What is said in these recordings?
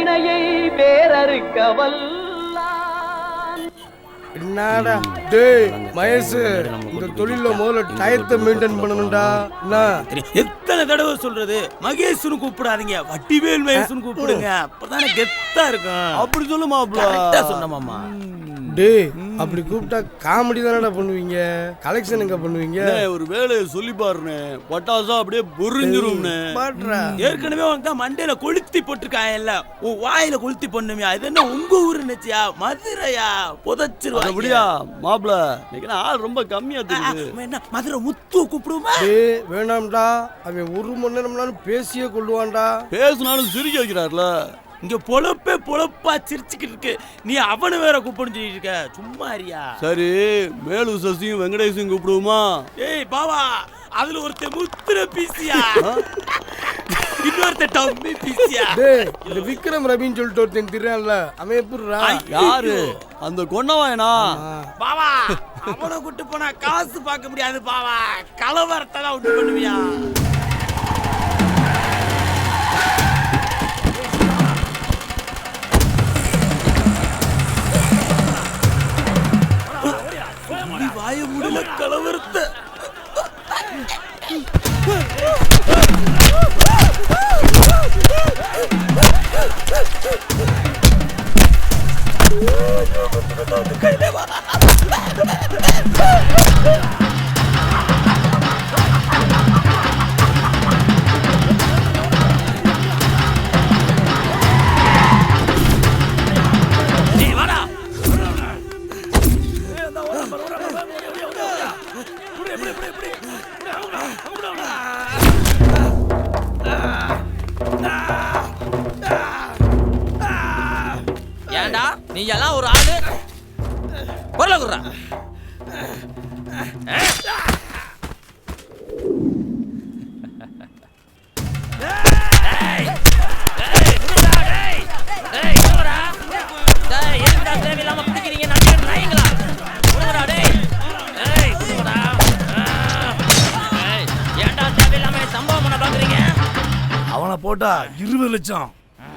வினையை வேறறுக்க வல்லான். என்னடா டேய் மகேஷ், இந்த தொழில முதல்ல டயத்தை மெயின்டைன் பண்ணணும்டா. எத்தனை தடவை சொல்றது, மகேஷ்னு கூப்பிடாதீங்க, வட்டிவேல் மகேஷ்னு கூப்பிடுங்க, அப்பதானே கெத்தா இருக்கும். அப்படி சொல்லு மாப்ள. சொன்ன மாமா. டேய் அப்படி கூப்பிட்டா காமெடி தானடா பண்ணுவீங்க, கலெக்ஷன் எங்க பண்ணுவீங்க? ஒரு வேலையை சொல்லி பாருன்னு பட்டாசா அப்படியே புரிஞ்சிரும்னு. ஏற்கனவே உனக்கு தான் மண்டையில கொளுத்தி போட்டிருக்காங்கல்ல, உன் வாயில கொளுத்தி பண்ணுமியா? இது என்ன உங்க ஊரு நினைச்சியா? மதுரையா? புதைச்சிருவா அப்படியா மாப்ள? இன்னைக்கு ஆள் ரொம்ப கம்மியா தெரியுது. என்ன மதுரை முத்து கூப்பிடுமா? டேய் வேணாம்டா, அவன் 1 மணி நேரம்னாலும் பேசியே கொள்ளுவான்டா. பேசினாலும் சிரிக்க வைக்கிறார்ல. இங்க பொழப்பே பொழப்பா சிரிச்சுக்கிட்டு இருக்கு, நீ அவனு வேற கூப்பிடுன்னு சொல்லிட்டு இருக்க. சும்மா அறியா? சரி, மேலு சசியும் வெங்கடேஷும் கூப்பிடுவோமா? ஏய் பாவா, அதுல ஒருத்தர் முத்திர பீசியா, இன்னொருத்தர் டம்மி பீசியா. டேய் இந்த விக்ரம் ரவின்னு சொல்லிட்டு ஒருத்தன் திரியல, அவன் எப்படிடா? யாரு அந்த கொன்னவாயனா? பாவா அவனை கூட்டு போனா காசு பார்க்க முடியாது பாவா, கலவரத்தை தான் உண்டு பண்ணுவியா? வாய முடியல கலவரத்தை. ஏண்டா நீ எல்லாம் ஒரு ஆளு? பொருளை குடுறா. அவனை போட்டா 20 லட்சம்,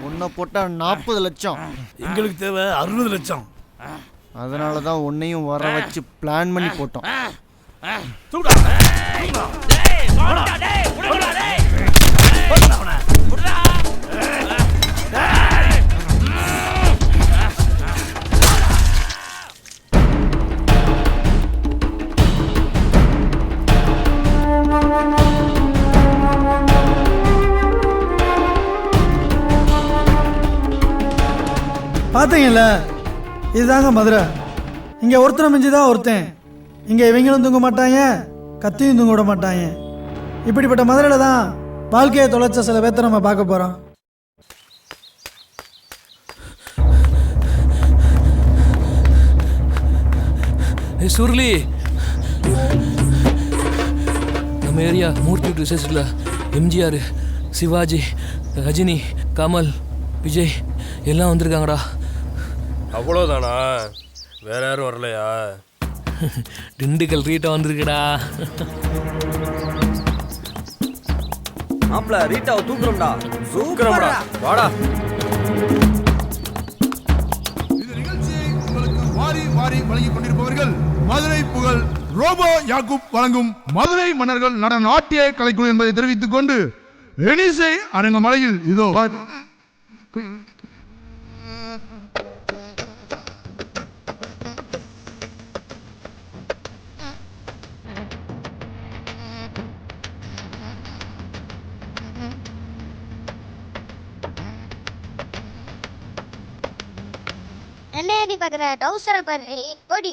உன்னை போட்டா 40 லட்சம், எங்களுக்கு தேவை 60 லட்சம். அதனால தான் உன்னையும் வர வச்சு பிளான் பண்ணி போட்டோம். பார்த்தீங்கல்ல, இதுதாங்க மதுரை. இங்கே ஒருத்தனை மிஞ்சி தான் ஒருத்தன். இங்கே இவங்களும் தூங்க மாட்டாங்க, கத்தியும் தூங்க விட மாட்டாங்க. இப்படிப்பட்ட மதுரையில் தான் வாழ்க்கையை தொலைச்ச சில பேர்த்த நம்ம பார்க்க போகிறோம். சுருளி, நம்ம ஏரியா மூர்த்தி ரிசர்ச்சில் எம்ஜிஆர், சிவாஜி, ரஜினி, கமல், விஜய் எல்லாம் வந்திருக்காங்கடா. அவ்வளோதானா? வேற யாரும் வரலையா? திண்டுக்கல் ரீட்டா வந்திருக்குடா. மாப்ள ரீட்டாவை தூக்குறோம்டா. சூக்கரம்டா, வாடா. இந்த நிகழ்ச்சியை உங்களுக்கு வாரி வாரி வழங்கிக் கொண்டிருப்பவர்கள் மதுரை புகழ் ரோபோ யாக்கூப் வழங்கும் மதுரை மன்னர்கள் நடன நாட்டிய கலைக்குழு என்பதை தெரிவித்துக் கொண்டு எனிசை அரங்கமலையில் இதோ என்ன பாக்குற டவுசரை பாரு போடி.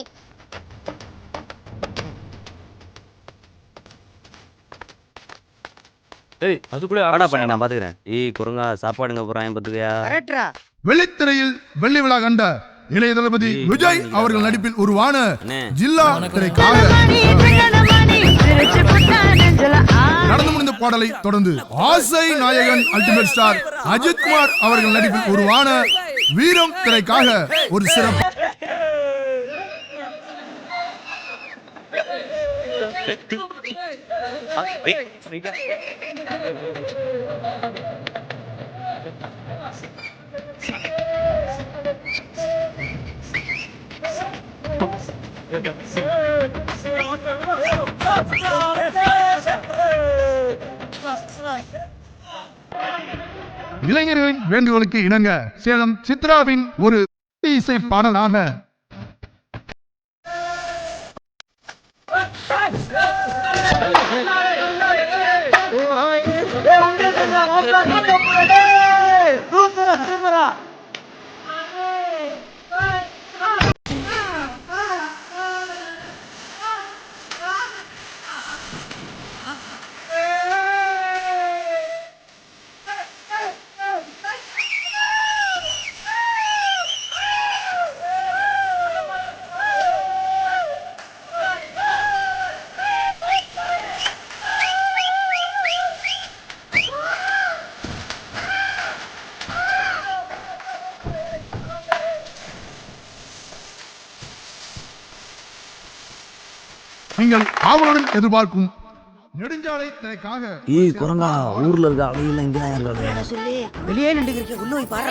ஏய் அதுக்குள்ள ஆடா பண்ண நான் பாத்துக்கிறேன். குறுங்கா சாப்பாடுங்க போறான் பாத்துக்கியா? கரெக்டா. வெள்ளித்திரையில் வெள்ளி விழா கண்ட இளைய தளபதி விஜய் அவர்கள் நடிப்பில் உருவான ஜில்லா திரைக்காக நடந்து முடிந்த பாடலை தொடர்ந்து ஆசை நாயகன் அல்டிமேட் ஸ்டார் அஜித் குமார் அவர்கள் நடிப்பில் உருவான வீரம் திரைக்காக ஒரு சிறப்பு இளைஞர்களின் வேண்டுகோளுக்கு இணங்க சேலம் சித்ராவின் ஒரு இசை பாடலாக நீங்கள் ஆவலுடன் எதிர்பார்க்கும் நெடுஞ்சாலை திரைக்காக குரங்கா ஊர்ல இருக்க அவையில இங்கதான் இருக்காது. வெளியே நின்றுக்கிறீங்க உள்ள போய் பாரு.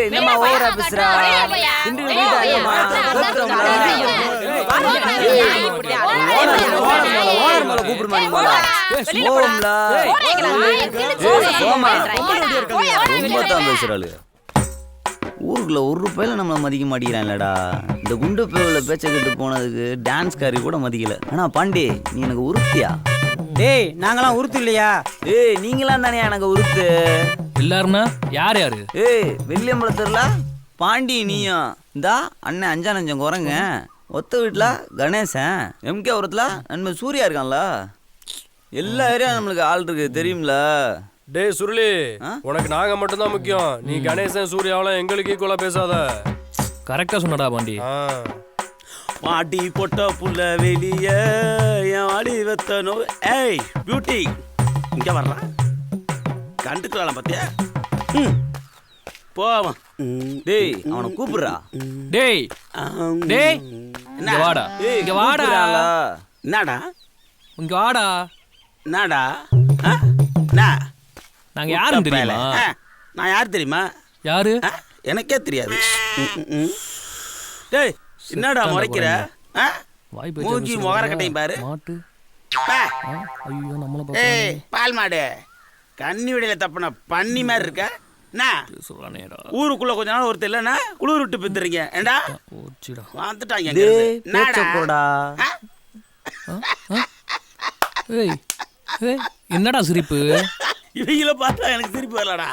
என்னம்மா ஓவரா பேசுறா? பேசுறாளு ஊருக்குள்ள ஒரு ரூபாயில நம்மள மதிக்க மாட்டேங்கிறான்லடா. இந்த குண்டு பேவுல பேச்ச கேட்டு போனதுக்கு டான்ஸ்காரி கூட மதிக்கல. ஆனா பாண்டி நீ எனக்கு உருத்தியா? டேய் நாங்களாம் உருத்து இல்லையா? ஏய் நீங்களாம் தானே எனக்கு உருத்து. எல்லாருன்னா யார் யாரு? ஏய் வெள்ளியம்பலத்துல பாண்டி நீயும் இந்தா அண்ணன் அஞ்சானஞ்சம் குரங்க ஒத்த வீட்டுல கணேசன் எம்கே உரத்துல நண்பன் சூர்யா இருக்கான்ல. எல்லா ஏரியா நம்மளுக்கு ஆள் இருக்கு தெரியும்ல. டேய் சுருளி, உனக்கு நாங்க மட்டும்தான் முக்கியம். நீ கணேசன் சூர்யாவெல்லாம் எங்களுக்கு ஈக்குவலா பேசாத. கரெக்டா சொன்னடா பாண்டி. பாட்டி பொட்ட புள்ள வெளிய என் வாடி வெத்தனோ. ஏய் பியூட்டி இங்க வர்றா கண்டுக்கலாம் பாத்தியா? போவான். டேய் அவனை கூப்பிடுறா. டேய் டேய் இங்க வாடா. இங்க வாடா. என்னடா இங்க வாடா. என்னடா நாங்க யாரும் தெரியுமா? நான் யார் தெரியுமா? யாரு? எனக்கே தெரியாது. டேய் என்னடா முறைக்கிற? மூஞ்சி முகர கட்டையும் பாரு. மாட்டு. ஐயோ நம்மள பாத்து. ஏய் பால் மாடு கன்னி விடையில தப்புன பண்ணி மாதிரி இருக்க. சொல்றானேடா. ஊருக்குள்ள கொஞ்ச நாள் ஒருத்தர் இல்லைன்னா குளிர் விட்டு பித்துறீங்க. ஏண்டா போச்சுடா. வந்துட்டாங்க. ஏய் ஏய் என்னடா சிரிப்பு? இவங்கள பார்த்தா எனக்கு சிரிப்பு வரலடா.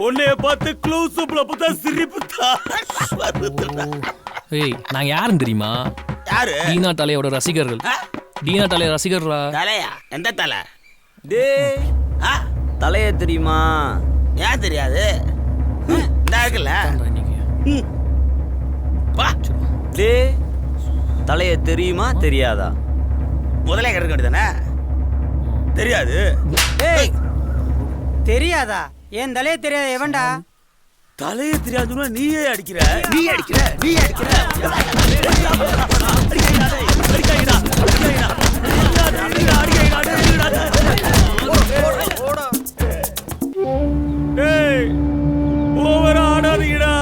உன்னைய பார்த்து க்ளோஸ் அப்ல பார்த்தா சிரிப்பு தான். ஏய் நாங்க யாரும் தெரியுமா? யாரு? டீனா தலையோட ரசிகர்கள். டீனா தலைய ரசிகர்ரா. தலையா? எந்த தலை? டேய் தலைய தெரியுமா? ஏன் தெரியாது? இந்த இருக்குல்ல டேய் தலைய தெரியுமா தெரியாதா? முதலே கிடக்க வேண்டியதானே? தெரியாது. ஏய் தெரியாதா? ஏன் தலையே தெரியாத எவன்டா? தலையே தெரியாதுன்னா நீயே அடிக்கிற. ஓவரா ஆடாதீங்கடா.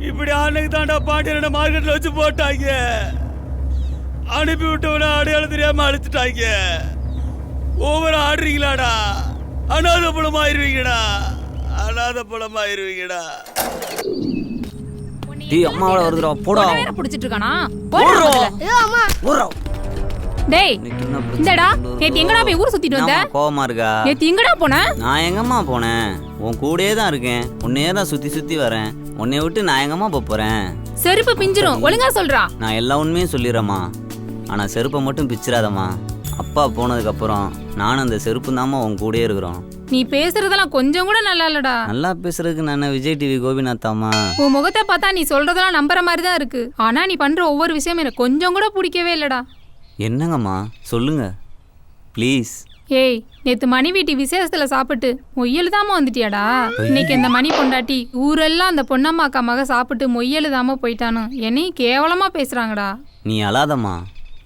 இப்படி ஆளுக்கு தாண்டா பாண்டியன மார்க்கெட்ல வச்சு போட்டாங்க. அனுப்பி விட்டவன அடையாளம் தெரியாம அழிச்சுட்டாங்க. ஓவரா ஆடுறீங்களாடா. அனாத பழமாயிருவீங்கடா. டேய் அம்மாவோட வருதுடா போடா. புடிச்சிட்டு இருக்கானா? போடா. டேய் இந்தடா நேத்து எங்கடா போய் ஊர் சுத்திட்டு வந்த? கோவமா இருக்கா? நேத்து எங்கடா போன? நான் எங்கம்மா போனேன்? உன் கூடயே தான் இருக்கேன். உன்னையே தான் சுத்தி வரேன். உன்னைய விட்டு நான் எங்கம்மா போறேன்? செருப்பு பிஞ்சிரும். ஒழுங்கா சொல்றா. நான் எல்லா உண்மையும் சொல்லிடுறேம்மா. ஆனா செருப்பை மட்டும் பிச்சிடாதம்மா. அப்பா போனதுக்கு அப்புறம் நானும் அந்த செருப்பு தாம்மா உன் கூடயே இருக்கிறோம். நீ பேசுறதெல்லாம் கொஞ்சம் கூட நல்லா இல்லடா. நல்லா பேசுறதுக்கு நான் விஜய் டிவி கோபிநாத்தாமா? உன் முகத்தை பார்த்தா நீ சொல்றதெல்லாம் நம்புற மாதிரி தான் இருக்கு. ஆனா நீ பண்ற ஒவ்வொரு விஷயம் எனக்கு கொஞ்சம் கூட பிடிக்கவே இல்லடா. என்னங்கம்மா சொல்லுங்க ப்ளீஸ். ஏய் நேத்து மணி வீட்டு விசேஷத்துல சாப்பிட்டு மொய்யல் தாம வந்துட்டியாடா. இன்னைக்கு இந்த மணி பொண்டாட்டி ஊரெல்லாம் அந்த பொன்னம்மாக்கா மக சாப்பிட்டு மொய்யல் தாம போயிட்டானு என்னையும் கேவலமா பேசுறாங்கடா. நீ அழாதம்மா.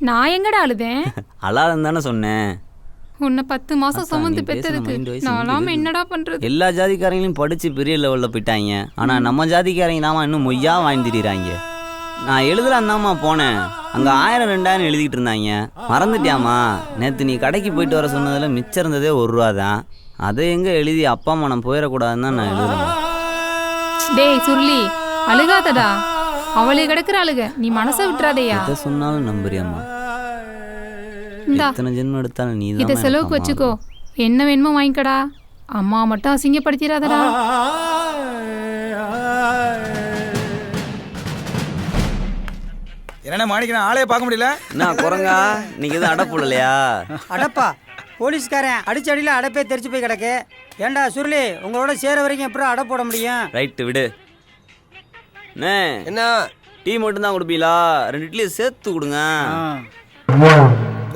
நான் எங்கடா அழுதேன்? அழாதன்னு தானே சொன்னேன். உன்னை 10 மாசம் அக்கா, சுமந்து நீ பேசுன பெத்ததுக்கு mind wise நான்லாம் எனக்கு என்னடா பண்றது? எல்லா ஜாதிக்காரங்களையும் படிச்சு பெரிய லெவல்ல போயிட்டாங்க. ஆனா நம்ம ஜாதிக்காரங்க தாமா இன்னும் மொய்யா வாழ்ந்துடுறாங்க. நான் எழுதலாந்தாம்மா போனேன், அங்க 1000 2000 எழுதிட்டு இருந்தாங்க. மறந்துட்டியாமா? நேத்து நீ கடைக்கு போயிட்டு வர சொன்னதுல மிச்சம் இருந்ததே 1 ரூபா தான். அதை எங்க எழுதி அப்பா அம்மா நான் போயிடக்கூடாதுன்னு தான் நான் எழுதுறேன். டேய் சுருளி, அழுகாதடா. அவளே கிடக்குற அழுக, நீ மனசை விட்டுறாதேயா. எதை சொன்னாலும் நம்புறியாம்மா? இந்தா, எத்தனை ஜென்மம் எடுத்தாலும் நீ இதை செலவுக்கு வச்சுக்கோ. என்ன வேணுமோ வாங்கிக்கடா. அம்மா மட்டும் அசிங்கப்படுத்திடாதடா. என்ன மாணிக்கலாம் ஆளையே பார்க்க முடியல. நான் குரங்கா, நீங்க எதுவும் அடப்பு இல்லையா? அடப்பா, போலீஸ்காரன் அடிச்ச அடியில் அடப்பே தெரிச்சு போய் கிடக்கு. ஏண்டா சுருளி, உங்களோட சேர வரைக்கும் எப்படி அடை போட முடியும்? ரைட்டு விடு. என்ன டீ மட்டும் தான் கொடுப்பீங்களா? 2 இட்லி சேர்த்து கொடுங்க.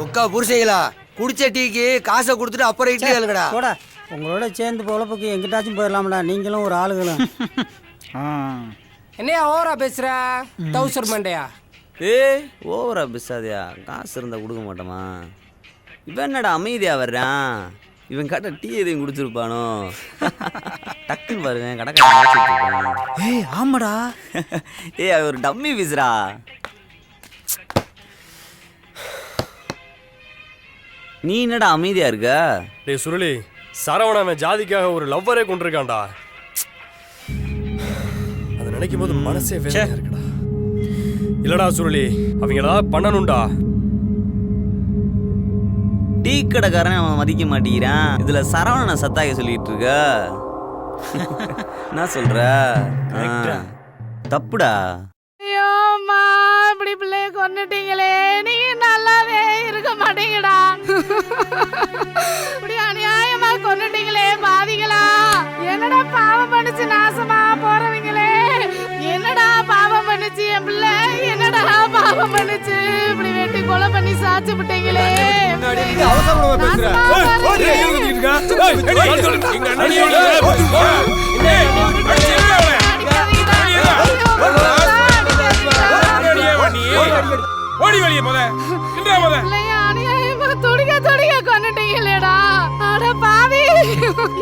உக்கா புருஷங்களா, குடிச்ச டீக்கு காசை கொடுத்துட்டு அப்புறம் இட்லி கேளுங்கடா. போட, உங்களோட சேர்ந்து பொழப்புக்கு எங்கிட்டாச்சும் போயிடலாம்டா. நீங்களும் ஒரு ஆளுகளும். என்னையா ஓவரா பேசுற டவுசர் மண்டையா? ஏய், ஓவரா பேசாதியா. காசு இருந்தா கொடுக்க மாட்டோமா? இவன் என்னடா அமைதியா வர்றான்? இவன் கட்ட டீ எதையும் குடிச்சிருப்பானோ? டக்குன்னு பாருங்க கடற்கரை. ஏய் ஆமாடா. ஏய், அது ஒரு டம்மி பீஸ்ரா. நீ என்னடா அமைதியா இருக்க? டேய் சுருளி, சரவணன் ஜாதிக்காக ஒரு லவ்வரே கொண்டிருக்கான்டா. அதை நினைக்கும் போது மனசே வேதனையா இருக்குடா. இல்லடா சுருளி, அவங்களா பண்ணணும்டா. டீ கடைக்காரன் அவன் மதிக்க மாட்டேங்கிறான், இதுல சரவணனை சத்தாக சொல்லிட்டு இருக்க. என்ன சொல்ற? தப்புடா. ஐயோ அம்மா, இப்படி பிள்ளைய கொன்னுட்டீங்களே. நீங்க நல்லாவே இருக்க மாட்டீங்கடா. இப்படி அநியாயமா கொன்னுட்டீங்களே பாவிகளா. என்னடா பாவம் பண்ணிச்சு நாசமா போறவங்களே. என்னடா பாவம் பண்ணிச்சு என் பிள்ளை? என்னடா பாவம் பண்ணிச்சு? இப்படி வெட்டி கொலை பண்ணி சாச்சு விட்டீங்களே. கொன்னுட்டீங்களேடா. அட பாவி,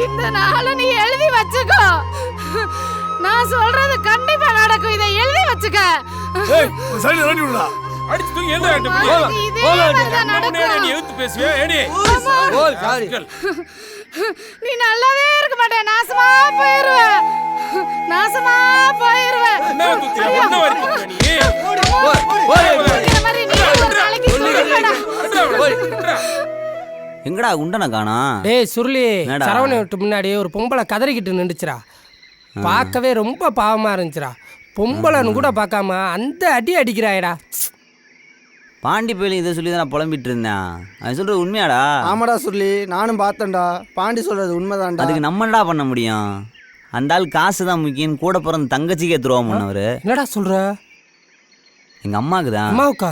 இந்த நாளை நீ எழுதி வச்சுக்கோ. நான் சொல்றது கண்டிப்பா நடக்கும். இதை எழுதி வச்சுக்க. நீ நல்லாவே இருக்க மாட்டே. நாசமா போயிருவ. நாசமா போயிருவ. எங்கடா குண்டனை காணா? டேய் சுருளி, சரவண வீட்டு முன்னாடி ஒரு பொம்பளை கதறிக்கிட்டு நின்றுச்சுரா. பார்க்கவே ரொம்ப பாவமா இருந்துச்சுரா. பொம்பளைன்னு கூட பார்க்காம அந்த அடி அடிக்கிறாயடா. பாண்டி போயில இதை சொல்லி தான் நான் புலம்பிட்டு இருந்தேன். அவன் சொல்றது உண்மையாடா? ஆமாடா சொல்லி, நானும் பார்த்தேன்டா. பாண்டி சொல்றது உண்மைதான்டா. அதுக்கு நம்ம என்னடா பண்ண முடியும்? அந்த ஆள் காசு தான் முக்கியம். கூட பிறந்த தங்கச்சிக்கே துரோகம் பண்ணவரு. என்னடா சொல்ற? எங்க அம்மாவுக்கு தான். அம்மாவுக்கா?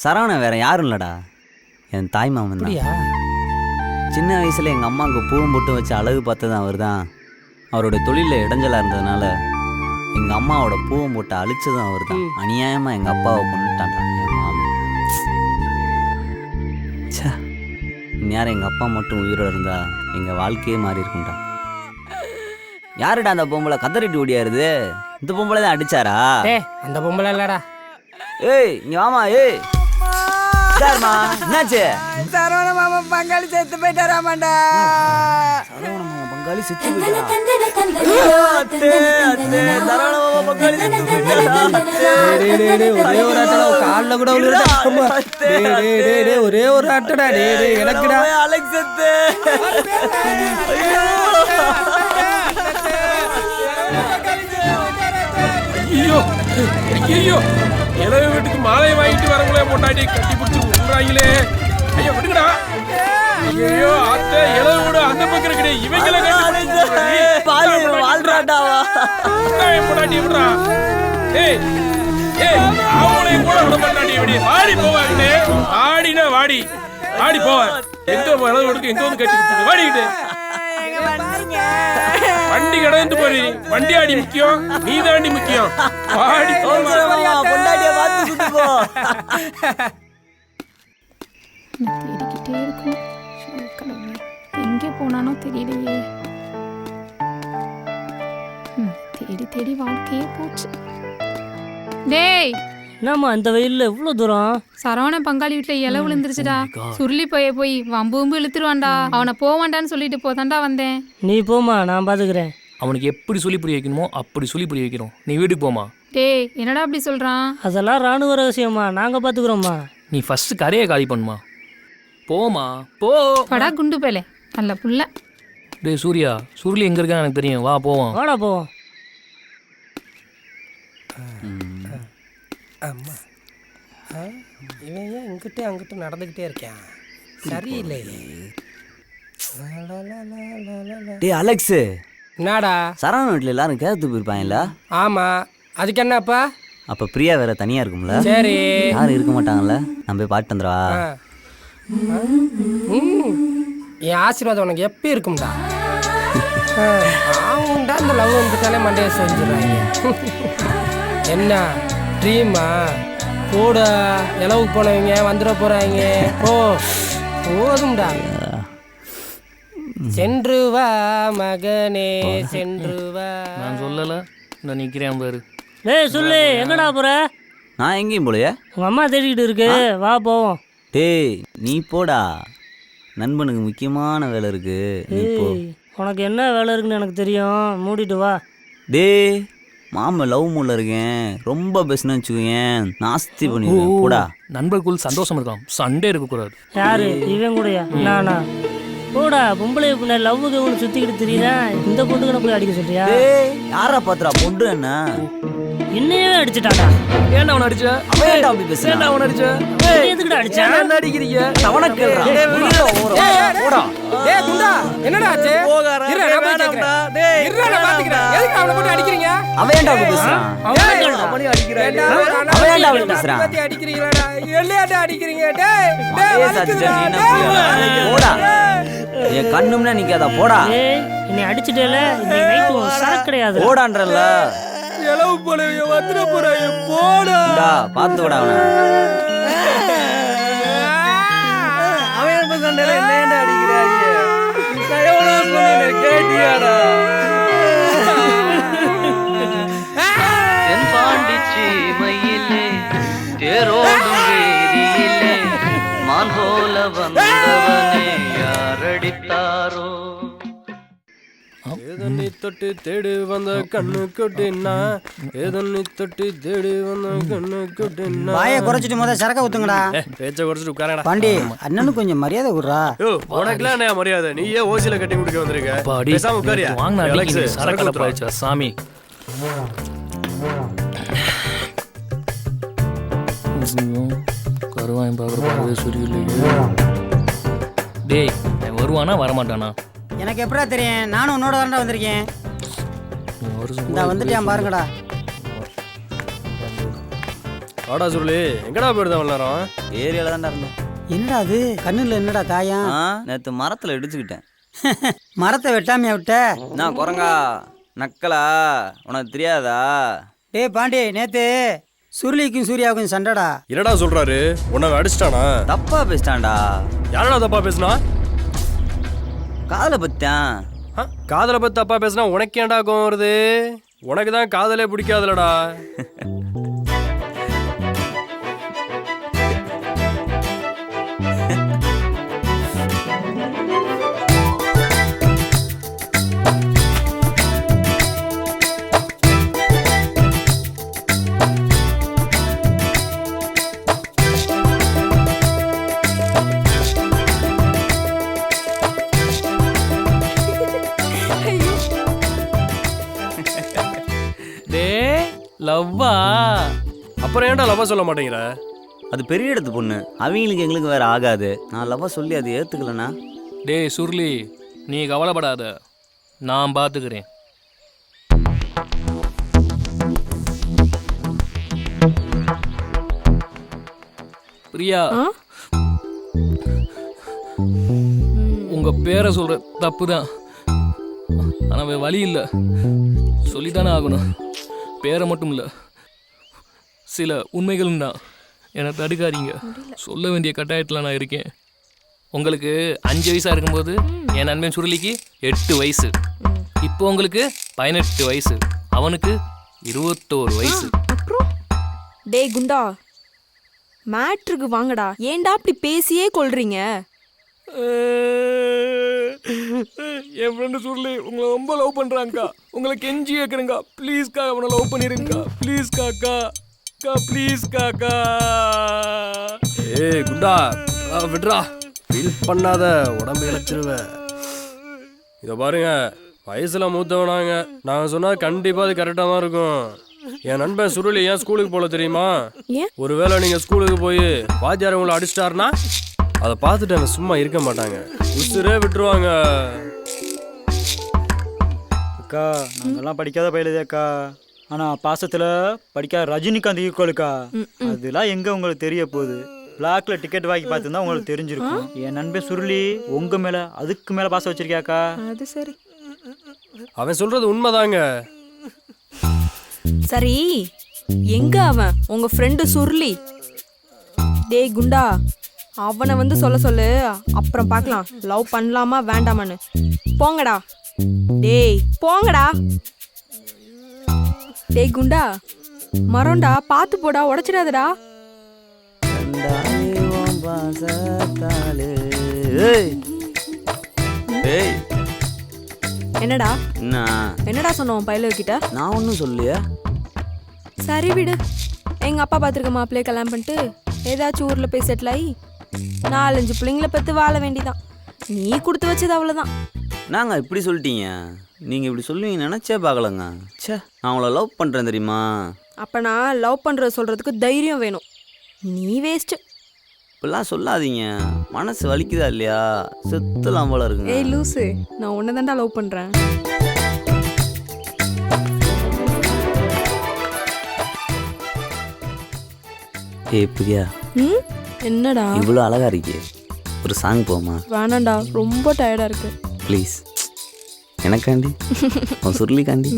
சரவணன் வேற யாரும் இல்லடா, என் தாய் மாமன் தான். சின்ன வயசுல எங்க அம்மாவுக்கு பூவும் போட்டு வச்சு அழகு பார்த்தது அவர் தான். அவரோட தொழிலில் இடைஞ்சலா இருந்ததுனால எங்க அம்மாவோட பூவும் போட்டு அழிச்சதும் அவர் தான். அநியாயமா எங்க அப்பாவை கொண்டுட்டான்டா என் மாமன். இந்நேரம் எங்க அப்பா மட்டும் உயிரோட இருந்தா எங்க வாழ்க்கையே மாறி இருக்கும்டா. யாருடா அந்த பொம்பளை கதறிட்டு ஓடியாருது? இந்த பொம்பளை தான் அடிச்சாரா? அந்த பொம்பளை இல்லடா. ஏய் இங்க வாமா. ஏய் சார்மா, என்னாச்சு? சரவண மாமா பங்காளி செத்து போயிட்டாராமாண்டா. சரவண மாமா பங்காளி செத்து போயிட்டாரா? ஒரே ஒரு அட்டடா கால்ல கூட ஒரே ஒரு அட்டடா. எனக்குடா அலெக்ஸ் ஐயோ ஐயோ, இளவு வீட்டுக்கு மாலை வாங்கிட்டு வரவங்களே பொண்டாட்டி கட்டி பிடிச்சி விடுறாங்களே. ஐயோ விடுங்கடா. ஐயோ அத்தை, இளவு வீடு அந்த பக்கம் இருக்குடே. இவங்கள வாழ்றாண்டாவா பொண்டாட்டி விடுறா. ஏய் ஏய், அவங்களையும் கூட விட மாட்டாண்டி. இப்படி வாடி போவாங்கன்னே. ஆடினா வாடி வாடி போவேன். எங்க இளவு வீட்டுக்கு எங்க வந்து கட்டி கொடுத்துட்டு வாடிக்கிட்டு வண்டி கடந்து போறீ. வண்டி ஆடி முக்கியம், நீ தாண்டி முக்கியம். ஆடி பொண்டாட்டிய பார்த்து சுத்து போ. தேடிக்கிட்டே இருக்கும். போனானோ தெரியலையே. தேடி தேடி வாழ்க்கையே போச்சு. டேய், என்னம்மா இந்த வெயில்ல இவ்வளவு தூரம்? சரவண பங்காளி வீட்டுல இலை விழுந்துருச்சுடா. சுருளி போய் வம்பு இழுத்துருவான்டா. அவனை போவான்டான்னு சொல்லிட்டு போதான்டா வந்தேன். நீ போமா, நான் பாத்துக்கிறேன். அவனுக்கு எப்படி சொல்லி புரிய வைக்கணுமோ அப்படி சொல்லி புரிய வைக்கணும். நீ வீட்டுக்கு போமா. டேய், என்னடா அப்படி சொல்றான்? அதெல்லாம் ராணுவ ரகசியம்மா, நாங்க பாத்துக்கிறோம்மா. நீ ஃபர்ஸ்ட் கரையை காலி பண்ணுமா. போமா போ. படா குண்டு பேலே, நல்ல புள்ள. டேய் சூர்யா, சுருளி எங்க இருக்கான்னு எனக்கு தெரியும், வா போவோம். வாடா போவோம். அம்மா, இவன் ஏன் இங்கிட்டே அங்கிட்ட நடந்துக்கிட்டே இருக்கேன்? சரியில்லை. டேய் அலெக்ஸ், என்னடா சரவண வீட்டில் எல்லாரும் கேத்து போயிருப்பாங்கல்ல? ஆமா, அதுக்கு என்னப்பா? அப்ப பிரியா வேற தனியா இருக்கும்ல? சரி, யாரும் இருக்க மாட்டாங்கல்ல, நான் போய் பாட்டு வந்துடவா? என் ஆசீர்வாதம் உனக்கு எப்போ இருக்கும்டா. அவங்கடா இந்த லவ் வந்துட்டாலே மண்டையை செஞ்சுறாங்க. என்ன ட்ரீமா? கூட இலவுக்கு போனவங்க வந்துட போறாங்க. போதும்டா. சென்று வா மகனே, சென்று வா. நான் சொல்லல, நான் நிக்கிறேன் பாரு. டேய் சொல்லு, எங்கடா போற? நான் எங்கேயும் போலையே, உங்க அம்மா தேடிக்கிட்டு இருக்கு, வா போவோம். டேய் நீ போடா, நண்பனுக்கு முக்கியமான வேலை இருக்கு, நீ போ. உனக்கு என்ன வேலை இருக்குன்னு எனக்கு தெரியும், மூடிட்டு வா. டேய் மாமன் லவ் மூட்ல இருக்கேன், ரொம்ப பேசுன்னு வச்சுக்கோயேன், நாஸ்தி பண்ணிடுவேன், போடா. நண்பர்களுக்குள் சந்தோஷம் இருக்கலாம், சண்டே இருக்கக்கூடாது. யாரு இவன் கூடயா? நானா? போடா, பொம்பளை பின்ன லவ்வுக்கு ஒன்று சுத்திக்கிட்டு தெரியுதா? இந்த பொண்ணுக்கு போய் அடிக்க சொல்றியா? யாரா பாத்துறா பொண்ணு? என்ன என்னையவே அடிச்சுட்டாடா. ஏன்டா அவனை அடிச்ச? அவன் ஏன்டா அப்படி பேசுறான்? ஏன்டா அவனை அடிச்ச? எதுக்குடா அடிச்சா? என்ன அடிக்கிறீங்க? அவனை கேளுடா. போடா. டேய் குண்டா, என்னடா ஆச்சு? இரு, நான் போய் கேக்குறேன். டேய் இரு, நான் பாத்துக்கிறேன். எதுக்கு அவனை போட்டு அடிக்கிறீங்க? அவன் ஏன்டா அப்படி பேசுறான்? அவனே அடிக்கிறான். அவன் ஏன்டா அப்படி பேசுறான்? பத்தி அடிக்கிறீங்களாடா? எல்லையாடா அடிக்கிறீங்க? டேய் டேய் வலிக்குதுடா. போடா, என் கண்ணும்னா நிக்காதா, போடா. ஏய், என்னை அடிச்சிட்டேல, இன்னைக்கு நைட்டு சரக்கு கிடையாது. போடான்றல்ல. இலவு போலவே வந்துட போறாங்க, போடா. பாத்து விட அவனை. அவன் சண்டையில என்ன அடிக்கிறாங்க? கேட்டியாடா? தென்பாண்டிச்சி மயிலே தேரோடும் வேதியிலே மான் போல வந்தவனே யாரடித்தாரோ? ஏதன்னி தொட்டு தேடி வந்த கண்ணு கொட்டினா, ஏதன்னி தொட்டு தேடி வந்த கண்ணு கொட்டினா. வாயை குறைச்சிட்டு முதல்ல சரக்க ஊத்துங்கடா. பேச்ச குறைச்சிட்டு உட்காரடா. பாண்டி, அண்ணனுக்கு கொஞ்சம் மரியாதை கொடுறா. யோ, உனக்குலாம் என்ன மரியாதை? நீ ஏன் ஓசில கட்டி குடிக்க வந்திருக்க? பேசாம உட்காரியா? வாங்கினா சரக்கு போயிடுச்சா சாமி. கருவாயம் பார்க்குற சரியில்லையே. டேய் வருவானா வரமாட்டானா? எனக்கு எப்படா தெரியும்? நானும் உன்னோட தாண்டா வந்திருக்கேன். இந்த வந்துட்டேன் பாருங்கடா. வாடா சுருளி, எங்கடா போயிருந்தா நேரம்? ஏரியால தான்டா இருந்தேன். என்னடா அது கண்ணுல என்னடா காயம்? நேத்து மரத்துல இடிச்சுக்கிட்டேன். மரத்தை வெட்டாமையா விட்ட? நான் குரங்கா நக்கலா, உனக்கு தெரியாதா? டேய் பாண்டி, நேத்து சுருளிக்கும் சூர்யாவுக்கும் சண்டைடா. என்னடா சொல்றாரு? உன்னை அடிச்சிட்டானா? தப்பா பேசிட்டான்டா. யாரடா தப்பா பேசுனா? காதலை பத்தியான். காதலை பத்தி தப்பா பேசினா உனக்கு ஏன்டா கோவம் வருது? உனக்கு தான் காதலே பிடிக்காதுலடா. லவ்வா? அப்புறம் ஏன்டா லவ்வா சொல்ல மாட்டேங்கிற? அது பெரிய இடத்து பொண்ணு, அவங்களுக்கு எங்களுக்கு வேற ஆகாது. நான் லவ்வா சொல்லி அது ஏத்துக்கலனா? டேய் சுருளி, நீ கவலைப்படாத, நான் பாத்துக்கிறேன். பிரியா, உங்க பேரை சொல்ற தப்புதான், ஆனா வழி இல்லை, சொல்லித்தானே ஆகணும். பேரை மட்டும் இல்லை, சில உண்மைகளும் தான். என்னை தடுக்காதீங்க, சொல்ல வேண்டிய கட்டாயத்தில் நான் இருக்கேன். உங்களுக்கு 5 வயசா இருக்கும்போது என் நண்பன் சுருளிக்கு 8 வயசு. இப்போ உங்களுக்கு 18 வயசு, அவனுக்கு 21 வயசு. அப்புறம் டேய் குண்டா, மேட்ருக்கு வாங்கடா. ஏன்டா அப்படி பேசியே கொள்றீங்க? என் ஃப்ரெண்டு சுருளி உங்களை ரொம்ப லவ் பண்றாங்கக்கா. உங்களை கெஞ்சி கேட்குறேங்கக்கா, ப்ளீஸ்க்கா அவனை லவ் பண்ணிருங்கக்கா. ப்ளீஸ்க்கா அக்கா, அக்கா ப்ளீஸ்க்கா அக்கா. ஏய் குண்டா விட்றா, ஃபீல் பண்ணாத, உடம்பு இழைச்சிருவேன். இதை பாருங்க, வயசுல மூத்தவனாங்க, நாங்கள் சொன்னால் கண்டிப்பாக அது கரெக்டாக தான் இருக்கும். என் நண்பன் சுருளி ஏன் ஸ்கூலுக்கு போகல தெரியுமா? ஒருவேளை நீங்கள் ஸ்கூலுக்கு போய் வாத்தியார் உங்களை அடிச்சிட்டாருன்னா அதை பார்த்துட்டு அவன் சும்மா இருக்க மாட்டாங்க, உசுரே விட்டுருவாங்க. அக்கா நாங்கெல்லாம் படிக்காத பயிலுதே அக்கா. ஆனால் பாசத்தில் படிக்காத ரஜினிகாந்த் ஈக்குவலுக்கா. அதெல்லாம் எங்கே உங்களுக்கு தெரிய போகுது? பிளாக்ல டிக்கெட் வாங்கி பார்த்துருந்தா உங்களுக்கு தெரிஞ்சிருக்கும். என் நண்பன் சுருளி உங்க மேல அதுக்கு மேல பாசம் வச்சிருக்கியாக்கா. அது சரி, அவன் சொல்றது உண்மைதாங்க. சரி எங்க அவன் உங்க ஃப்ரெண்டு சுருளி? டேய் குண்டா, அவனை வந்து சொல்ல சொல்லு, அப்புறம் பார்க்கலாம் லவ் பண்ணலாமா வேண்டாமான்னு. போங்கடா டேய், போங்கடா. டேய் குண்டா, மரம்டா பார்த்து போடா, உடைச்சிடாதடா. என்னடா என்னடா சொன்னோம் பைலோ கிட்ட? நான் ஒன்றும் சொல்லியா. சரி விடு, எங்க அப்பா பார்த்துருக்க மாப்பிள்ளைய கல்யாணம் பண்ணிட்டு ஏதாச்சும் ஊர்ல போய் செட்டில் ஆகி 4-5 பிள்ளைங்களை பத்து வாழ வேண்டிதான். நீ கொடுத்து வச்சது அவ்வளோதான். நாங்க இப்படி சொல்லிட்டீங்க, நீங்க இப்படி சொல்லுவீங்க நினைச்சே பார்க்கலங்க. சே, நான் அவங்கள லவ் பண்றேன் தெரியுமா? அப்ப நான் லவ் பண்ற சொல்றதுக்கு தைரியம் வேணும். நீ வேஸ்ட். இப்பெல்லாம் சொல்லாதீங்க, மனசு வலிக்குதா இல்லையா? செத்துலாம் போல இருக்குங்க. ஏய் லூசு, நான் உன்னை தான்டா லவ் பண்றேன். ஏய் பிரியா, என்னடா இவ்வளோ அழகா இருக்கே, ஒரு சாங் போமா? வேணாண்டா, ரொம்ப டயர்டா இருக்கு. ப்ளீஸ், எனக்காண்டி, உன் சுருளிக்காண்டி.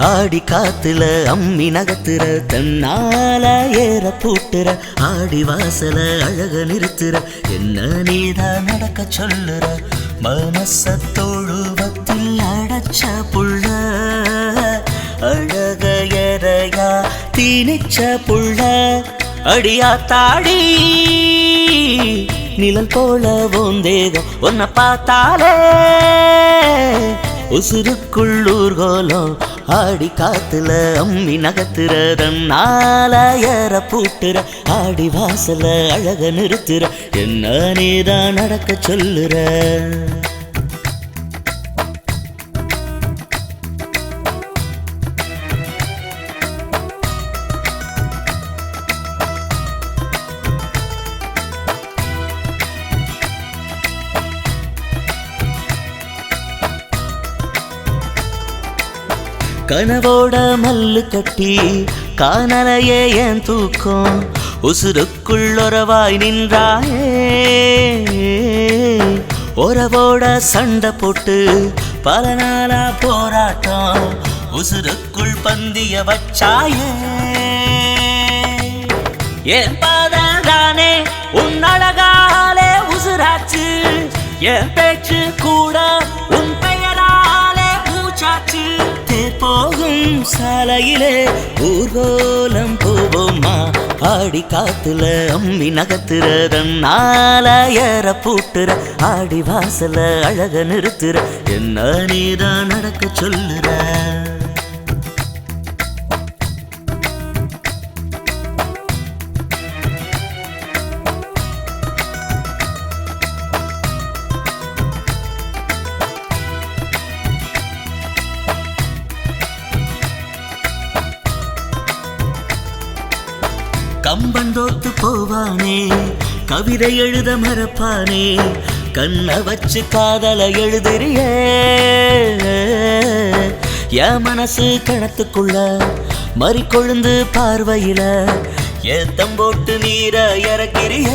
ஆடி காத்துல அம்மி நகத்துற, தன்னால ஏற பூட்டுற, ஆடி வாசல அழக நிறுத்துற, என்ன நீதான் நடக்க சொல்லுற, மனச தொழுவத்தில் அடைச்ச புள்ள, அழக எறையா தீனிச்ச புள்ள, அடியா தாடி நிழல் போல ஓந்தேகம் உன்னை பார்த்தாலே உசுருக்குள்ளூர்கோலம், ஆடி காத்துல அம்மி நகத்துறதன்னால ஏற பூட்டுற, ஆடி வாசல அழக நிறுத்துற, என்ன நீதான் நடக்க சொல்லுற. கனவோட மல்லு கட்டி காணலையே என் தூக்கம், உசுருக்குள்ளொரவாய் நின்றாயே, உறவோட சண்டை போட்டு பல நாளா போராட்டம், உசுருக்குள் பந்திய வச்சாயே, என் பாததானே உன் அழகாலே உசுராச்சு, என் பேச்சு கூட உன் பெயராலே மூச்சாச்சு, போகும் சாலையிலே ஊர்கோலம் போவோமா, ஆடி காத்துல அம்மி நகத்துறதன்னால ஏற பூட்டுற, ஆடி வாசல அழக நிறுத்துற, என்ன நீதான் நடக்க சொல்லுற. கம்பந்தோத்து போவானே, கவிதை எழுத மறப்பானே, கண்ண வச்சு காதல எழுதுறியே, என் மனசு கணத்துக்குள்ள மறி கொழுந்து பார்வையில ஏத்தம் போட்டு நீர இறக்கிறிய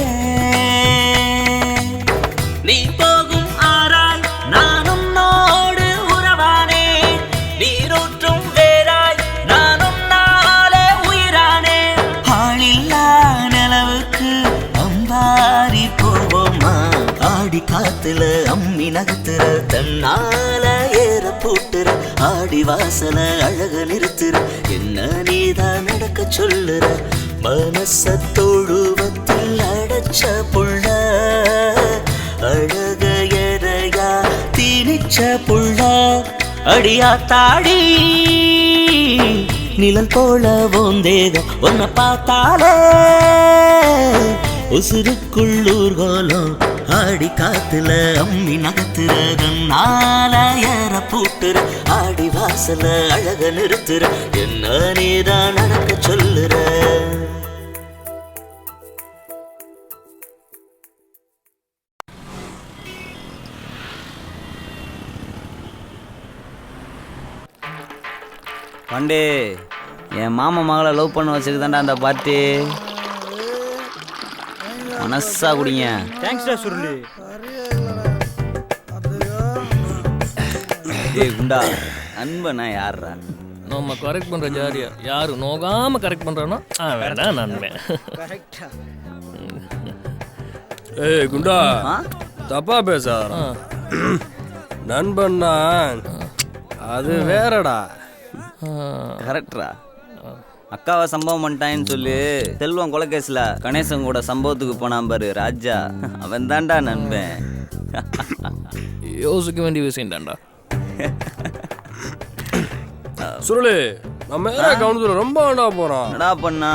நீ போகும் ஆறாய் நானும் நோடு உறவானே நீரூற்றும் வேறாய் நானும் நாளே உயிரானே ஆளில்லா நிலவுக்கு அம்பாரி போவோமா ஆடி காத்துல அம்மி நகத்துற தன்னால ஏற பூட்டுற ஆடி வாசல அழக நிறுத்துற என்ன நீதான் நடக்க சொல்லுற மனச தொழுவத்தில் அடைச்ச புள்ள அழக எறையா திணிச்ச புள்ள அடியா தாடி நிழல் போல ஓந்தேகம் உன்னை பார்த்தாலே உசுருக்குள்ளூர் கோலம் ஆடி காத்துல அம்மி நகத்துறதன்னால ஏற பூட்டுற ஆடி வாசல அழக நிறுத்துற என்ன நீதான் நடக்க சொல்லுற பாண்டே என் மாமா மகளை லவ் பண்ண வச்சுக்குதாண்டா அந்த பார்ட்டி மனசா குடிங்க. தேங்க்ஸ்டா சுருளி. டேய் குண்டா நண்பனா யாரா? நம்ம கரெக்ட் பண்ற ஜாரியா யாரு நோகாம கரெக்ட் பண்றானோ வேண்டாம் நண்பன். கரெக்டா. ஏய் குண்டா தப்பா பேசாத. நண்பன்னா அது வேறடா. கரெக்டா. அக்காவை சம்பவம் பண்ணிட்டான்னு சொல்லி செல்வம் கொலைகேஸ்ல கணேசன் கூட சம்பவத்துக்கு போனான் பாரு ராஜா, அவன் தான்டா நண்பன். யோசிக்க வேண்டிய விஷயம் தான்டா. சுருளி நம்ம கவுன்சிலர் ரொம்ப வேண்டா போறான். என்னடா பண்ணா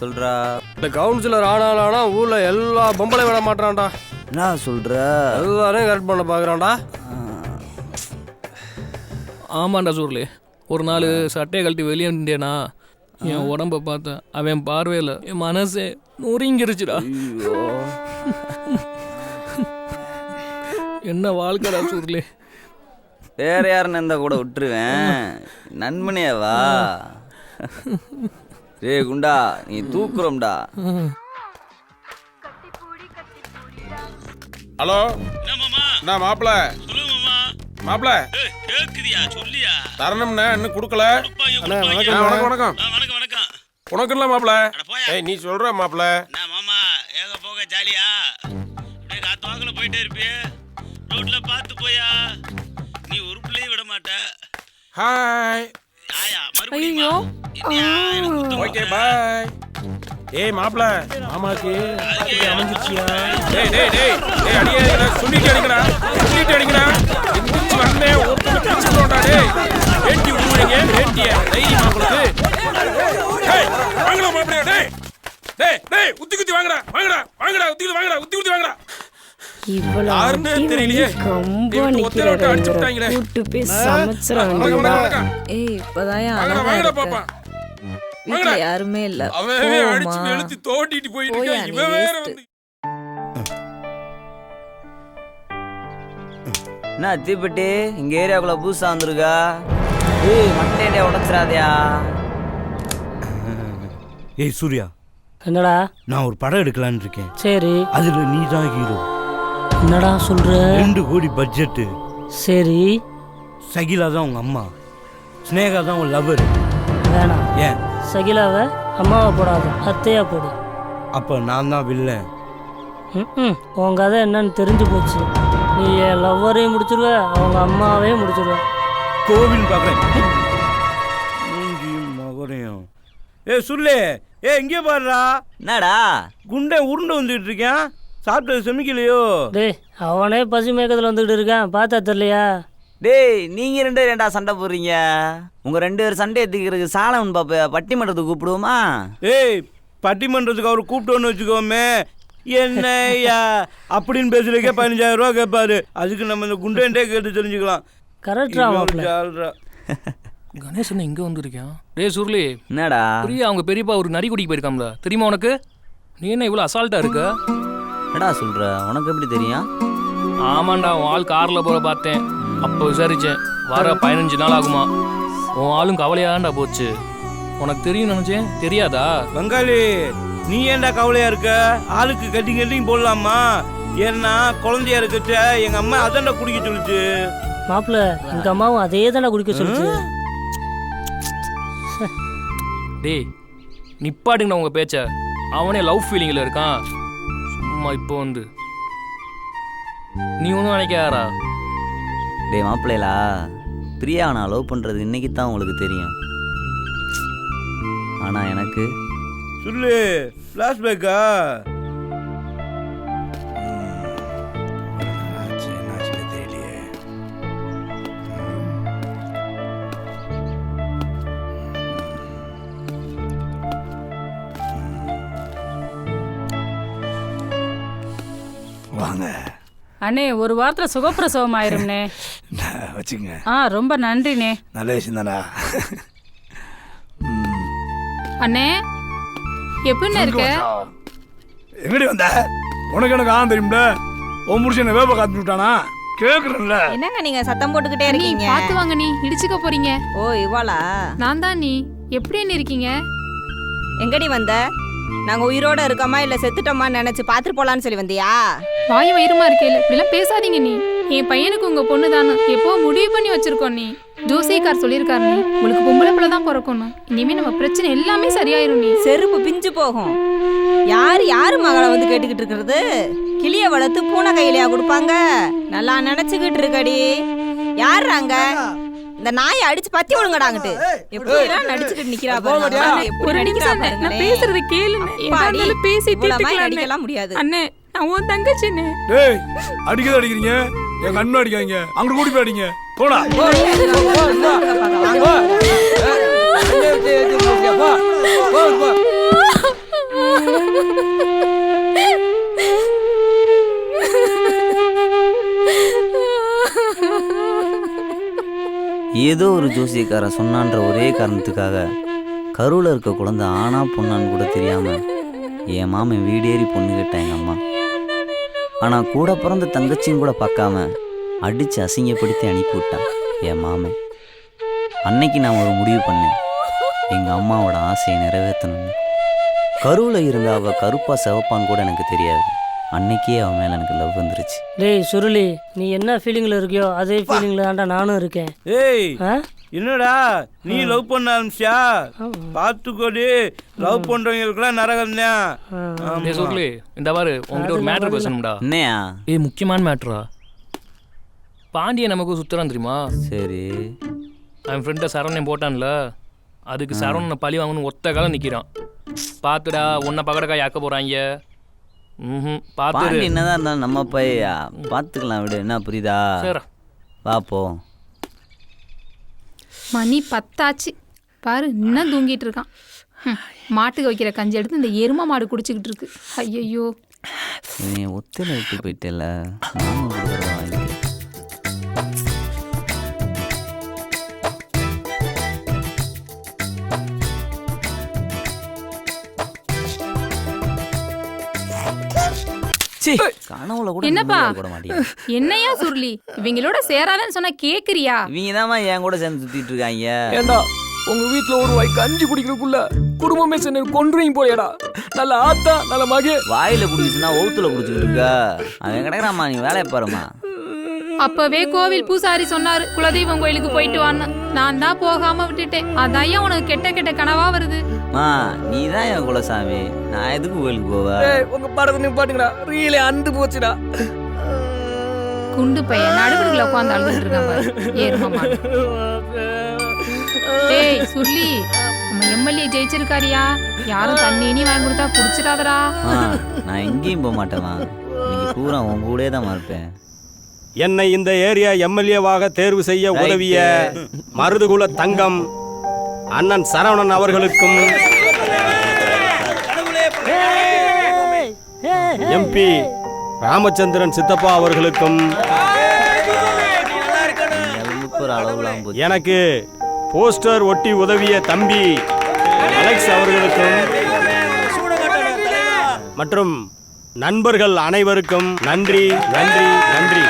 சொல்றா? இந்த கவுன்சிலர் ஆனா ஊர்ல எல்லா பொம்பளை விட மாட்டான்டா. என்ன சொல்ற? எல்லாரையும் கரெக்ட் பண்ண பாக்குறான்டா. ஆமாண்டா சுருளி. ஒரு நாள் சட்டையை கழட்டி வெளியே நின்றேனா என் உடம்ப பார்த்தேன், அவன் பார்வையில் என் மனசே நொறுங்கிருச்சுடா. என்ன வாழ்க்கைடா சுருளி. வேற யாருன்னு இருந்தா கூட விட்டுருவேன், நண்பனேவா? ஏ குண்டா நீ தூக்குறோம்டா. ஹலோ என்ன மாப்பிள? மாப்பிள கேக்குதியா? சொல்லியா? தரணும்ண்ணே இன்னும் கொடுக்கல. வணக்கம் வணக்கம். உனக்கு இல்லை மாப்பிள. ஏய் நீ சொல்ற மாப்பிள. மாமா ஏக போக ஜாலியா அப்படியே காத்து வாக்குல போயிட்டே இருப்பிய, ரோட்ல பார்த்து போயா, நீ ஒரு பிள்ளையும் விட மாட்ட. ஹாய். ஐயோ ஓகே பாய். ஏய் மாப்பிள மாமாக்கு அமைஞ்சிச்சியா? டேய் டேய் டேய் டேய் அடியே சொல்லிட்டு அடிங்கடா, சொல்லிட்டு அடிங்கடா. எந்திரிச்சு வந்தே ஒருத்தனை பிடிச்சிட்டோம்டா. டேய் வேட்டி விடுவீங்க, வேட்டிய தைரியமா உங்களுக்கு. டேய் வாங்கடா மாப்பிள. டேய் டேய் டேய் உத்தி குத்தி வாங்கடா, வாங்கடா வாங்கடா, உத்தி குத்தி வாங்கடா, உத்தி குத்தி வாங்கடா. யாருன்னு தெரியலையே, ஒருத்தரை அடிச்சு விட்டாங்களே. ஏய் இப்பதான் வாங்கடா பாப்பா. வீட்ல யாருமே இல்ல. அவன் அடிச்சு வெளுத்து தோட்டிட்டு போயிட்டு இருக்க, இவன் வேற வந்து. என்ன தீப்பெட்டி இங்க ஏரியாக்குள்ள புதுசா வந்திருக்கா? ஏய் மட்டேடியா உடச்சிடாதயா. ஏய் சூர்யா, என்னடா? நான் ஒரு படம் எடுக்கலான்னு இருக்கேன். சரி. அதுல நீ தான் ஹீரோ. என்னடா சொல்ற? 2 கோடி பட்ஜெட். சரி. சகிலா தான் உங்க அம்மா, ஸ்னேகா தான் உன் லவர். வேணாம். ஏன்? சகிலாவை அம்மாவை போடாத, அத்தையா போடு. அப்போ நான் தான் வில்லன். உன் கதை என்னன்னு தெரிஞ்சு போச்சு. நீ என் லவ்வரையும் முடிச்சிருவ, அவங்க அம்மாவையும் முடிச்சிருவ. கோவில் பார்க்குறேன் மகரையும். ஏ சுல்லே, ஏ இங்கே பாருடா. என்னடா குண்டை உருண்டை வந்துட்டு இருக்கேன், சாப்பிட்டது செமிக்கலையோ? டேய் அவனே பசி மேக்கத்தில் வந்துக்கிட்டு இருக்கான், பார்த்தா தெரியலையா? டேய் நீங்க 2 பேரும் ஏன்டா சண்டை போடுறீங்க? உங்க 2 பேரும் சண்டை எடுத்துக்கிறதுக்கு சாலவன் பாப்ப பட்டிமன்றத்துக்கு கூப்பிடுவோமா? ஏய் பட்டிமன்றத்துக்கு அவர் கூப்பிட்டோன்னு வச்சுக்கோமே, என்னையா அப்படின்னு பேசுறதுக்கே 15,000 ரூபா கேட்பாரு. அதுக்கு நம்ம இந்த குண்டே கேட்டு தெரிஞ்சுக்கலாம். கரெக்டா? கணேசன் இங்க வந்திருக்கான். டேய் சுருளி, என்னடா பிரியா அவங்க பெரியப்பா ஒரு நரி குடிக்கு போயிருக்காம்ல, தெரியுமா உனக்கு? நீ என்ன இவ்வளவு அசால்ட்டா இருக்க? என்னடா சொல்ற? உனக்கு எப்படி தெரியும்? ஆமாண்டா, உன் ஆள் கார்ல போற பார்த்தேன், அப்போ விசாரிச்சேன். வர 15 நாள் ஆகுமா. உன் ஆளும் கவலையாண்டா போச்சு. உனக்கு தெரியும் நினைச்சேன், தெரியாதா? பங்காளி நீ ஏன்டா கவலையா இருக்க? ஆளுக்கு கட்டிங் போடலாமா? ஏன்னா குழந்தையா இருக்கச்ச எங்க அம்மா அதான்டா குடிக்க சொல்லுச்சு. மாப்பிள்ள எங்க அம்மாவும் அதே தானே குடிக்க சொல்லுச்சு. டேய் நிப்பாட்டுங்கண்ணா உங்க பேச்ச. அவனே லவ் ஃபீலிங்ல இருக்கான். சும்மா இப்போ வந்து நீ ஒன்றும் நினைக்காரா? டே மாப்பிள்ளைலா, பிரியா நான் லவ் பண்ணுறது இன்னைக்கு தான் உங்களுக்கு தெரியும். ஆனால் எனக்கு சொல்லு ஃப்ளாஷ்பேக்கா? வாங்க அண்ணே, ஒரு வாரத்தில் சுகப்பிரசவம் ஆயிரும்ண்ணே. வச்சுக்கங்க. ரொம்ப நன்றிண்ணே. நல்ல விஷயம் தானா? அண்ணே எப்படிண்ணே இருக்க? எங்கடி வந்த? உனக்கு எனக்கு தெரியும்ல. உன் முடிச்சு வேப்ப காத்து விட்டானா கேக்குறேன்ல. என்னங்க நீங்க சத்தம் போட்டுக்கிட்டே இருக்கீங்க? பார்த்து வாங்க, நீ இடிச்சுக்க போறீங்க. ஓ இவாளா? நான் தான். நீ எப்படி இருக்கீங்க? எங்கடி வந்த? நாங்க உயிரோட இருக்கோமா இல்ல செத்துட்டோமா நினைச்சு பாத்துட்டு போலான்னு சொல்லி வந்தியா? வாய் வயிறுமா இருக்கேல, இப்படிலாம் பேசாதீங்க. நீ என் பையனுக்கு உங்க பொண்ணு தானே எப்போ முடிவு பண்ணி வச்சிருக்கோம். நீ ஜோசிக்கார் சொல்லியிருக்காரு, நீ உங்களுக்கு பொம்பளை பிள்ளை தான் பிறக்கணும். இனிமே நம்ம பிரச்சனை எல்லாமே சரியாயிரும். நீ செருப்பு பிஞ்சு போகும். யாரு மகளை வந்து கேட்டுக்கிட்டு இருக்கிறது? கிளிய வளர்த்து பூனை கையிலையா கொடுப்பாங்க? நல்லா நினைச்சுக்கிட்டு இருக்கடி. யாருறாங்க? இந்த நாயை அடிச்சு பத்தி விடுங்கடாங்கிட்டு. எப்படி எல்லாம் நடிச்சுக்கிட்டு நிக்கிறா பாருங்க. ஒரு நிமிஷம் நான் பேசுறது கேளு. என்னால பேசி அடிக்கலாம் முடியாது. அண்ணே நான் உன் தங்கச்சினே. டேய் அடிக்கத அடிக்கிறீங்க. என் கண்ணு அடிக்காதீங்க. அங்க கூடி போய் அடிங்க. போடா. ஏதோ ஒரு ஜோசியக்காரன் சொன்னான்ற ஒரே காரணத்துக்காக கருவில் இருக்க குழந்தை ஆனா பொண்ணான்னு கூட தெரியாமல் என் மாமன் வீடேறி பொண்ணு கேட்டான் எங்கள் அம்மா. ஆனால் கூட பிறந்த தங்கச்சியும் கூட பார்க்காம அடித்து அசிங்கப்படுத்தி அனுப்பிவிட்டான் என் மாமன். அன்னைக்கு நான் ஒரு முடிவு பண்ணேன், எங்கள் அம்மாவோட ஆசையை நிறைவேற்றணும்னு. கருவில் இருந்த அவள் கருப்பா சிவப்பான்னு கூட எனக்கு தெரியாது. அன்னைக்கே அவன் மேலே எனக்கு லவ் வந்துருச்சு. டேய் சுருளி, நீ என்ன ஃபீலிங்கில் இருக்கியோ அதே ஃபீலிங்கில் தான்டா நானும் இருக்கேன். ஏய் என்னடா நீ லவ் பண்ண ஆரம்பிச்சியா? பார்த்துக்கோடி, லவ் பண்றவங்களுக்குலாம் நரகம் தான். சுருளி இந்த பாரு, உங்ககிட்ட ஒரு மேட்ரு பேசணும்டா. என்னையா? முக்கியமான மேட்ரா. பாண்டிய நமக்கு சுத்தறான் தெரியுமா? சரி. அவன் ஃப்ரெண்டை சரவணன் போட்டான்ல, அதுக்கு சரவணனை பழி வாங்கணும் ஒத்த காலம் நிற்கிறான். பார்த்துடா உன்னை பகடக்காய் ஆக்க போகிறாங்க. பாண்டி என்னதான் இருந்தாலும் நம்ம பையா பார்த்துக்கலாம் விடு. என்ன புரியுதா? வாப்போ. மணி 10 ஆச்சு பாரு, இன்னும் தூங்கிட்டு இருக்கான். மாட்டுக்கு வைக்கிற கஞ்சி எடுத்து இந்த எருமை மாடு குடிச்சுக்கிட்டு இருக்கு. ஐயோ நீ ஒத்துல விட்டு போயிட்டல. நானும் கொடுக்குறத வாங்கி. என்னப்பா என்னையா சுருளி, இவங்களோட சேராதன்னு சொன்னா கேக்குறியா? இவங்க தான் என் கூட சேர்ந்து சுத்திட்டு இருக்காங்க. ஏண்டா உங்க வீட்டுல ஒரு வாய் கஞ்சி குடிக்கிறதுக்குள்ள குடும்பமே சேர்ந்து கொன்றுவீங்க போயடா. நல்ல ஆத்தா நல்ல மகே. வாயில குடிச்சுன்னா ஒவுத்துல குடிச்சுக்கிட்டு இருக்கா. அவன் கிடைக்கிறாமா, நீ வேலையை பாருமா. அப்பவே கோவில் பூசாரி சொன்னாரு குலதெய்வம் கோயிலுக்கு போயிட்டு வான்னு. நான் தான் போகாம விட்டுட்டேன். அதான் உனக்கு கெட்ட கெட்ட கனவா வருது. நீ தான் என் குலசாமி, நான் எதுக்கு கோயிலுக்கு போவேன்? உங்க படத்தை நிப்பாட்டுங்கடா, ரீலே அந்து போச்சுடா. குண்டு பையன் நடுவுல உட்காந்து அழுதுட்டு இருக்கான் பாரு, ஏறுமா. ஏய் சுருளி, நம்ம எம்எல்ஏ ஜெயிச்சிருக்காரியா? யாரும் தண்ணி இனி வாங்கி கொடுத்தா குடிச்சிடாதடா. நான் எங்கேயும் போக மாட்டேமா, நீங்க பூரா உங்க கூடயே தான் இருப்பேன். என்னை இந்த ஏரியா எம்எல்ஏவாக தேர்வு செய்ய உதவிய மருதுகுல தங்கம் அண்ணன் சரவணன் அவர்களுக்கும், எம்பி ராமச்சந்திரன் சித்தப்பா அவர்களுக்கும், எனக்கு போஸ்டர் ஒட்டி உதவிய தம்பி அலெக்ஸ் அவர்களுக்கும் மற்றும் நண்பர்கள் அனைவருக்கும் நன்றி நன்றி நன்றி.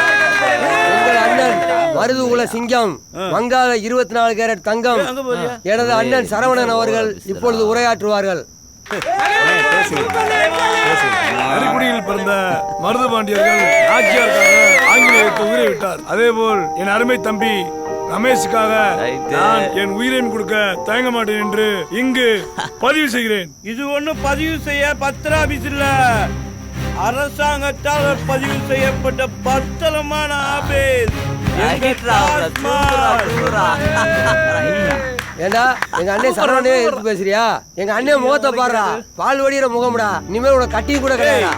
மருதுகுல சிங்கம் வங்காள 24 கேரட் தங்கம் எனது அண்ணன் சரவணன் அவர்கள் இப்பொழுது உரையாற்றுவார்கள். அரிக்குடியில் பிறந்த மருது பாண்டியர்கள் ஆட்சியாருக்காக ஆங்கிலேயருக்கு உயிரை விட்டார். அதேபோல் என் அருமை தம்பி ரமேஷுக்காக நான் என் உயிரையும் கொடுக்க தயங்க மாட்டேன் என்று இங்கு பதிவு செய்கிறேன். இது ஒண்ணும் பதிவு செய்ய பத்திர ஆபீஸ் இல்ல, அரசாங்கத்தால் பதிவு செய்யப்பட்ட பத்திரமான ஆபீஸ். ஏண்டா எங்க அண்ணன் சரவணனே எடுத்து பேசுறியா? எங்க அண்ணன் முகத்தை பாடுறா, பால் வடிகிற முகம்டா. இனிமேல் உனக்கு கட்டியும் கூட கிடையாதா?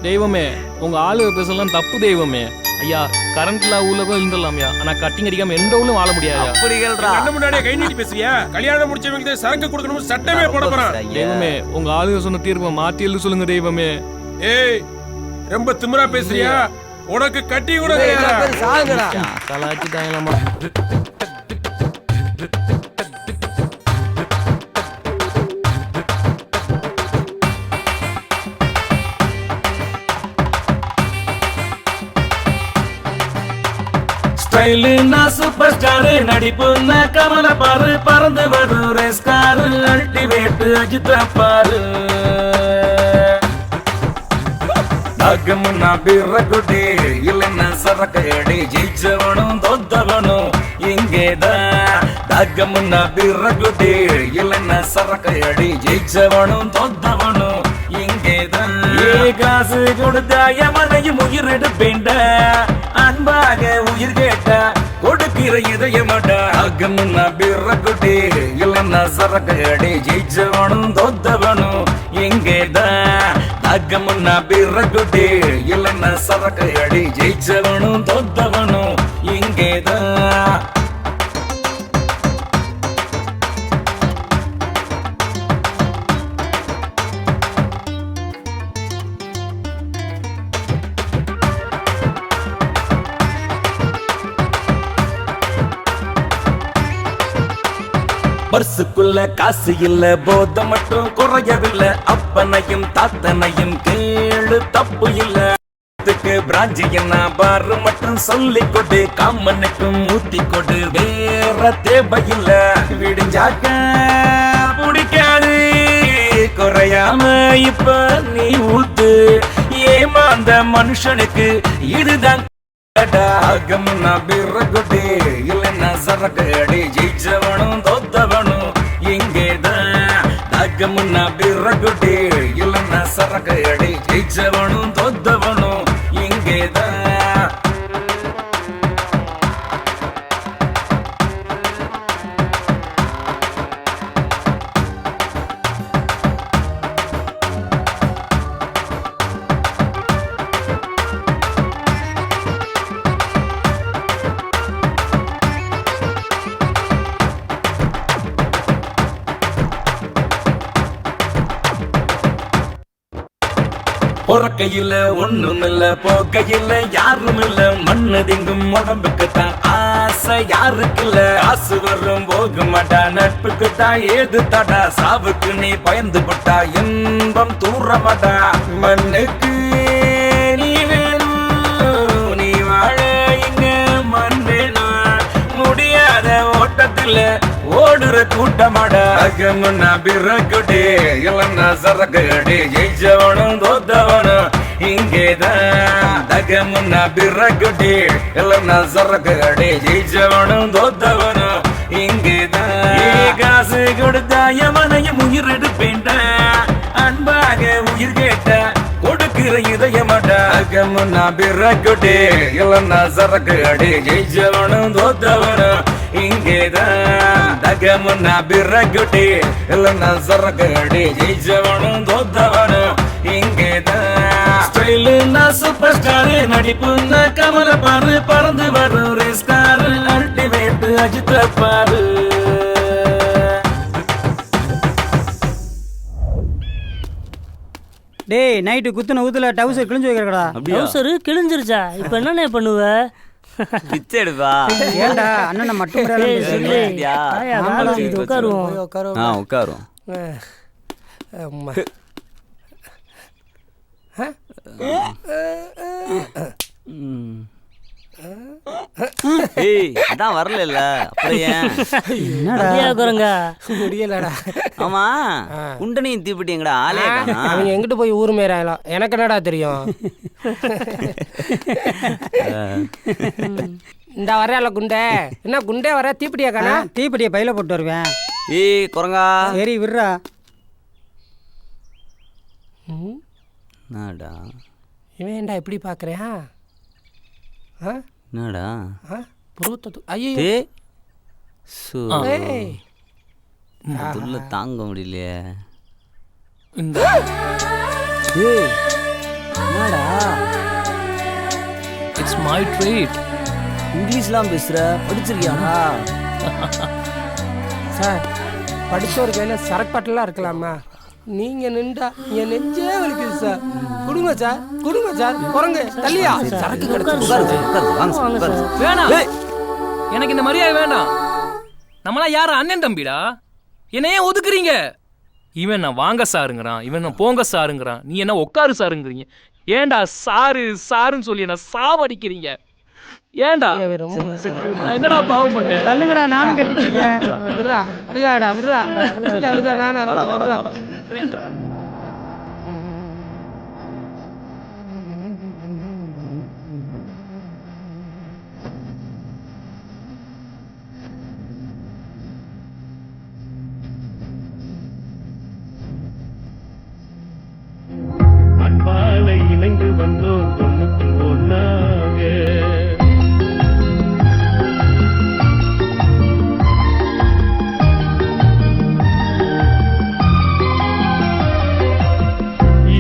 தெய்வமே, உங்க ஆளு பேசலாம் தப்பு தெய்வமே. ஐயா கரண்ட்ல ஊர்லக்கும் இருந்துடலாம்யா, ஆனா கட்டிங் அடிக்காம எந்த ஊர்லயும் வாழ முடியாது. கண்ணு முன்னாடியே கை நீட்டி பேசுறியா? கல்யாணம் முடிச்சவங்களுக்கு சரக்கு கொடுக்கணும் சட்டமே போட போறான். தெய்வமே, உங்க ஆளுங்க சொன்ன தீர்ப்பை மாத்தி எழுத சொல்லுங்க தெய்வமே. ஏய் ரொம்ப திமிரா பேசுறியா? உனக்கு கட்டி கூட கலாச்சிட்டாங்களாமா. ஸ்டைலுன்னா சூப்பர் ஸ்டாரு, நடிப்புன்னா கமல பாரு, பறந்து வரும் ரேஸ்காரு, அல்டிமேட் அஜித் பாரு. நாகமுன்னா பிறகுடி இல்லைன்னா சரக்கடி, ஜெயிச்சவனும் தோத்தவனும் இங்கேதான். நாகமுன்னா பிறகுடி இல்லைன்னா சரக்கடி, ஜெயிச்சவனும் தோத்தவனும் இங்கேதான். காசு கொடுத்தா எமனையும் உயிர் எடுப்பேண்ட, அன்பாக உயிர் கேட்டா கொடுக்கிற இதயமாட்டா. நாகமுன்னா பிறகுடி இல்லைன்னா சரக்கடி, ஜெயிச்சவனும் தோத்தவனும் இங்கேதான். நாகமுன்னா பிறகுடி இல்லைன்னா சரக்கடி, ஜெயிச்சவனும் தோத்தவனும் இங்கேதான். பர்சுக்குள்ள காசு இல்ல, போத மட்டும் குறையவில்லை. அப்பனையும் தாத்தனையும் கேளு தப்பு இல்ல. பிராஞ்சி என்ன பாரு மட்டும் சொல்லி கொடு, காமனுக்கும் ஊத்தி கொடு, வேற தேவையில்ல. விடிஞ்சாக்க பிடிக்காது குறையாம இப்ப நீ ஊத்து. ஏமாந்த மனுஷனுக்கு இதுதான். நாகமுன்னா பிறகுடி இல்லைன்னா சரக்கடி, ஜெயிச்சவனும் தோத்தவனும் இங்கேதான். நாகமுன்னா பிறகுடி இல்லைன்னா சரக்கடி, ஜெயிச்சவனும் தோத்தவனும் இங்கேதான். பொறக்கையில ஒண்ணும் இல்ல, போக்கையில யாரும் இல்ல. மண்ணு திங்கும் உடம்புக்கு தான் ஆசை யாருக்கு இல்ல. காசு வரும் போக மாட்டா, நட்புக்கு தான் ஏது தடா. சாவுக்கு நீ பயந்து போட்டா இன்பம் தூர மாட்டா. மண்ணுக்கு நீ வேணும், நீ வாழ இங்க மண் வேணும். முடியாத ஓட்டத்துல ஓடுற கூட்டமாடா. நாகமுன்னா பிறகுடி இல்லைன்னா சரக்கடி, ஜெயிச்சவனும் தோத்தவனும் இங்கேதான். நாகமுன்னா பிறகுடி இல்லைன்னா சரக்கடி, ஜெயிச்சவனும் தோத்தவனும் இங்கேதான். காசு கொடுத்தா எமனையும் உயிர் எடுப்பேண்ட, அன்பாக உயிர் கேட்ட கொடுக்கிற இதயமாட்டா. நாகமுன்னா பிறகுடி இல்லைன்னா சரக்கடி, ஜெயிச்சவனும் தோத்தவனும் இங்கேதான். நாகமுன்னா பிறகுடி இல்லைன்னா சரக்கடி, ஜெயிச்சவனும் தோத்தவனும் இங்கேதான். ஸ்டைலுன்னா சூப்பர் ஸ்டாரு, நடிப்புன்னா கமல பாரு, பறந்து வரும் ரேஸ்காரு, அல்டிமேட் அஜித் பாரு. டேய் நைட்டு குத்துன ஊத்துல டவுசர் கிழிஞ்சு வைக்கிறடா. டவுசர் கிழிஞ்சிருச்சா? இப்போ என்னண்ணே பண்ணுவ? பிச்சை எடுப்பா. ஏண்டா அண்ணனை மட்டும் உட்காருவோம். உட்காருவோம். ஏய் அதான் வரல அப்படியே குரங்கா முடியலடா. ஆமா குண்டனையும் தீப்பெட்டி எங்கடா ஆளே காணோம். அவங்க எங்கிட்டு போய் ஊர் மேராயலாம் எனக்கு என்னடா தெரியும். இந்த வரையால குண்டே என்ன குண்டே வர தீப்பெட்டியா காணா? தீப்பெட்டியை பையில போட்டு வருவேன். ஏய் குரங்கா சரி விடுறா. நாடா இவன் ஏன்டா இப்படி பார்க்குறேன்? நாடா புருவத்தை ஐயோ துள்ள தாங்க முடியலையே. ஏய் நாடா இட்ஸ் மை ட்ரீட். இங்கிலீஷ்லாம் பேசுற படிச்சிருக்கியாடா? சார் படிச்ச ஒரு கையில் சரக்கு இருக்கலாமா? நீங்க நின்றா என் நெஞ்சே வலிக்குது சார். கொடுங்க சார் கொடுங்க சார். குரங்கு தள்ளியா சரக்கு வேணாம். எனக்கு இந்த மரியாதை வேண்டாம். நம்மளாம் யார அண்ணன் தம்பிடா, என்ன ஏன் ஒதுக்குறீங்க? இவன் நான் வாங்க சாருங்கிறான், இவன் நான் போங்க சாருங்கிறான், நீ என்ன உட்காரு சாருங்கிறீங்க. ஏண்டா சாரு சாருன்னு சொல்லி என்ன சாவடிக்கிறீங்க? ஏண்டா என்னடா பாவம் பண்ண? தள்ளுங்கடா நானும் கட்டிக்கிறேன். விடுறா விடுறாடா விடுறா விடுறா நானும். அன்பாலை இணைந்து வந்தோம் ஒன்றுக்கு ஒன்னாக.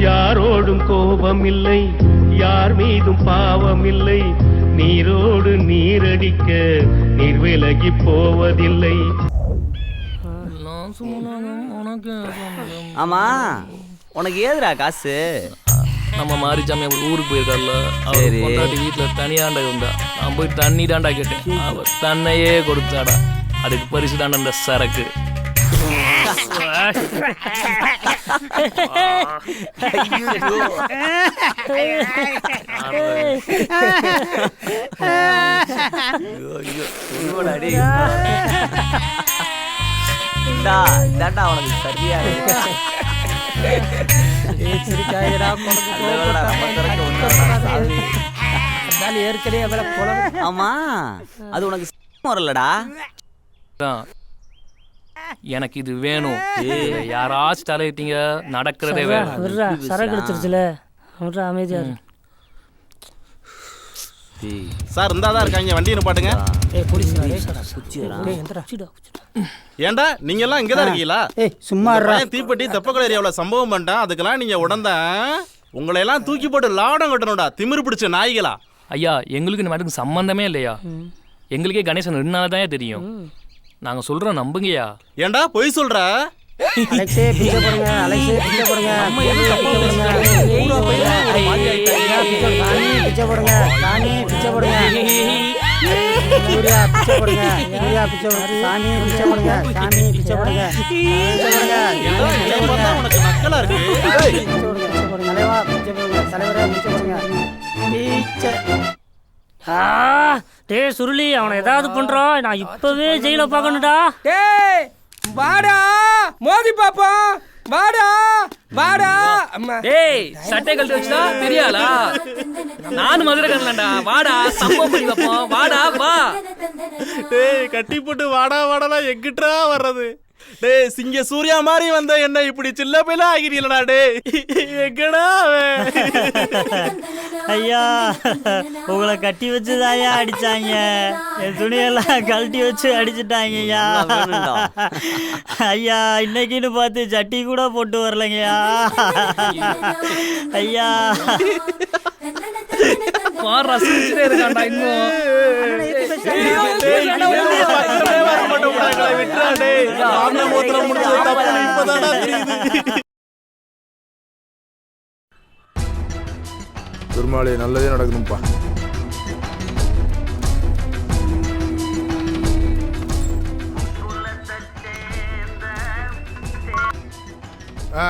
யாரோடும் கோபம் இல்லை, யார் மீதும் பாவம் இல்லை, நீரோடு நீரடிக்க நீர் விலகி போவதில்லை. ஆமா உனக்கு ஏதுடா காசு? நம்ம மாரிச்சாமி அவர் ஊருக்கு போயிருக்காருல்ல, அவர் பொண்டாட்டி வீட்டில் தனியாண்டா இருந்தா, நான் போய் தண்ணி தாண்டா கேட்டேன், அவர் தன்னையே கொடுத்தாடா. அதுக்கு பரிசு தாண்டா இந்த சரக்கு. உனக்கு சரியா ஆமா அது உனக்கு வரலடா. எனக்கு இது வேணும். யாராச்சும் தலையிட்டீங்க நடக்கிறதே வேணும். சரக்கு எடுத்துருச்சுல அமைதியா. சார் இந்தாதான் இருக்காங்க, வண்டியை நிப்பாட்டுங்க. ஏண்டா நீங்க எல்லாம் இங்கதான் இருக்கீங்களா? சும்மா தீப்பெட்டி தெப்பக்குள ஏரியாவில் சம்பவம் பண்ணிட்டேன், அதுக்கெல்லாம் நீங்க உடந்த உங்களை எல்லாம் தூக்கி போட்டு லாடம் கட்டணும்டா, திமிரு பிடிச்ச நாய்களா. ஐயா எங்களுக்கு இந்த மாதிரி சம்பந்தமே இல்லையா, எங்களுக்கே கணேசன் 2 நாள் தான் தெரியும். நாங்க சொல்றோம் நம்புங்கய்யா. ஏண்டா பொய் சொல்ற? அலெக்ஸே பிச்சை போடுங்க, அலெக்ஸே பிச்சை போடுங்க, பிச்சை போடுங்க, சாமி பிச்சை போடுங்க, யூரியா பிச்சை போடுங்க, யூரியா பிச்சை போடுங்க, சாமி பிச்சை போடுங்க, சாமி பிச்சை போடுங்க, உனக்கு நக்கலா இருக்கு. தலைவா பிச்சை போடுங்க, தலைவரே பிச்சை போடுங்க, பிச்சை. டேய் சுருளி அவனை ஏதாவது பண்றான், நான் இப்பவே ஜெயில பார்க்கணும்டா. டேய் வாடா மோதி பாப்போம், வாடா வாடா. அம்மா டேய் சட்டை கழட்டி வச்சுடா பெரியாளா, நானும் மதுரை கண்ணாண்டா. வாடா சம்பவம் பண்ணி வைப்போம், வாடா வா. டேய் கட்டி போட்டு வாடா வாடா எங்கிட்டா வர்றது? டேய் சிங்க சூர்யா மாதிரி வந்த என்ன இப்படி சில்ல பையில ஆகிட்டீங்களா? டேய் எங்கடா ஐயா உங்களை கட்டி வச்சுதாயா அடிச்சாங்க, என் துணியெல்லாம் கழட்டி வச்சு அடிச்சுட்டாங்க ஐயா. ஐயா இன்னைக்குன்னு பார்த்து சட்டி கூட போட்டு வரலைங்கய்யா. ஐயா இருக்காண்டா இன்னும் பெருமாளே நல்லதே நடக்கணும்ப்பா.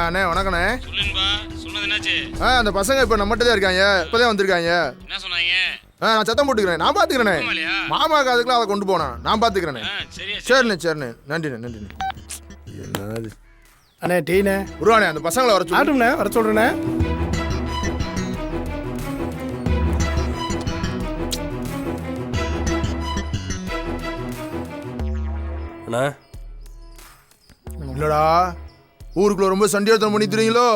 அண்ணே வணக்கண்ணே. சொல்லுங்கப்பா, சொன்னது என்னாச்சு? அந்த பசங்க இப்போ நம்மகிட்ட தான் இருக்காங்க, இப்போதான் வந்திருக்காங்க. என்ன சொன்னாங்க? நான் சத்தம் போட்டுக்கிறேன், நான் பாத்துக்கிறேனே. மாமா காதுக்குலாம் அதை கொண்டு போனா நான் பாத்துக்கிறேனே. சரிண்ணே சரிண்ணே, நன்றிண்ணே நன்றிண்ணே. என்னது அண்ணே டீண்ணே உருவானே, அந்த பசங்களை வர ஆட்டும்ண்ணே, வர சொல்றேண்ணே. அண்ணா இல்லடா, ஊருக்குள்ள ரொம்ப சண்டியாத்தனம் பண்ணி தெரியுங்களோ.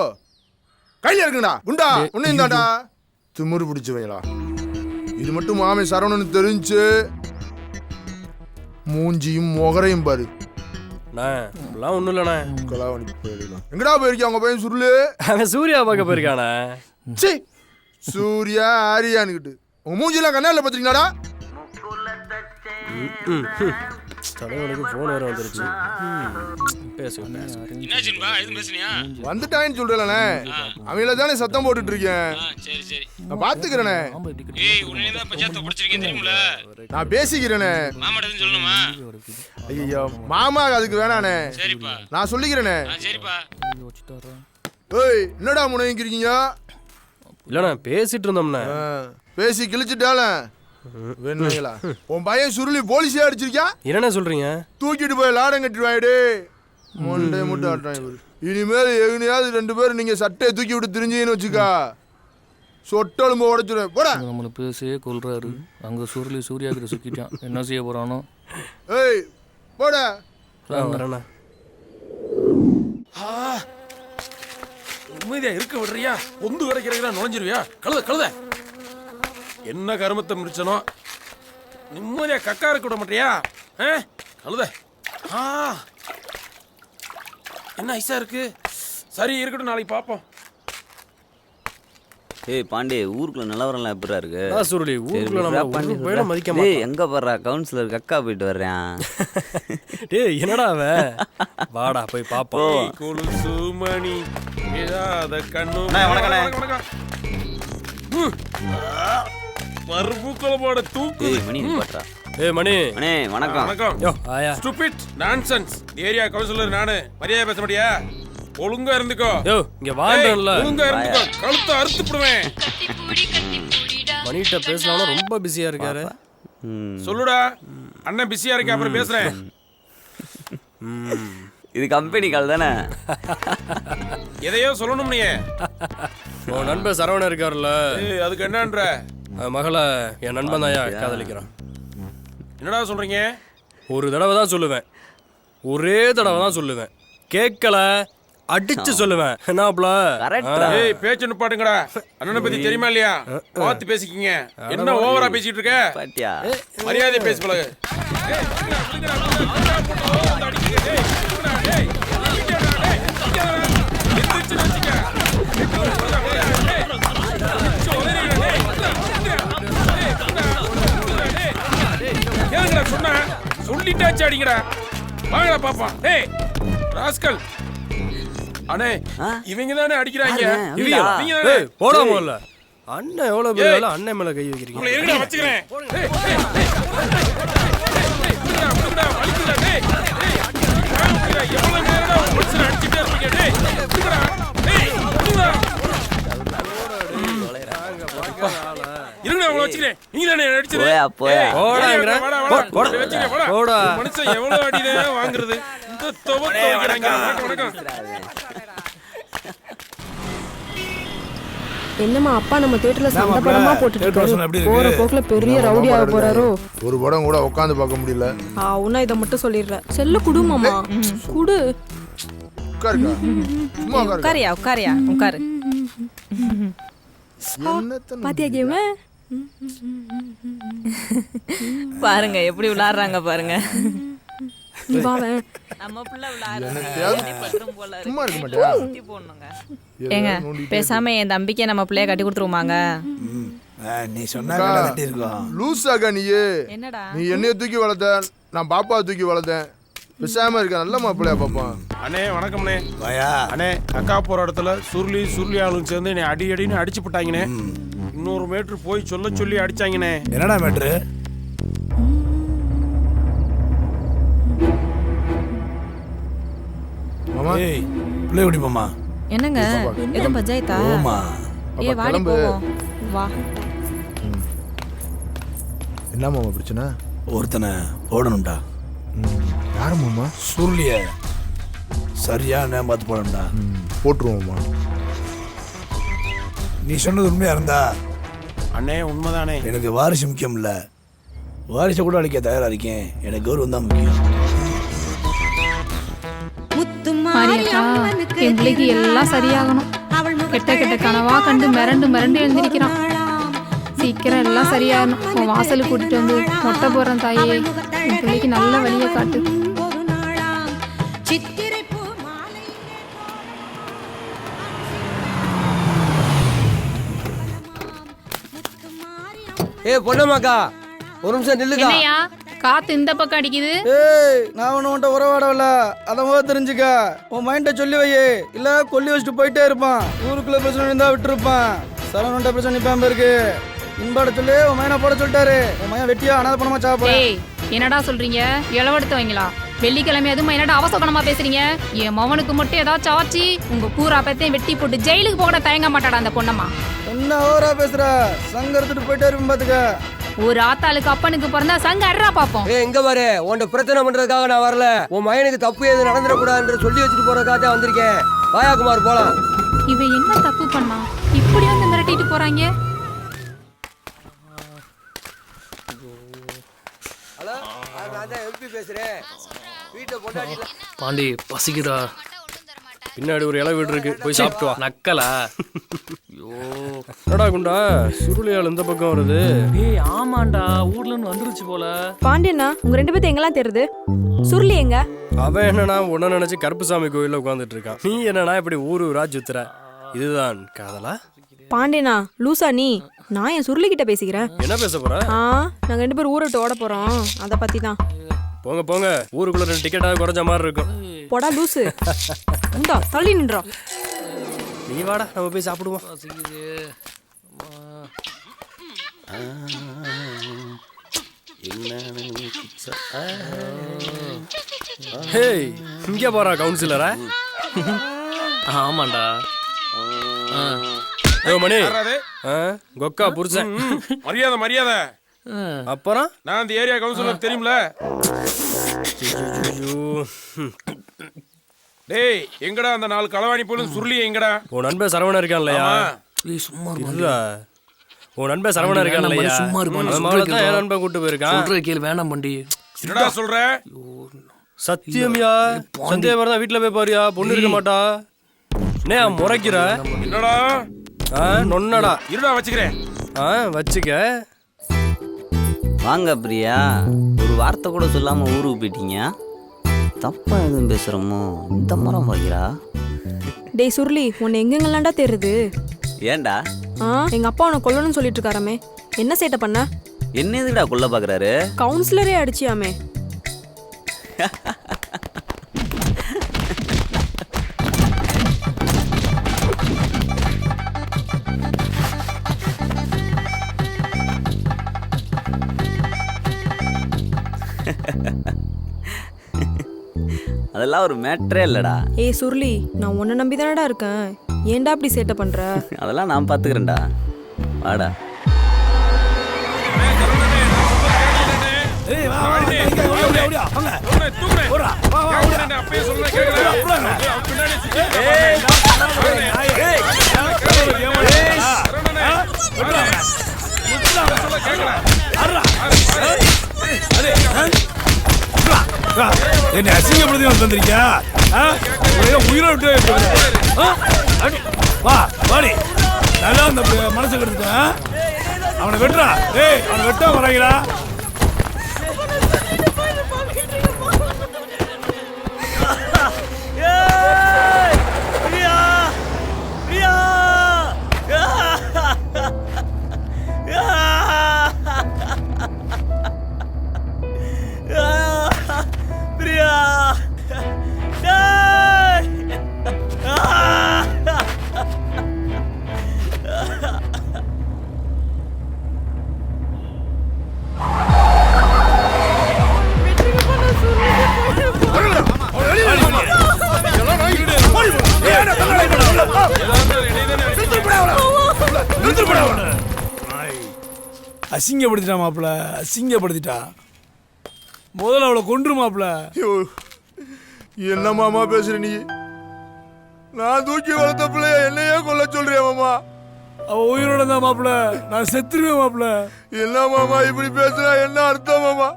கையில இருக்குங்கடா குண்டா, ஒன்னும் தாண்டா திமுரு பிடிச்சவைங்களா. இது மட்டும் மாமே சரவணன் தெரிஞ்சு மூஞ்சியும் முகரையும் பாரு. ஒன்றும் இல்லைண்ணே. எங்கடா போயிருக்கா உங்க பையன் சுருளு? அவன் சூர்யா பார்க்க போயிருக்கானே. சரி சூர்யா ஆரியான்னுக்கிட்டு உங்க மூஞ்சிலாம் கண்ணால பாத்துறீங்களாடா? தலைவனுக்கு ஃபோன் வேற வந்துருச்சு. வந்துட்டான்னு சொல்றேன்லண்ணே, அவங்கள தானே சத்தம் போட்டுட்டு இருக்கேன். நான் பாத்துக்கிறேனே, நான் பேசிக்கிறேனே. ஐயோ மாமா அதுக்கு வேணானே, நான் சொல்லிக்கிறேனே. ஏய் என்னடா முனைங்கிறீங்க? இல்லண்ணா பேசிட்டு இருந்தோம்ண்ணே. பேசி கிழிச்சிட்டால வேணுங்களா? உன் பையன் சுருளி போலீஸே அடிச்சிருக்கா. என்னண்ணா சொல்றீங்க? தூக்கிட்டு போய் லாடம் கட்டிடுவாயிடு. மொண்டே மட்டும் ஆட்டுறான் இவரு. இனிமேல் எங்கனையாவது 2 பேரும் நீங்க சட்டையை தூக்கி விட்டு திரிஞ்சீங்கன்னு வச்சுக்கா, சொட்டெலும்பு உடைச்சிடுவேன். போட நம்மளை பேசியே கொல்றாரு. அங்க சுருளி சூர்யா கிட்ட சுக்கிட்டான். என்ன செய்ய போறானோ? ஏய் போட வரேண்ணா. உண்மையா இருக்க விடுறியா? ஒன்று கிடைக்கிறா நுழைஞ்சிருவியா? கழுத என்ன கருமத்தை முடிச்சனோ, நிம்மதியா கக்கா இருக்க விட மாட்டியா? கழுத என்ன ஐசா இருக்கு. சரி இருக்கட்டும், நாளைக்கு பார்ப்போம். ஏய் பாண்டே, ஊருக்குள்ள நிலவரம்லாம் எப்படிடா இருக்கு? சுருளி ஊருக்குள்ள நம்ம போயிட மதிக்க மாட்டோம். டேய் எங்க போறா? கவுன்சிலர் கக்கா போயிட்டு வர்றேன். டேய் என்னடா அவன்? வாடா போய் பாப்போம். கொலுசு மணி ஏதாத கண்ணு. வணக்கம். பருப்பு குழம்போட தூக்கு. ஏய் மணி நிப்பாட்றா. ஏய் மணி. அண்ணே வணக்கம். வணக்கம். யோ ஆயா. Stupid nonsense. ஏரியா கவுன்சிலர் நானு. மரியாதை பேச மாட்டியா? ஒழுங்கா இருந்துக்கோ. யோ இங்க வாண்டல்ல. ஒழுங்கா இருந்துக்கோ, கழுத்தை அறுத்து போடுவேன். மணிட்ட பேசலாம்னா ரொம்ப பிஸியா இருக்காரு. சொல்லுடா அண்ணன் பிஸியா இருக்கேன், அப்புறம் பேசுறேன். இது கம்பெனி கால் தானே? எதையோ சொல்லணும் நீ. உன் நண்பன் சரவணன் இருக்காருல்ல, அதுக்கு என்னன்ற? மகளை என் நண்பன் தான் காதலிக்கிறான். என்னடா சொல்றீங்க? ஒரு தடவை தான் சொல்லுவேன், ஒரே தடவை தான் சொல்லுவேன். கேட்கல அடிச்சு சொல்லுவேன். என்னாப்ல? ஏய் பேச்சு நிப்பாட்டுங்கடா. அண்ணனை பத்தி தெரியுமா இல்லையா? பார்த்து பேசிக்கிங்க. என்ன ஓவரா பேசிட்டு இருக்க? பாட்டியா மரியாதை பேச பழகு. கேளுங்கடா, சொன்ன சொல்லிட்டாச்சு அடிங்கடா. வாங்கடா பாப்பா. ஏய் ராஸ்கல். அண்ணே இவங்க தானே அடிக்கிறாங்க. இவங்க தானே. போடாம இல்ல அண்ணன் எவ்வளவு பேர் அண்ணன் மேல கை வைக்கிறீங்க. உங்களை எங்கடா வச்சுக்கிறேன்? இருங்க அவங்கள வச்சுக்கிறேன். நீங்க தானே அடிச்சது. மனுஷன் எவ்வளவு அடிதான் வாங்குறது? இந்த துவக்கிறாங்க. வணக்கம். என்னம்மா அப்பா நம்ம தியேட்டர்ல சண்டை படமா போட்டுட்டு இருக்காரு. போற போக்குல பெரிய ரவுடி ஆக போறாரோ. ஒரு படம் கூட உட்கார்ந்து பார்க்க முடியல. உன்ன இத மட்டும் சொல்லிடுறேன். செல்ல குடு மாமா, குடு. உட்காருங்க. சும்மா உட்காரியா உட்காரியா உட்காரு. பாத்தியா கேம்? பாருங்க எப்படி விளையாடுறாங்க பாருங்க. நீ வாவே. நம்ம புள்ள விளையாடுற சும்மா இருக்க மாட்டியா? ஏங்க பேசாம என் தம்பிக்கே நம்ம பிள்ளைய கட்டி கொடுத்துருவாங்க. நீ சொன்னா கட்டி இருக்கோம். லூசாக நீயே. என்னடா? நீ என்னைய தூக்கி வளர்த்த, நான் பாப்பா தூக்கி வளர்த்தேன். பேசாம இருக்க நல்ல மாப்பிள்ளையா பாப்பா. அண்ணே வணக்கம்ண்ணே. அண்ணே அக்கா போற இடத்துல சுருளி ஆளுங்க சேர்ந்து என்னை அடின்னு அடிச்சு போட்டாங்கண்ணே. 200 மீட்டர் போய் சொல்லி அடிச்சாங்கண்ணே. என்னடா மேட்ரு? மாமா ஏய் பிள்ளை ஓடி போமா. என்னங்க எதுவும் பஞ்சாயத்தா? போமா. ஏ வாடி போவோம். வா. என்ன மாமா பிரச்சனை? ஒருத்தனை போடணும்டா. யார் மாமா? சுருளிய சரியா நேம் பார்த்து போடணும்டா. போட்டுருவோம்மா. நீ சொன்னது உண்மையா இருந்தா அண்ணே உண்மைதானே. எனக்கு வாரிசு முக்கியம் இல்ல, வாரிசை கூட அழிக்க தயாரா இருக்கேன். எனக்கு கௌரவம் தான் முக்கியம். மாரியக்கா, என் பிள்ளைக்கு எல்லாம் சரியாகணும். கெட்ட கெட்ட கனவா கண்டு மிரண்டு மிரண்டு எழுந்திருக்கிறான். சீக்கிரம் எல்லாம் சரியாகணும். உன் வாசலுக்கு கூட்டிட்டு வந்து மொட்டை போடுறேன் தாயே. என் பிள்ளைக்கு நல்ல வழியை காட்டு. பொன்னம்மாக்கா ஒரு நிமிஷம் நில்லுக்கா. என்னையா காத்து இந்த பக்கம் அடிக்குது? ஏய், நான் உன்கிட்ட உறவாடவில்ல, அதை தெரிஞ்சுக்க. உன் மைண்ட சொல்லி வையே, இல்ல கொல்லி வச்சுட்டு போயிட்டே இருப்பான். ஊருக்குள்ள பிரச்சனை இருந்தா விட்டுருப்பான். சரவணன்ட்ட பிரச்சனை நிப்பாம இருக்கு. இன்பாட சொல்லி உன் மையனை போட சொல்லிட்டாரு. உன் மையன் வெட்டியா அனாத பணமா சாப்பிடுறேன். என்னடா சொல்றீங்க? இளவெடுத்து வைங்களா? வெள்ளிக்கிழமை அதுவும் என்னடா அவசகனமா பேசுறீங்க? என் மவனுக்கு மட்டும் ஏதாச்சும் ஆச்சு உங்க பூரா பத்தையும் வெட்டி போட்டு ஜெயிலுக்கு போக தயங்க மாட்டாடா அந்த பொண்ணம்மா. என்ன ஓவரா பேசுற? சங்க எடுத்துட்டு போயிட்டே இருப்பேன் பாத்துக்க. ஒரு ஆத்தாளுக்கு அப்பனுக்கு பிறந்தா சங்க அறா பாப்போம். எங்க பாரு, உன்ட பிரச்சனை பண்றதுக்காக நான் வரல. உன் மகனுக்கு தப்பு எதுவும் நடந்துடக்கூடாதுன்னு சொல்லி வச்சுட்டு போறதுக்காக தான் வந்திருக்கேன். வாயா குமார் போலாம். இவன் என்ன தப்பு பண்ணா இப்படி வந்து மிரட்டிட்டு போறாங்க? ஹலோ, நான் தான் எம்பி பேசுறேன். வீட்டை போட்டாடில பாண்டி பசிக்குதா? பின்னாடி ஒரு இலை வீடு இருக்கு, போய் சாப்பிட்டு வா. நக்கலா? என்னடா குண்டா சுருளியால் இந்த பக்கம் வருது? ஏய் ஆமாண்டா, ஊர்ல இருந்து வந்துருச்சு போல. பாண்டியண்ணா, உங்க 2 பேர்த்து எங்கெல்லாம் தெரியுது? சுருளி எங்க? அவன் என்னன்னா உன்ன நினைச்சு கருப்புசாமி கோயில்ல உட்காந்துட்டு இருக்கான். நீ என்னன்னா இப்படி ஊரா சுத்துற? இதுதான் காதலா? பாண்டியண்ணா லூசா நீ? நான் என் சுருளி கிட்ட பேசிக்கிறேன். என்ன பேச போற? நாங்க 2 பேரும் ஊரை விட்டு ஓட போறோம், அதை பத்தி தான். போங்க போங்க, ஊருக்குள்ள 2 டிக்கெட்டாக குறைஞ்ச மாதிரி இருக்கும். போடா லூசு. உண்டா தள்ளி நின்றோம். நீ வாடா, நம்ம போய் சாப்பிடுவோம். ஹேய், இங்க போறா கவுன்சிலரா? ஆமாண்டா. மணி கொக்கா புருஷன். மரியாதை மரியாதை. அப்புறம் நான் அந்த ஏரியா கவுன்சிலர் தெரியும்ல. டேய், எங்கடா அந்த 4 களவாணி போலும் சுருளி எங்கடா? உன் நண்பன் சரவணன் இருக்கான் இல்லையா? சும்மா உன் நண்பன் சரவணன் இருக்கான் இல்லையா? சும்மா இருப்பான். என் நண்பன் கூட்டு போயிருக்கான். சொல்ற கேள், வேண்டாம் பண்டி. என்னடா சொல்ற? சத்தியம்யா, சந்தேகம் தான் வீட்டுல போய் பாரியா, பொண்ணு இருக்க மாட்டா. முறைக்கிற என்னடா? நொன்னடா. இருடா வச்சுக்கிறேன். வச்சுக்க. வாங்க பிரியா, ஒரு வார்த்தை கூட சொல்லாம ஊருக்கு போயிட்டீங்க. தப்பா எதுவும் பேசுறோமோ? இந்த மரம் வைக்கிறா. டேய் சுருளி, உன்னை எங்கெங்கெல்லாம்டா தெரியுது? ஏன்டா? எங்க அப்பா உன்னை கொல்லணும்னு சொல்லிட்டு இருக்காராமே, என்ன சேட்டை பண்ண? என்ன எதுடா கொல்ல பாக்குறாரு? கவுன்சிலரே அடிச்சியாமே. அதெல்லாம் ஒரு மேட்டரே இல்லடா. ஏய் சுருளி, நான் உன்னை நம்பி தானடா இருக்கேன். ஏன்டா அப்படி சேட்டை பண்ற? அதெல்லாம் நான் பாத்துக்கிறேன்டா. வாடா. என்ன அசிங்கப்படுத்தி வந்திருக்கியா? உயிரை விட்டு வா வாடி. நல்லா அந்த மனசு கெடுத்துட்டா. அவனை வெட்டுறா. ஏய், அவனை வெட்ட வராங்களா? அசிங்கப்படுத்திட்டா மாப்பிள்ள, அசிங்கப்படுத்திட்டா. முதல்ல அவளை கொன்று மாப்பிள்ள. என்ன மாமா பேசுற நீ? நான் தூக்கி வளர்த்த பிள்ளைய என்னையே கொல்ல சொல்றியா மாமா? அவ உயிரோட தான் மாப்பிள்ள, நான் செத்துருவேன் மாப்பிள்ள. என்ன மாமா இப்படி பேசுறா? என்ன அர்த்தம் மாமா?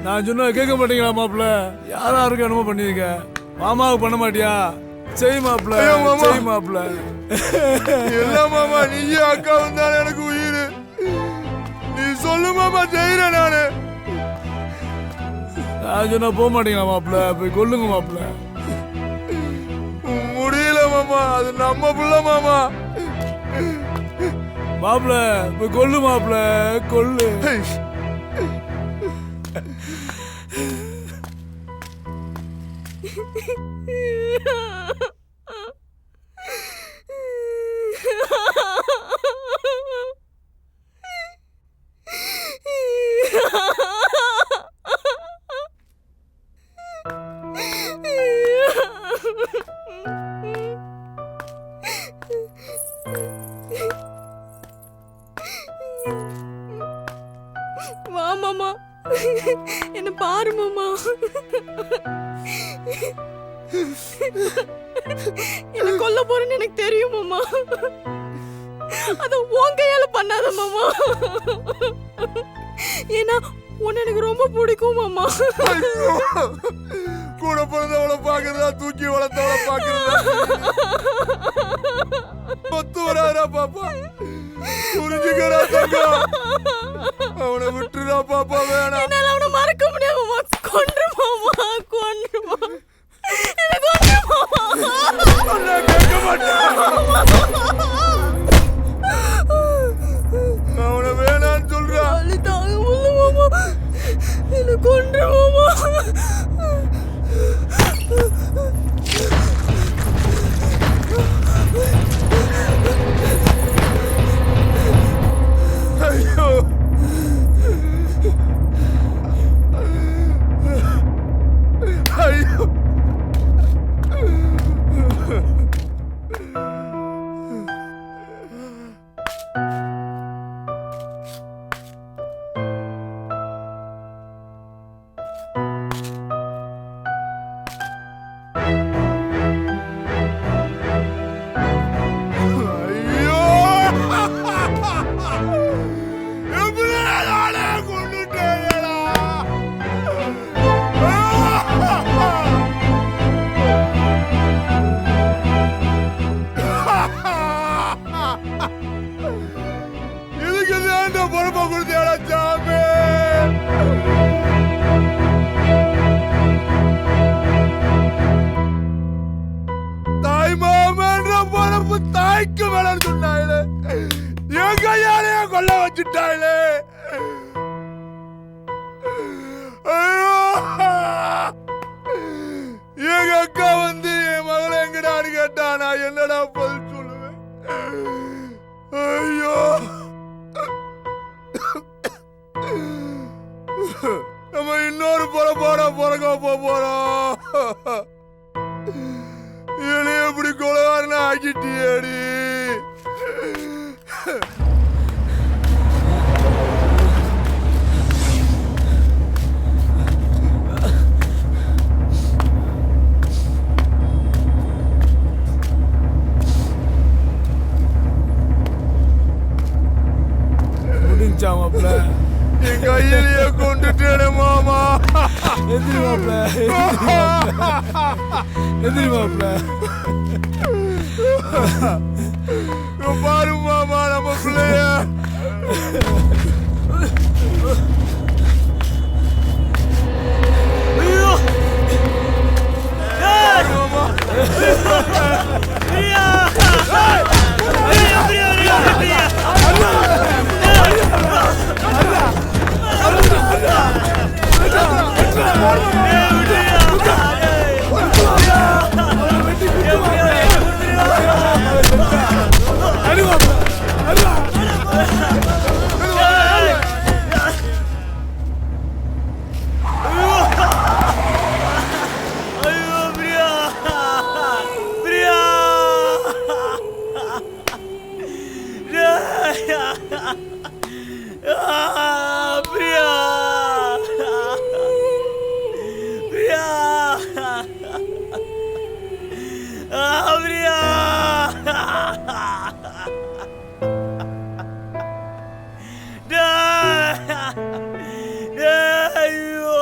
நான் சொன்ன கேட்க மாட்டீங்களா மாப்பிள்ள? யாரா இருக்கு என்னமோ பண்ணிருக்க, மாமாவுக்கு பண்ண மாட்டியா? செய் மாப்பிள்ள, செய் மாப்பிள்ள. என்ன மாமா நீயே அக்கா வந்தாலும் எனக்கு உயிர். நீ சொல்லு மாமா, செய்யறேன் நானு. நான் சொன்னா போக மாட்டீங்களா மாப்பிள்ள? போய் கொல்லுங்க மாப்பிள்ள. முடியல மாமா, அது நம்ம புள்ள மாமா. மாப்பிள்ள போய் கொல்லு மாப்பிள்ள, கொல்லு. வா மாமா, என்ன பாரு மாமா. என்ன கொல்ல போறேன்னு எனக்கு தெரியும் மாமா. அத உன் கையால பண்ணாத மாமா. ஏன்னா உன்னை எனக்கு ரொம்ப பிடிக்கும் மாமா. கூட பிறந்தவளை பாக்குறதா, தூக்கி வளர்த்தவளை பாக்குறதா? பத்து வராதா பாப்பா? புரிஞ்சுக்கிறா தங்கம், அவனை விட்டுறா பாப்பா. வேணாம், என்னால அவனை மறக்க முடியாது மாமா. கொன்று மாமா, கொன்று மாமா. என்ன கொன்று மாமா. நான் கேட்க மாட்டேன். அவனை வேணான்னு சொல்றா. வலி தாங்க முடியல மாமா. என்ன கொன்று மாமா. ஐயோ, ஐயோ. இதுக்கு தான் பொறுப்பை கொடுத்தேடா சாமி. தாய் மாமன்ற பொறுப்பு தாய்க்கு வேலைன்னு சொன்னாங்களே, என் கையாலேயே கொல்ல வச்சுட்டாங்களே. ஐயோ, எங்க அக்கா வந்து என் மகளை எங்கடான்னு கேட்டா நான் என்னடா பதில் சொல்லுவேன்? ஐயோ, நம்ம இன்னொரு பொறப்போட பிறக்க போறோம். என்னை எப்படி கொலகாரன ஆக்கிட்டியேடி. முடிஞ்சா மாப்பிள்ள, என் கையிலேயே கொண்டுட்டேனே மாமா. எந்திரி மாப்பிள்ள, எந்திரி மாப்பிள்ள. பாரு மாமா, நம்ம பிள்ளைய அடி பிரியா பிரியா பிரியா ஐயோ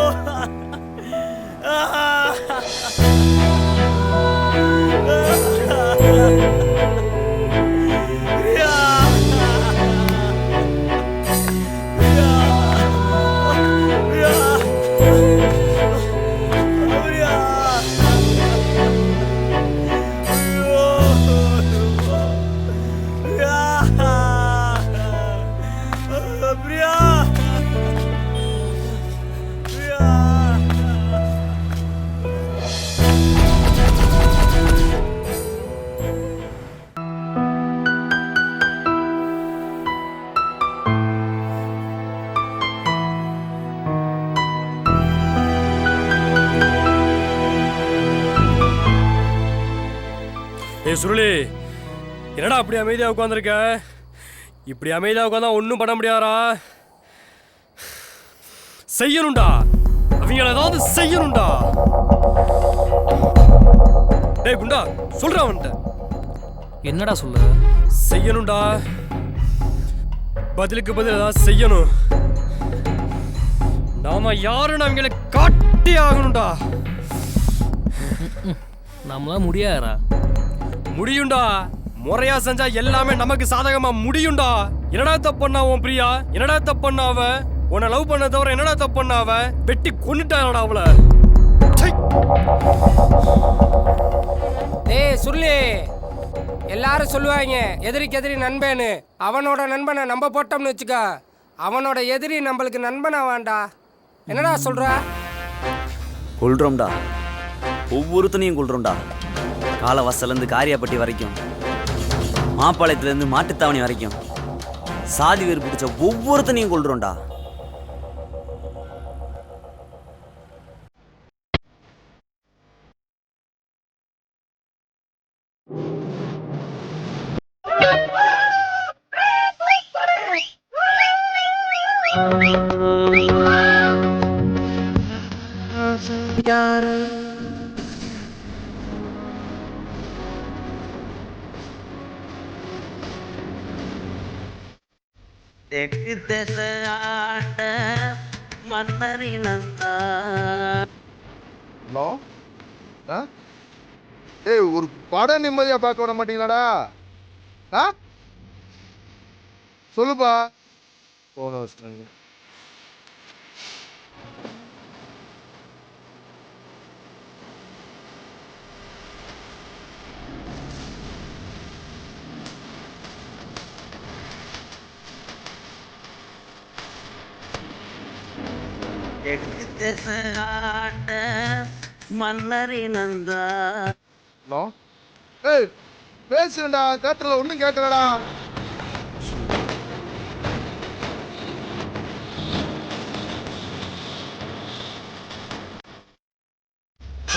ஏய் சுருளி, என்னடா அப்படி அமைதியாக உட்காந்துருக்க? இப்படி அமைதியாக உட்காந்தா ஒன்றும் பண்ண முடியாதா? செய்யணும்டா, அவங்கள ஏதாவது செய்யணும்டா. டேய் குண்டா, சொல்றா அவன்கிட்ட. என்னடா சொல்ல? செய்யணும்டா, பதிலுக்கு பதில் ஏதாவது செய்யணும். நாம யாருன்னு அவங்களை காட்டி ஆகணும்டா. நம்மளால முடியாதா? முடியும்டா, முறையா செஞ்சா எல்லாமே நமக்கு சாதகமா முடியும்டா. என்னடா தப்புன்னா உன் பிரியா? என்னடா தப்புன்னா அவ? உன்னை லவ் பண்ண தவிர என்னடா தப்புன்னா அவ? வெட்டி கொன்னுட்டாடா அவளை. டேய் சுருளி, எல்லாரும் சொல்லுவாங்க எதிரிக்கு எதிரி நண்பேன்னு. அவனோட நண்பனை நம்ம போட்டோம்னு வச்சுக்க, அவனோட எதிரி நம்மளுக்கு நண்பனா வாண்டா. என்னடா சொல்ற? கொள்றோம்டா, ஒவ்வொருத்தனையும் கொள்றோம்டா. காலவாசலேருந்து காரியாப்பட்டி வரைக்கும், மாப்பாளையத்துலேருந்து மாட்டுத்தாவணி வரைக்கும் சாதி வேறு பிடிச்ச ஒவ்வொருத்தனையும் கொள்றோம்டா. தெற்கு திசை ஆண்ட மன்னரினந்தா. ஹலோ, ஏய் ஒரு படம் நிம்மதியா பார்க்க விட மாட்டீங்களாடா? சொல்லுப்பா. போன வச்சுருங்க. தெற்கு திசை ஆண்ட மன்னரினந்தா. ஹலோ, ஏய் பேசுறேன்டா, கேட்டல ஒன்றும் கேட்கலடா.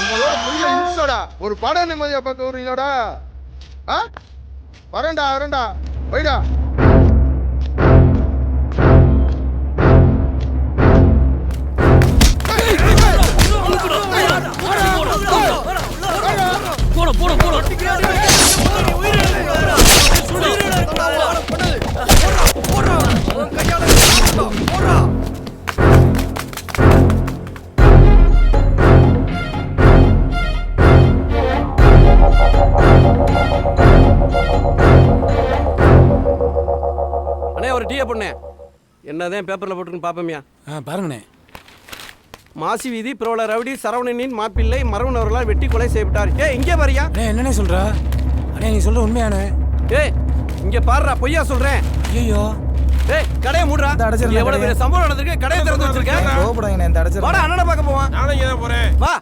உங்களோட புரிய இன்சோடா, ஒரு படம் நிம்மதியா பார்க்க வரீங்களாடா? வரேன்டா வரேன்டா, போய்டா. ஒரு டீயை பொண்ணே, என்னதான் பேப்பரில் போட்டுருன்னு பார்ப்போம்யா. பாருங்கண்ணே. மாசி வீதி புரோல ரவுடி சரவணனின் மாப்பிள்ளை மரவன் அவர்களால் வெட்டி கொலை செய்யப்பட்டார். இங்கே பாரியா? என்னண்ணே சொல்ற? அண்ணே நீ சொல்ற உண்மையான? இங்க பாருடா, பொய்யா சொல்றேன். ஐயோ, கடையை மூடுறா. எவ்வளவு பெரிய சம்பவம் நடந்திருக்கு, கடையை திறந்து வச்சிருக்கேன். வாடா, அண்ணனை பார்க்க போவான். நானும் இங்கே தான் போறேன். வா.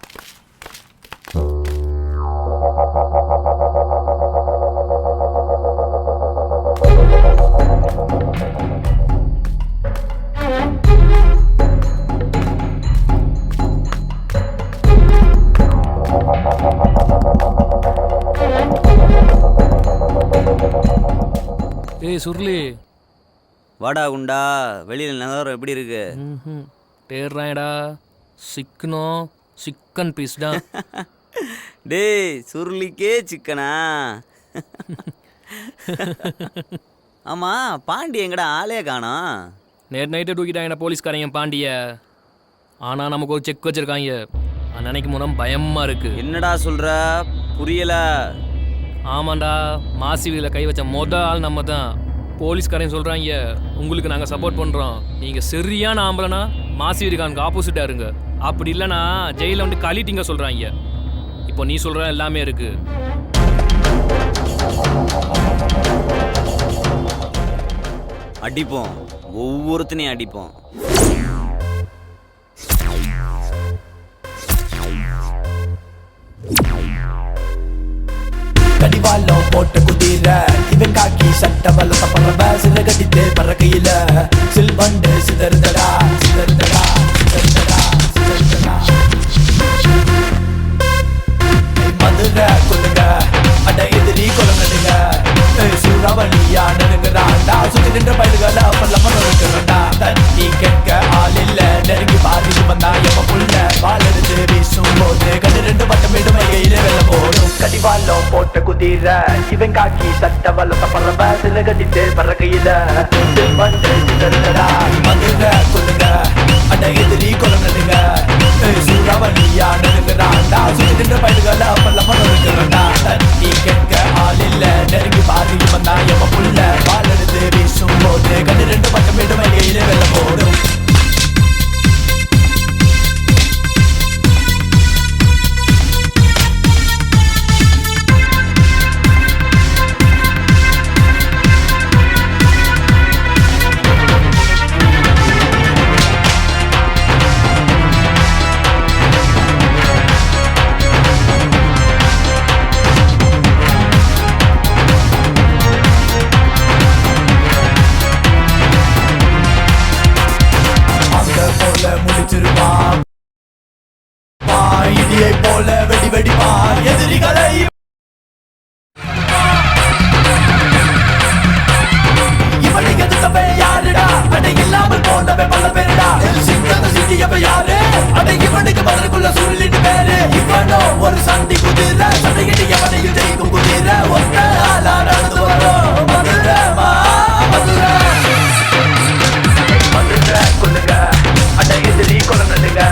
ஏய் சுருளி, வாடா குண்டா, வெளியில் நிலவரம் எப்படி இருக்கு? தேடுறாயடா, சிக்கனும் சிக்கன் பீஸ்டா. டேய் சுருளிக்கே சிக்கனா? ஆமா, பாண்டி எங்கடா ஆளே காணோம்? நேற்று நைட்டே தூக்கிட்டாங்கடா போலீஸ்காரங்க பாண்டிய. ஆனால் நமக்கு ஒரு செக் வச்சிருக்காங்க. அன்னைக்கு மூலம் பயமாக இருக்கு. என்னடா சொல்ற? புரியல. ஆமாண்டா, மாசி வீதியில் கை வச்ச ஆள் நம்ம தான். போலீஸ்காரங்க சொல்கிறாங்க, உங்களுக்கு நாங்கள் சப்போர்ட் பண்ணுறோம், நீங்கள் சரியான ஆம்பளைனா மாசி வீதிக்கானுக்கு ஆப்போசிட்டாக இருங்க, அப்படி இல்லைனா ஜெயிலில் வந்து கழிட்டிங்க சொல்கிறாங்க. இப்போ நீ சொல்கிற எல்லாமே இருக்கு. அடிப்போம், ஒவ்வொருத்தனையும் அடிப்போம். கடிவாளம் போட்ட குதிர இவன் காக்கி சட்ட வளர்த்த பறவை சில கடித்து பறக்கையில சில்வண்டு சிதறுதடா சிதறுதடா சிதறுதடா சிதறுதடா. மதுரை கொல்லுங்க, அட எதிரி கொலங்கடுங்க, சூறாவளியா நெருங்குறாண்டா, சுத்தி நின்ற பயில்களை அப்பெல்லாம் நொறுக்குறா. தண்ணி கேட்க ஆள் இல்ல, நெருங்கி பாதி வந்தா எவ புள்ள வாழெடுத்து வீசும் போது கண்டு ரெண்டு வட்டம் இடும் கையில வெள்ள போடும். கடிவாளம் போட்ட குதிர இவன் காக்கி சட்ட வளர்த்த பறவை சில கடித்து பறக்கையில சில்வண்டு சிதறுதடா. மதுரை கொல்லுங்க, அட எதிரி கொலங்கடுங்க, சூறாவளியா நெருங்குறாண்டா, சுத்தி நின்ற பயில்களை அப்பெல்லாம் நொறுக்குறா. தண்ணி கேட்க ஆள் இல்ல, நெருங்கி பாதி வந்தா எவ புள்ள வாழெடுத்து வீசும் போது கண்டு ரெண்டு வட்டம் இடும் கையில வெள்ள போடும். இடியை போல வெடி வெடிப்பான் எதிரிகளை. இவனை எதிர்த்தவை யாருடா, அடை இல்லாமல் போனவை பல பேருடா. சிங்கந்த சிட்டியவை யாரு, அடை இவனுக்கு பதிலுக்குள்ள சுருளிட்டு பேரு. இவனோ ஒரு சண்டி குதிர, சண்டையிட்டு எவனையும் ஜெயிக்கும் குதிர. ஒத்த ஆளா நடந்து வரும் மதுரை மதுரை. மதுரை கொல்லுங்க, அடை எதிரி கொலங்கடுங்க,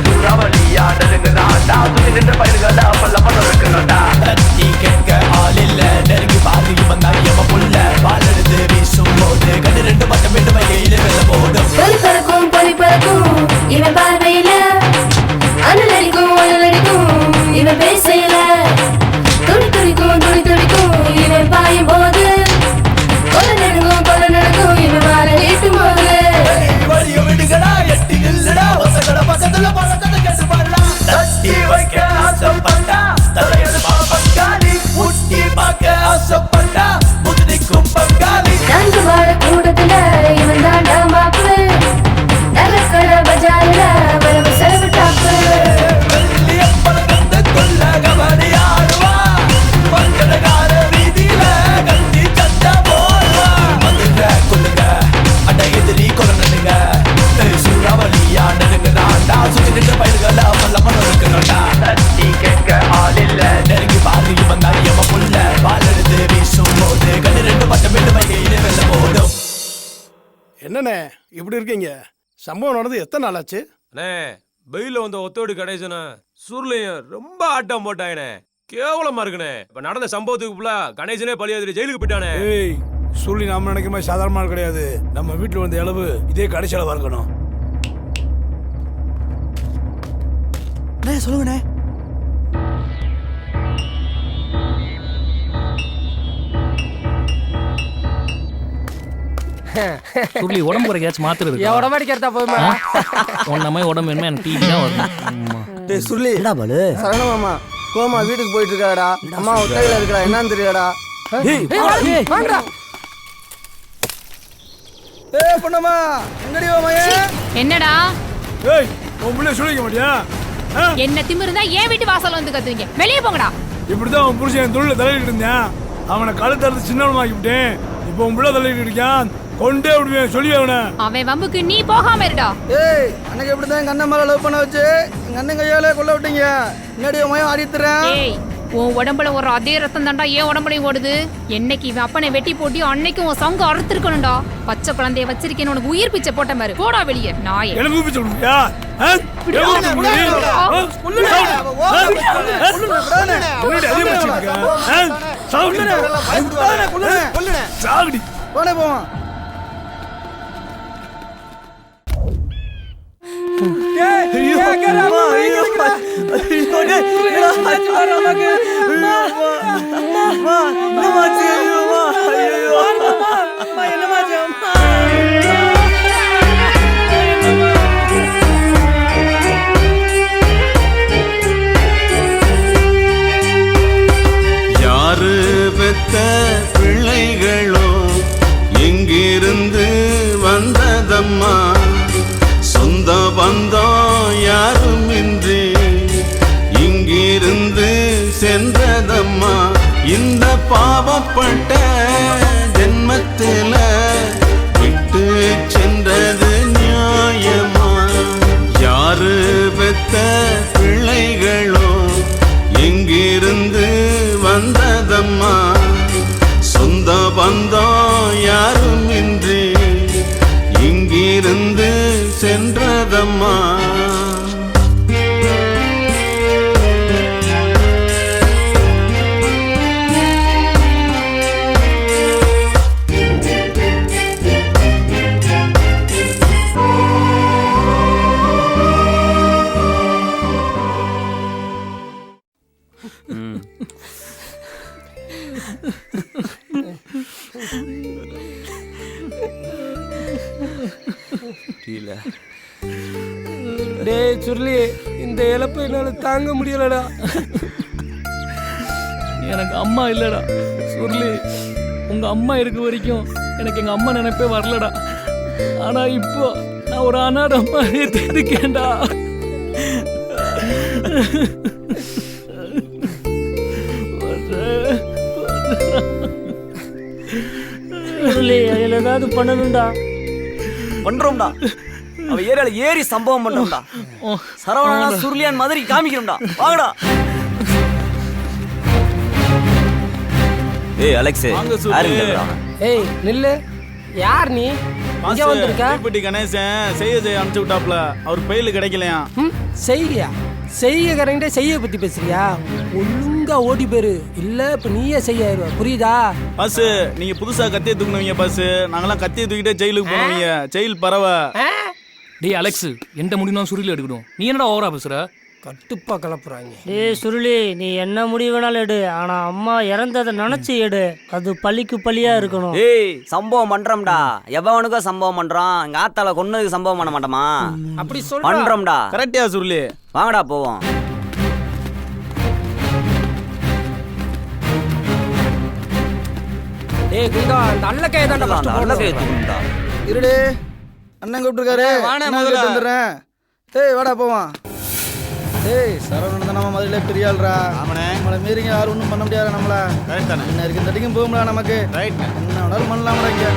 சூறாவளியா நெருங்குறாண்டா, சுத்தி நின்ற பயிர்களை அப்பெல்லாம் நொறுக்குறா. தண்ணி கேட்க ஆள் இல்ல, நெருங்கி பாதி வந்தா எவ புள்ள வாழெடுத்து வீசும் போது கண்டு ரெண்டு வட்டம் இடும் கையில வெள்ள போடும். பொலி பறக்கும் பொலி பறக்கும் இவன் பார்வையில, அனல் அடிக்கும் அனல் அடிக்கும் இவன் பேசையில, துடி துடிக்கும் துடி துடிக்கும் இவன் பாயும் போது, கொலை நடக்கும் இவன் வாழ நீட்டும் போது. வழிய விடுகடா, எட்டி நில்லுடா, ஒசகட பக்கத்துல பழக்கத்தை கெட்டு பாடலாம். தட்டி வைக்க ஆசைப்பட்டா தலையெடுப்பா பங்காளி, முட்டி பார்க்க ஆசைப்பட்டா முதிரிக்கும் பங்காளி. நான்கு வாழ கூடத்துல இவன் தாண்டா மாப்பு, நகக்கட பஜாரில வரவு செலவு டாப்பு. வெள்ளிய பழக்கத்தை கொள்ள கபடி ஆடுவா, மஞ்சளகார வீதியில கட்டி சண்டை போடுவா. மதுரை கொல்லுங்க, அட எதிரி கொலங்கடுங்க, சூறாவளியா நெருங்குறாண்டா, சுத்தி நின்ற பயிர்களை அப்பெல்லாம் நொறுக்குறா. தண்ணி கேட்க ஆள் இல்ல, நெருங்கி பாதி வந்தா எவ புள்ள வாழெடுத்து வீசும் போது கண்டு ரெண்டு வட்டம் இடும் கையில வெள்ள போடும். என்னண்ணே இப்படி இருக்கீங்க? சம்பவம் நடந்து எத்தனை நாள் ஆச்சு? அண்ணே, வெயில வந்த ஒத்தோடு கணேசன சுருளையும் ரொம்ப ஆட்டம் போட்டாங்கண்ணே, கேவலமா இருக்குண்ணே. இப்ப நடந்த சம்பவத்துக்கு ஃபுல்லா கணேசனே பழியாதிரி ஜெயிலுக்கு போயிட்டானே. ஏய், சொல்லி நாம நினைக்கிற மாதிரி சாதாரண ஆள் கிடையாது. நம்ம வீட்டுல வந்த அளவு இதே கடைசி அளவா இருக்கணும். சொல்லுங்கண்ணே. சுருளி உடம்பு குறைக்காச்சும் மாத்திரை இருக்கு. என் உடம்பு அடிக்கிறதா போதுமா? உன்ன மாதிரி உடம்பு வேணுமே, எனக்கு டிவி தான் வரும். டேய் சுருளி, என்னடா பாலு? சரண மாமா கோமா வீட்டுக்கு போயிட்டு இருக்காடா. அம்மா ஒத்தையில இருக்கடா, என்னன்னு தெரியாடா. வாங்கடா. ஏய் பொண்ணம்மா, எங்கடி ஓமையே? என்னடா? ஏய், உன் புள்ள சொல்லிக்க மாட்டியா? என்ன திமிருந்தா ஏன் வீட்டு வாசல் வந்து கத்துவீங்க? வெளியே போங்கடா. இப்படிதான் உன் புருஷன் தொழில தலையிட்டு இருந்தேன். அவனை கழுத்தறுத்து சின்னமாக்கி விட்டேன். இப்போ உன் புள்ள தலையிட்டு இருக்கான். கொண்டே விடுவேன் சொல்லி அவனை. அவன் வம்புக்கு நீ போகாம இருடா. ஏய் அன்னைக்கு எப்படிதான் எங்க அண்ணன் மேல லவ் பண்ண வச்சு எங்க அண்ணன் கையால கொல்ல விட்டீங்க. முன்னாடி மயம் ஆடித்துறேன். ஏய் உன் உடம்புல ஒரு அதே ரத்தம் தாண்டா ஏன் உடம்புலையும் ஓடுது. என்னைக்கு இவன் அப்பனை வெட்டி போட்டி அன்னைக்கு உன் சங்க அறுத்திருக்கணும்டா. பச்சை குழந்தைய வச்சிருக்கேன் உனக்கு உயிர் பிச்சை போட்ட மாதிரி. போடா வெளியே நாயே. எனக்கு பிச்சை கொடுப்பியா? போனே போவான். யாரு பெத்த பிள்ளைகளோ எங்கிருந்து வந்ததம்மா, சொந்த பந்தம் யாரும் இன்றி இங்கிருந்து சென்றதம்மா. இந்த பாவப்பட்ட ஜென்மத்தில விட்டு சென்றது நியாயமா. யாரு பெத்த பிள்ளைகளோ எங்கிருந்து வந்ததம்மா, சொந்த பந்தம் யாரும் இன்றி இங்கிருந்து சென்றதம்மா. டேய் சுருளி, இந்த இழப்பை என்னால தாங்க முடியலடா. எனக்கு அம்மா இல்லடா சுருளி. உங்க அம்மா இருக்க வரைக்கும் எனக்கு எங்க அம்மா நினைப்பே வரலடா. ஆனா இப்போ நான் ஒரு அனாதை அம்மா இருக்கேன்டா. அதில் ஏதாவது பண்ணணும்டா. பண்றோம்டா. அவ ஏரியால ஏறி சம்பவம் பண்றோம்டா. சரவணா சுருளியான் மாதிரி காமிக்கிறோம்டா. வாங்கடா. ஏய் அலெக்ஸ், ஏய் நில்லு. யார் நீ? இங்க வந்திருக்க? தீப்பெட்டி கணேசன் செய்ய அனுப்பிச்சு விட்டாப்ல. அவர் பெயில் கிடைக்கலையா? செய்யா செய்யறங்கிட்ட செய்ய பத்தி பேசுறியா? ஒழுங்கா ஓடி போயிரு, இல்ல இப்ப நீயே செய்ய. புரியுதா? பஸ் நீங்க புதுசா கத்திய தூக்குனவங்க. பஸ் நாங்கெல்லாம் கத்திய தூக்கிட்டே ஜெயிலுக்கு போனவங்க. ஜெயில் பரவ. டேய் அலெக்ஸ், எந்த முடியும் சுருளி எடுக்கணும். நீ என்னடா ஓவரா பேசுற? கட்டுப்பா கலப்புறாங்க. டேய் சுருளி, நீ என்ன முடிவு வேணாலும் எடு. ஆனா அம்மா இறந்ததை நினைச்சு எடு. அது பழிக்கு பழியா இருக்கணும். ஏய் சம்பவம் பண்றோம்டா. எவனுக்கும் சம்பவம் பண்றோம். எங்க ஆத்தால கொன்னதுக்கு சம்பவம் பண்ண மாட்டோமா? அப்படி சொல்ற. பண்றோம்டா. கரெக்டா சுருளி. வாங்கடா போவோம். ஏய் குண்டா, அந்த அல்லக்கைய தான்டா ஃபர்ஸ்ட் போடு. அல்லக்கைய தூக்குடா. இருடே, அண்ணன் கூப்பிட்டுருக்காரு. நான் வந்துடுறேன். ஏய் வாடா போவான். ஏய் சரவணன் தான் நம்ம மதுரையில பெரிய ஆள்ரா. நம்மளை மீறிங்க யாரும் ஒன்றும் பண்ண முடியாது. நம்மள என்ன இருக்கு இந்த அடிக்கும் போகும்ல நமக்கு. என்ன வேணாலும் பண்ணலாம்டா இங்க.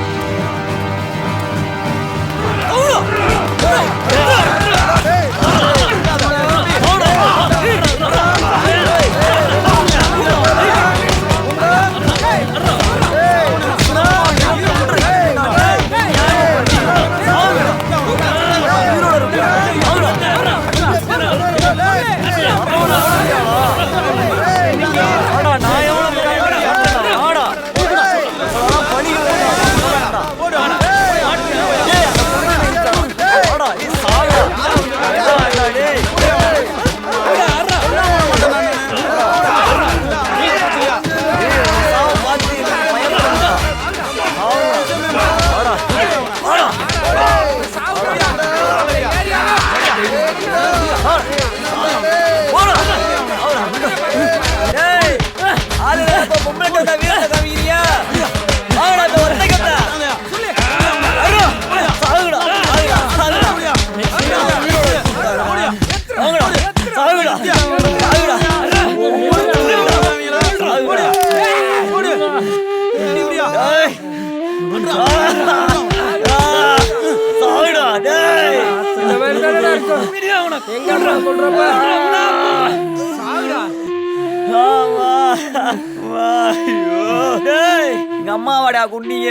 எங்க அம்மாவாடா குண்டிங்க.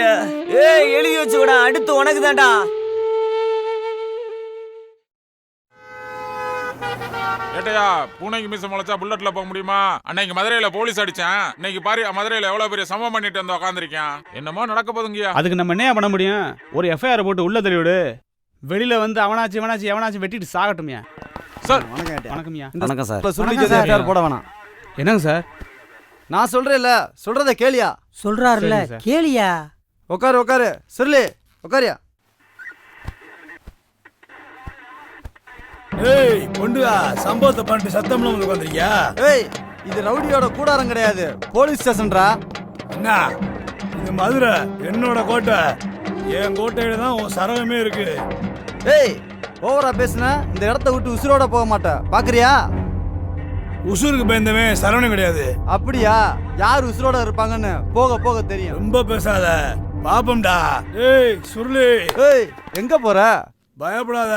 ஏய் எழுதி வச்சுக்கூடா, அடுத்து உனக்கு தான்டா. ஏட்டையா, பூனைக்கு மீச முளைச்சா புல்லட்ல போக முடியுமா? அன்னைக்கு மதுரையில போலீஸ் அடிச்சேன். இன்னைக்கு பாரு மதுரையில எவ்வளவு பெரிய சம்பவம் பண்ணிட்டு வந்து உட்காந்துருக்கேன். என்னமோ நடக்க போதுங்கயா. அதுக்கு நம்ம என்ன பண்ண முடியும்? ஒரு எஃப்ஐஆர் போட்டு உள்ள தள்ளிவிடு. வெளியில வந்து எவனாச்சும் வெட்டிட்டு சாகட்டும்யா. சார் வணக்கம்யா. வணக்கம் சார். இப்ப சொல்லி எஃப்ஐஆர் போட வேணாம். என்னங்க சார்? நான் சொல்றேன்ல, சொல்றத கேளியா? சொல்றாருல கேளியா? உட்காரு சொல்லி உட்காரியா. ஏய் கொண்டுவா, சம்பவத்தை பண்ணிட்டு சத்தம்லாம் வந்து உட்காந்துருக்கியா? ஏய், இது ரவுடியோட கூடாரம் கிடையாது, போலீஸ் ஸ்டேஷன்ரா. என்ன இது மதுரை, என்னோட கோட்டை. என் கோட்டையில தான் உன் சரகமே இருக்கு. ஏய், ஓவரா பேசுன இந்த இடத்த விட்டு உசுரோட போக மாட்டேன், பாக்குறியா? உசுருக்கு பயந்தவன் சரவணம் கிடையாது. அப்படியா? யார் உசுரோட இருப்பாங்கன்னு போக போக தெரியும். ரொம்ப பேசாத, பாப்பம்டா. ஏய் சுருளி, ஏய் எங்க போற? பயப்படாத,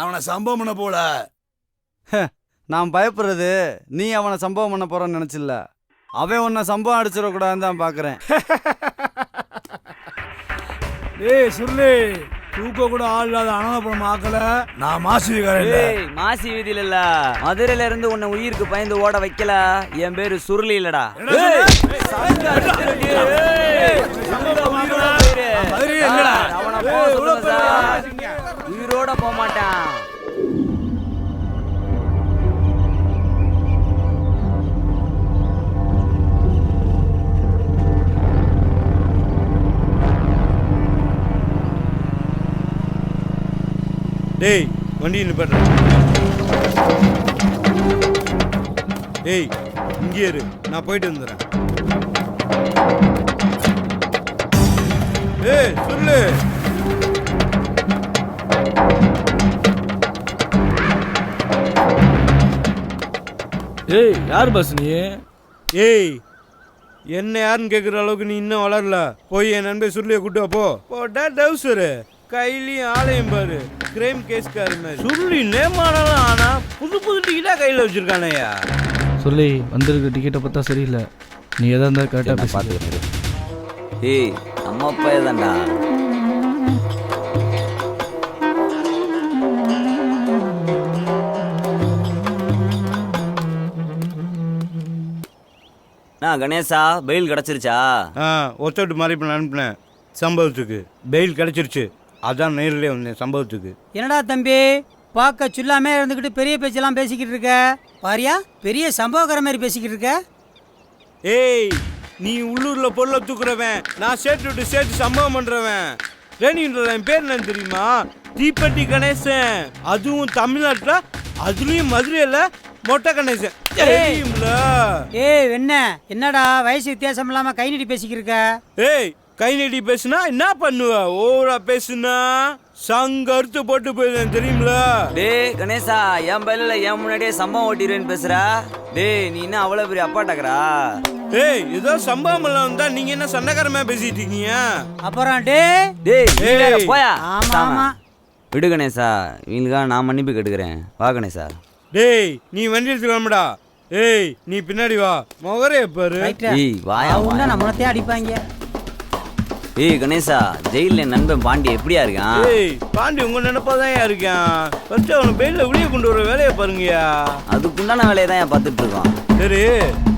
அவனை சம்பவம் பண்ண போல. நான் பயப்படுறது நீ அவனை சம்பவம் பண்ண போறன்னு நினைச்சில்ல, அவன் உன்னை சம்பவம் அடிச்சிடக்கூடாதுன்னு தான் பாக்குறேன். ஏய் சுருளி, தூக்க கூட ஆள் இல்லாத அனாதபுரம் ஆக்கல நான் மாசி வீதிக்காரன். மாசி வீதியில இல்ல, மதுரையில இருந்து உன்னை உயிருக்கு பயந்து ஓட வைக்கல. என் பேரு சுருளி இல்லடா. உயிரோட போக மாட்டான். டேய் வண்டி நிப்பாட்டு. டேய் இங்கே இரு, நான் போயிட்டு வந்துடுறேன். ஏய் சொல்லு. ஏய் யார் பஸ் நீ? ஏய் என்ன யாருன்னு கேட்குற அளவுக்கு நீ இன்னும் வளரல. போய் என் நண்பர் சுருளியை கூட்டு வா. போட்டா டவுசரு கையிலையும் ஆலயம் பாரு, கிரைம் கேஸ்காரு மாதிரி. சுருளி நேமானாலும் ஆனா புது டிக்கெட்டா கையில் வச்சிருக்கானயா. சொல்லி வந்திருக்க டிக்கெட்டை பார்த்தா சரியில்லை. நீ எதா இருந்தால் கரெக்டாக பார்த்து. ஏய் அம்மா அப்பா தான்டா. கணேசா பெயில் கிடைச்சிருச்சா? ஒத்தோட்டு மாதிரி இப்போ அனுப்பினேன் சம்பவத்துக்கு. பெயில் கிடைச்சிருச்சு, அதான் நேரிலே வந்தேன் சம்பவத்துக்கு. என்னடா தம்பி, பார்க்க சொல்லாமே இருந்துக்கிட்டு பெரிய பேச்செல்லாம் பேசிக்கிட்டு இருக்க? பாரியா, பெரிய சம்பவக்கார மாதிரி பேசிக்கிட்டு இருக்க. ஏய் நீ உள்ளூர்ல பொருளை தூக்குறவன், நான் சேர்த்து விட்டு சேர்த்து சம்பவம் பண்றவன். ரேணின்றவன் பேர் என்ன தெரியுமா? தீப்பெட்டி கணேசன். அதுவும் தமிழ்நாட்டுல, அதுலயும் மதுரையில மொட்டை கணேசன். ஏய் என்னடா வயசு வித்தியாசம் இல்லாம கை நீட்டி பேசிக்கிட்டு இருக்க? ஏய் கை நீட்டி பேசுனா என்ன பண்ணுவ? ஓவரா பேசுனா சங்கருத்து போட்டு போயிருந்தேன் தெரியுமில. டேய் கணேசா, என் பயில என் முன்னாடியே சம்பவம் ஓட்டிடுவேன்னு பேசுற. டேய் நீ என்ன அவ்வளவு பெரிய அப்பாட்டாக்குறா? ஏய் ஏதோ சம்பவம் எல்லாம் வந்தா நீங்க என்ன சண்டைக்காரமா பேசிட்டு இருக்கீங்க? அப்புறம் டேய் போயா. ஆமா விடு கணேசா, இவங்களுக்காக நான் மன்னிப்பு கேட்டுக்கிறேன். வா கணேசா. டேய் நீ வண்டி எடுத்துக்கலாமடா. ஏய் நீ பின்னாடி வா, முகரே பாரு. ஏய் வாயா, நம்மளத்தே அடிப்பாங்க. ஏய் கணேசா, ஜெயில நண்பன் பாண்டி எப்படியா இருக்கான்? ஏய் பாண்டி உங்க நினைப்பாதான் இருக்கான். ஃபர்ஸ்ட் அவனை பெயில வெளியே கொண்டு வர வேலையை பாருங்கயா. அதுக்குண்டான வேலையை தான் பார்த்துட்டு இருக்கோம். சரி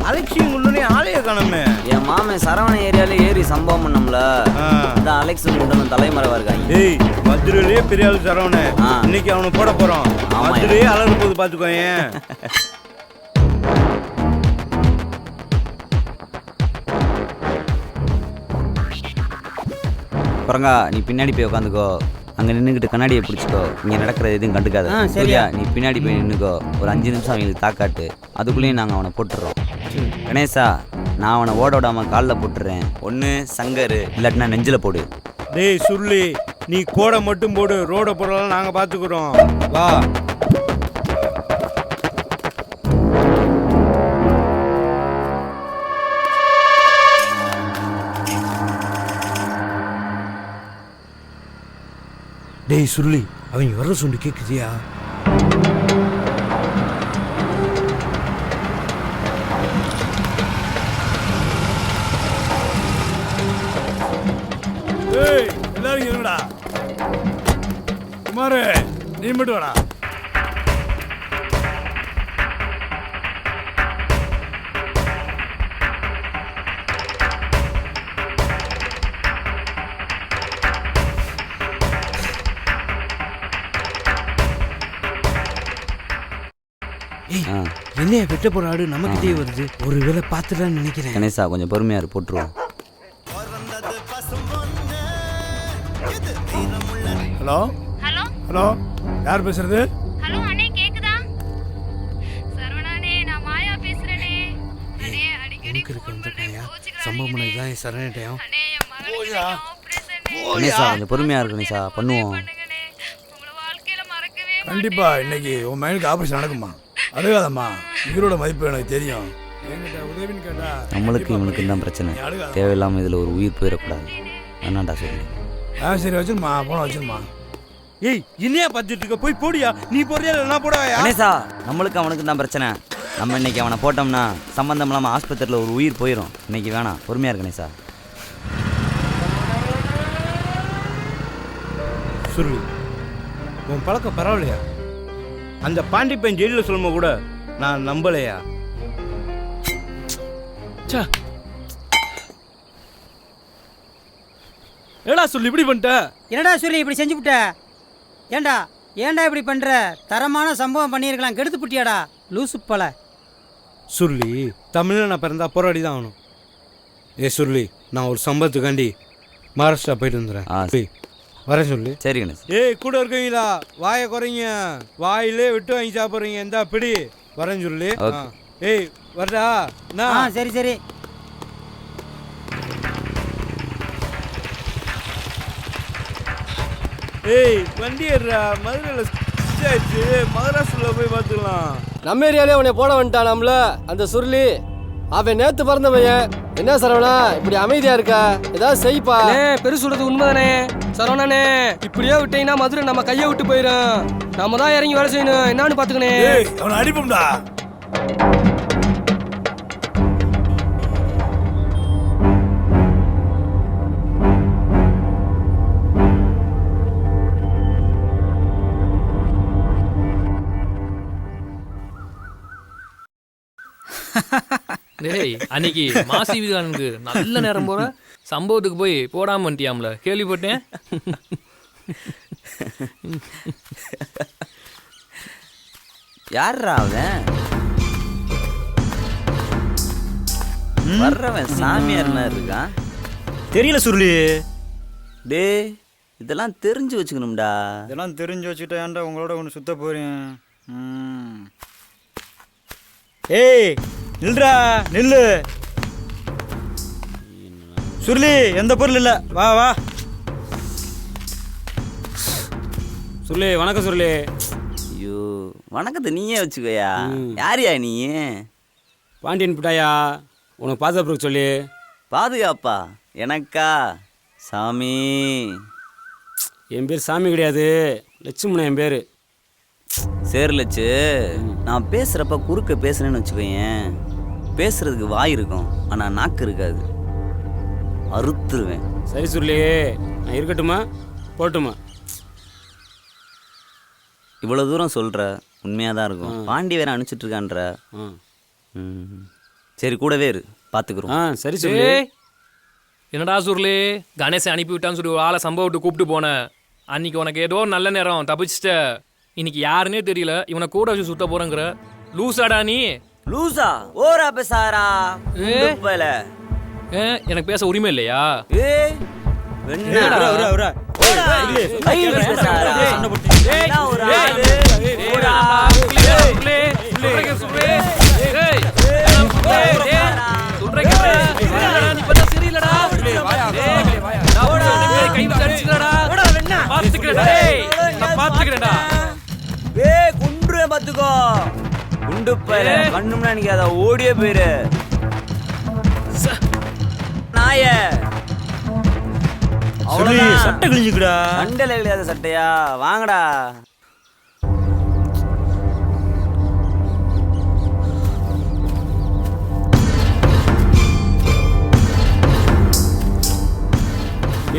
அலெக்ஸையும் கொண்டு ஆளைய காணமே. என் மாமன் சரவண ஏரியால ஏறி சம்பவம் பண்ணோம்ல, அதான் அலெக்ஸ் கொண்டு தலைமறைவா இருக்காங்க. ஏய் மதுரையிலேயே பெரிய ஆளு சரவண, இன்னைக்கு அவனை போட போறோம். மதுரையே அலறு போது பாத்துக்கோங்க. பரங்கா நீ பின்னாடி போய் உட்காந்துக்கோ. அங்கே நின்றுக்கிட்டு கண்ணாடியை பிடிச்சிக்கோ. இங்கே நடக்கிறது எதுவும் கண்டுக்காத. சரியா? நீ பின்னாடி போய் நின்றுக்கோ. ஒரு 5 நிமிஷம் அவங்களுக்கு தாக்காட்டு. அதுக்குள்ளேயும் நாங்கள் அவனை போட்டுடுறோம். கணேசா, நான் அவனை ஓட விடாமல் காலில் போட்டுடுறேன். ஒன்று சங்கரு, இல்லாட்டினா நெஞ்சில் போடு. டேய் சுருளி, நீ கோடை மட்டும் போடு, ரோட போடலாம் நாங்கள் பார்த்துக்குறோம். வா. டேய் சுருளி, அவங்க வர சொல்லி கேக்குதியா? ஏய் எல்லாரும் இருங்கடா. குமாரு நீ மட்டும் வாடா. என்னைய வெட்ட போற ஆடு நமக்கிட்டே வருது. ஒரு வேளை பார்த்துட்டான்னு நினைக்கிறேன். கணேசா கொஞ்சம் பொறுமையா இரு, போட்டுருவோம். ஹலோ ஹலோ ஹலோ யார் பேசுறது? ஹலோ அண்ணே கேக்குதா? சரவணானே நான் மாயா பேசுறேனே. அண்ணே அடிக்கடி ஃபோன் பண்றேன். சம்பவம் பண்ணதான் சரணடையும். கணேசா கொஞ்சம் பொறுமையா இரு கணேசா, பண்ணுவோம். கண்டிப்பா இன்னைக்கு உன் மகனுக்கு ஆபரேஷன் நடக்குமா? அழுகாதம்மா, உயிரோட மதிப்பு எனக்கு தெரியும். என்கிட்ட உதவின்னு கேட்டா நம்மளுக்கு இவனுக்கு தான் பிரச்சனை. தேவையில்லாம இதுல ஒரு உயிர் போயிடக்கூடாது. என்னடா சொல்லு. சரி வச்சிருமா, போன வச்சிருமா. ஏய் என்னையா பார்த்துட்டு இருக்க? போய் போடியா. நீ போறியா நான் போடவாயா? கணேசா நம்மளுக்கு அவனுக்கு தான் பிரச்சனை. நம்ம இன்னைக்கு அவனை போட்டோம்னா சம்பந்தம் இல்லாமல் ஆஸ்பத்திரியில் ஒரு உயிர் போயிடும். இன்னைக்கு வேணாம், பொறுமையா இரு கணேசா. சொல்லு, உன் பழக்கம் பரவாயில்லையா? அந்த பாண்டி பையன் ஜெயிலில் சொல்லும்போது கூட நான் நம்பலையா? ஏடா சொல்லி இப்படி பண்ணிட்ட? என்னடா சொல்லி இப்படி செஞ்சு விட்ட? ஏண்டா இப்படி பண்ற? தரமான சம்பவம் பண்ணியிருக்கலாம், கெடுத்து புட்டியாடா லூசு பல. சொல்லி தமிழில் நான் பிறந்தா போராடி தான் ஆகணும். சொல்லி நான் ஒரு சம்பவத்துக்காண்டி மகாராஷ்டிரா போயிட்டு வந்துடுறேன். வரேன் சொல்லி. சரி கணேஷ். கூட இருக்கீங்களா? வாயை குறைங்க, வாயிலே விட்டு வாங்கி சாப்பிட்றீங்க. எந்தா பிடி. வரேன் சொல்லி. வரடா. சரி சரி. வண்டி ஏறா. மதுரையில் மகாராஷ்டிராவில் போய் பார்த்துக்கலாம். நம்ம ஏரியாலே உன்னை போட வந்துட்டானாம்ல அந்த சுருளி. அவன் நேத்து பிறந்தவன். என்ன சரவணா இப்படி அமைதியா இருக்கா? ஏதாவது செய்ப்பா. பெரு சொல்றது உண்மைதானே சரவணானே. இப்படியே விட்டீங்கன்னா மதுரை நம்ம கையை விட்டு போயிடும். நம்ம தான் இறங்கி வேலை செய்யணும். என்னன்னு பாத்துக்கணே. அவனை அடிப்போம்டா. டேய் அன்னைக்கு மாசி வீதானுக்கு நல்ல நேரம் போற சம்பவத்துக்கு போய் போடாம வந்துட்டியாம்ல, கேள்விப்பட்டேன். யாரா அவன்? வர்றவன் சாமியார் மாதிரி இருக்கான். தெரியல சுருளி. டே இதெல்லாம் தெரிஞ்சு வச்சுக்கணும்டா. இதெல்லாம் தெரிஞ்சு வச்சுக்கிட்டா ஏன்டா உங்களோட ஒன்று சுத்த போறேன். ஏய் நில்றா, நில்லு. சுருளி எந்த பொருள் இல்லை, வா வா. சுருளி வணக்கம். சுருளி ஐயோ வணக்கத்தை நீயே வச்சுக்கோயா. யாரியா நீ? பாண்டியன் பிட்டாயா, உனக்கு பாதுகாப்பு சொல்லி. பாதுகாப்பா எனக்கா? சாமி. என் பேர் சாமி கிடையாது, லட்சுமணன் என் பேர். சரி லட்சு, நான் பேசுகிறப்ப குறுக்க பேசுனேன்னு வச்சுக்கோயேன். பேசுறதுக்கு வாய் இருக்கும் ஆனால் நாக்கு இருக்காது, அறுத்துருவேன். சரி சுருளி, நான் இருக்கட்டுமா போட்டுமா? இவ்வளோ தூரம் சொல்கிற உண்மையாக தான் இருக்கும். பாண்டி வேற அனுப்பிச்சிட்டு இருக்கான்ற. சரி கூடவே இரு, பார்த்துக்குறோம். சரி சுருளி. என்னடா சுருளி, கணேசன் அனுப்பி விட்டான்னு சொல்லி ஒரு ஆளை சம்பவத்தை கூப்பிட்டு போனேன். அன்னைக்கு உனக்கு ஏதோ நல்ல நேரம் தப்பிச்சிட்ட. இன்னைக்கு யாருன்னே தெரியல, இவனை கூட வச்சு சுத்த போறேங்கிற. லூசாடா நீ? லூசா ஓரா பேசாரா? எனக்கு பேச உரிமை இல்லையா? பாத்துக்கோ குண்டு பையல கண்ணும்னா நீங்க அத ஓடியே போயிரு நாய. அவ்வளவுதான். சட்டை கிழிஞ்சுக்குடா. மண்டையில கிழியாத சட்டையா? வாங்கடா.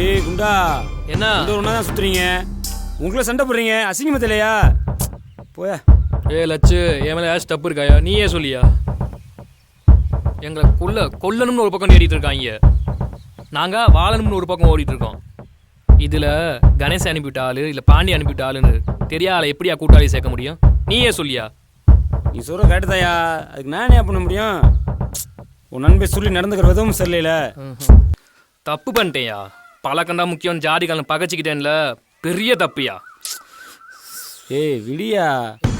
ஏய் குண்டா, என்ன இந்த ஒரு தான் சுத்துறீங்க, உங்களை சண்டை போடுறீங்க, அசிங்கமா தெரியலையா? போய. லட்சு, என் மேலே ஏதாச்சும் தப்பு இருக்காயா? நீயே சொல்லியா? எங்களை கொல்லணும்னு ஒரு பக்கம் ஏறிட்டு இருக்காங்க, நாங்கள் வாழணும்னு ஒரு பக்கம் ஓடிட்டு இருக்கோம். இதில் கணேசன் அனுப்பிவிட்ட ஆளு இல்லை பாண்டி அனுப்பிவிட்ட ஆளுன்னு தெரியாத எப்படியா கூட்டாளி சேர்க்க முடியும்? நீயே சொல்லியா? நீ சொல்ற கேட்டுதாயா, அதுக்கு நான் என்ன பண்ண முடியும்? உன் நண்பை சொல்லி நடந்துக்கிற விதமும் சரியில்ல. தப்பு பண்ணிட்டேயா, பழக்கண்டா முக்கியம், ஜாதி காலம் பகச்சிக்கிட்டேன்ல, பெரிய தப்புயா. ஏய் விடியா,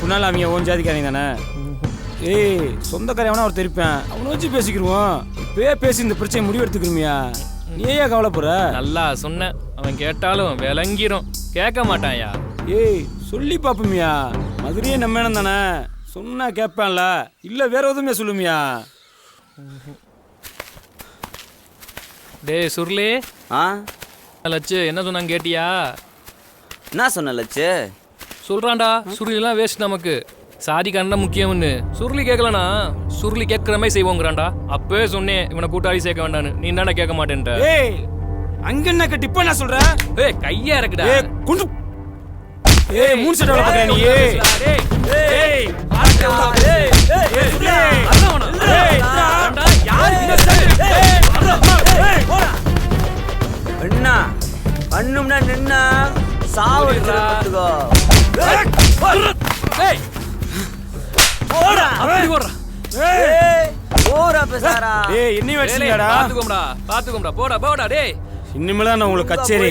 புனால அவங்க ஓன் ஜாதிக்காரங்க தானே. ஏய் சொந்தக்காரன் அவனை அவர் தெரிப்பேன், அவனை வச்சு பேசிக்கிடுவோம். இப்பயே பேசி இந்த பிரச்சனை முடிவு எடுத்துக்கிறோமியா, நீ ஏன் கவலைப்படுற? நல்லா சொன்ன, அவன் கேட்டாலும் விளங்கிரும், கேட்க மாட்டான்யா. ஏய் சொல்லி பாப்போமியா, மதுரையே நம்ம இடம் தானே, சொன்னா கேட்பான்ல, இல்லை வேற எதுவுமே சொல்லுமியா. டேய் சுருளே. லட்சு என்ன சொன்னாங்க கேட்டியா? என்ன சொன்ன லட்சு? சொல்றான்டா, சுருளிலாம் வேஸ்ட், நமக்கு சாதிக்காரன் தான் முக்கியம்னு. சுருளி கேட்கலனா சுருளி கேட்குற மாதிரி செய்வோங்கிறான்டா. அப்பவே சொன்னேன் இவனை கூட்டாளி சேர்க்க வேண்டான்னு, நீ தானே கேட்க மாட்டேன்ற. ஏய் அங்க என்ன கட்டி இப்ப நான் சொல்றேன். ஏய் கையா இருக்குடா. ஏய் குண்டு. ஏய் மூணு செட் வர பாக்குற நீ. ஏய் ஏய் ஏய் ஏய் ஏய் அண்ணா யார் அண்ணா அண்ணும்னா நின்னா சாவு எடுத்துக்கோ. ஏய் ஓடா, அப்படி ஓடா. ஏய் ஓடா பேசாரா. ஏய் என்னி வச்சியாடா? பாத்துக்கோம்டா போடா போடா. டேய் இன்னிமேல நான் உங்களுக்கு கச்சேரி.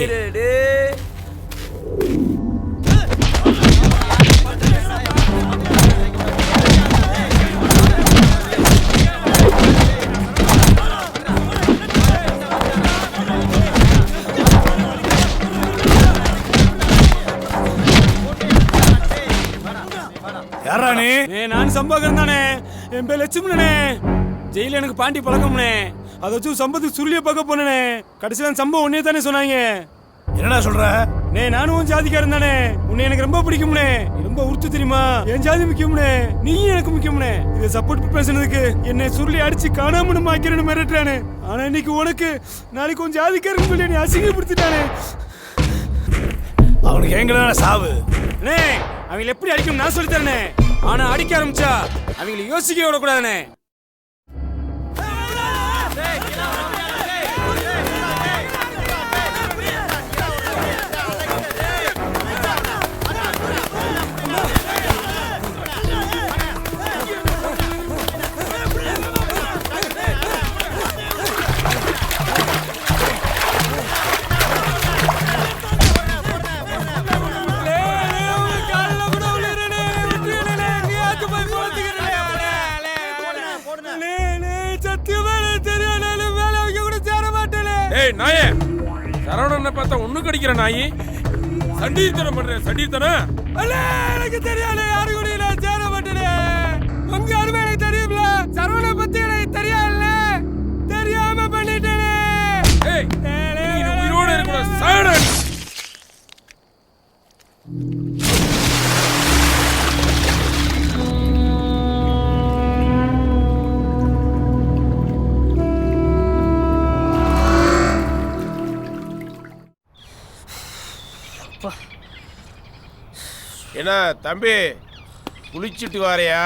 யாரா நீ? நான் சம்பாகரன் தானே, என் பேர் லட்சுமணனே. ஜெயில எனக்கு பாண்டி பழக்கம்னே, அதை வச்சு சம்பத்து சுருளிய பார்க்க போனே. கடைசியில் சம்பவம் உன்னே தானே சொன்னாங்க. என்னடா சொல்ற? நானும் ஜாதிக்காரன் தானே, உன்னை எனக்கு ரொம்ப பிடிக்கும்னே, ரொம்ப உறுத்து தெரியுமா, என் ஜாதி முக்கியம்னே, நீயும் எனக்கு முக்கியம்னே. இதை சப்போர்ட் பேசுனதுக்கு என்னை சுருளி அடிச்சு காணாமனு மாக்கிறேன்னு மிரட்டுறானே. ஆனா இன்னைக்கு உனக்கு நாளைக்கு உன் ஜாதிக்காரன் சொல்லி என்னை அசிங்கப்படுத்திட்டானே. அவனுக்கு எங்கதான சாவு? அவங்களை எப்படி அடிக்கணும் நான் சொல்லி தரேனே. ஆனா அடிக்க ஆரம்பிச்சா அவங்களை யோசிக்க விடக்கூடாதுனே. ஏய் நாயே, சரவணனை பார்த்தா ஒண்ணு கடிக்கிற நாயி, சண்டீர்த்தனம் பண்றேன். சண்டீர்த்தனம் எனக்கு தெரியாது, யாரு கூட நான் சேர மாட்டேனே. உங்க அருமை எனக்கு தெரியும்ல, சரவண பத்தி எனக்கு தெரியாதுல்ல, தெரியாம பண்ணிட்டேனே. ஏய் நீ உயிரோட இருக்க சாடா. என்ன தம்பி குளிச்சிட்டு வாரியா?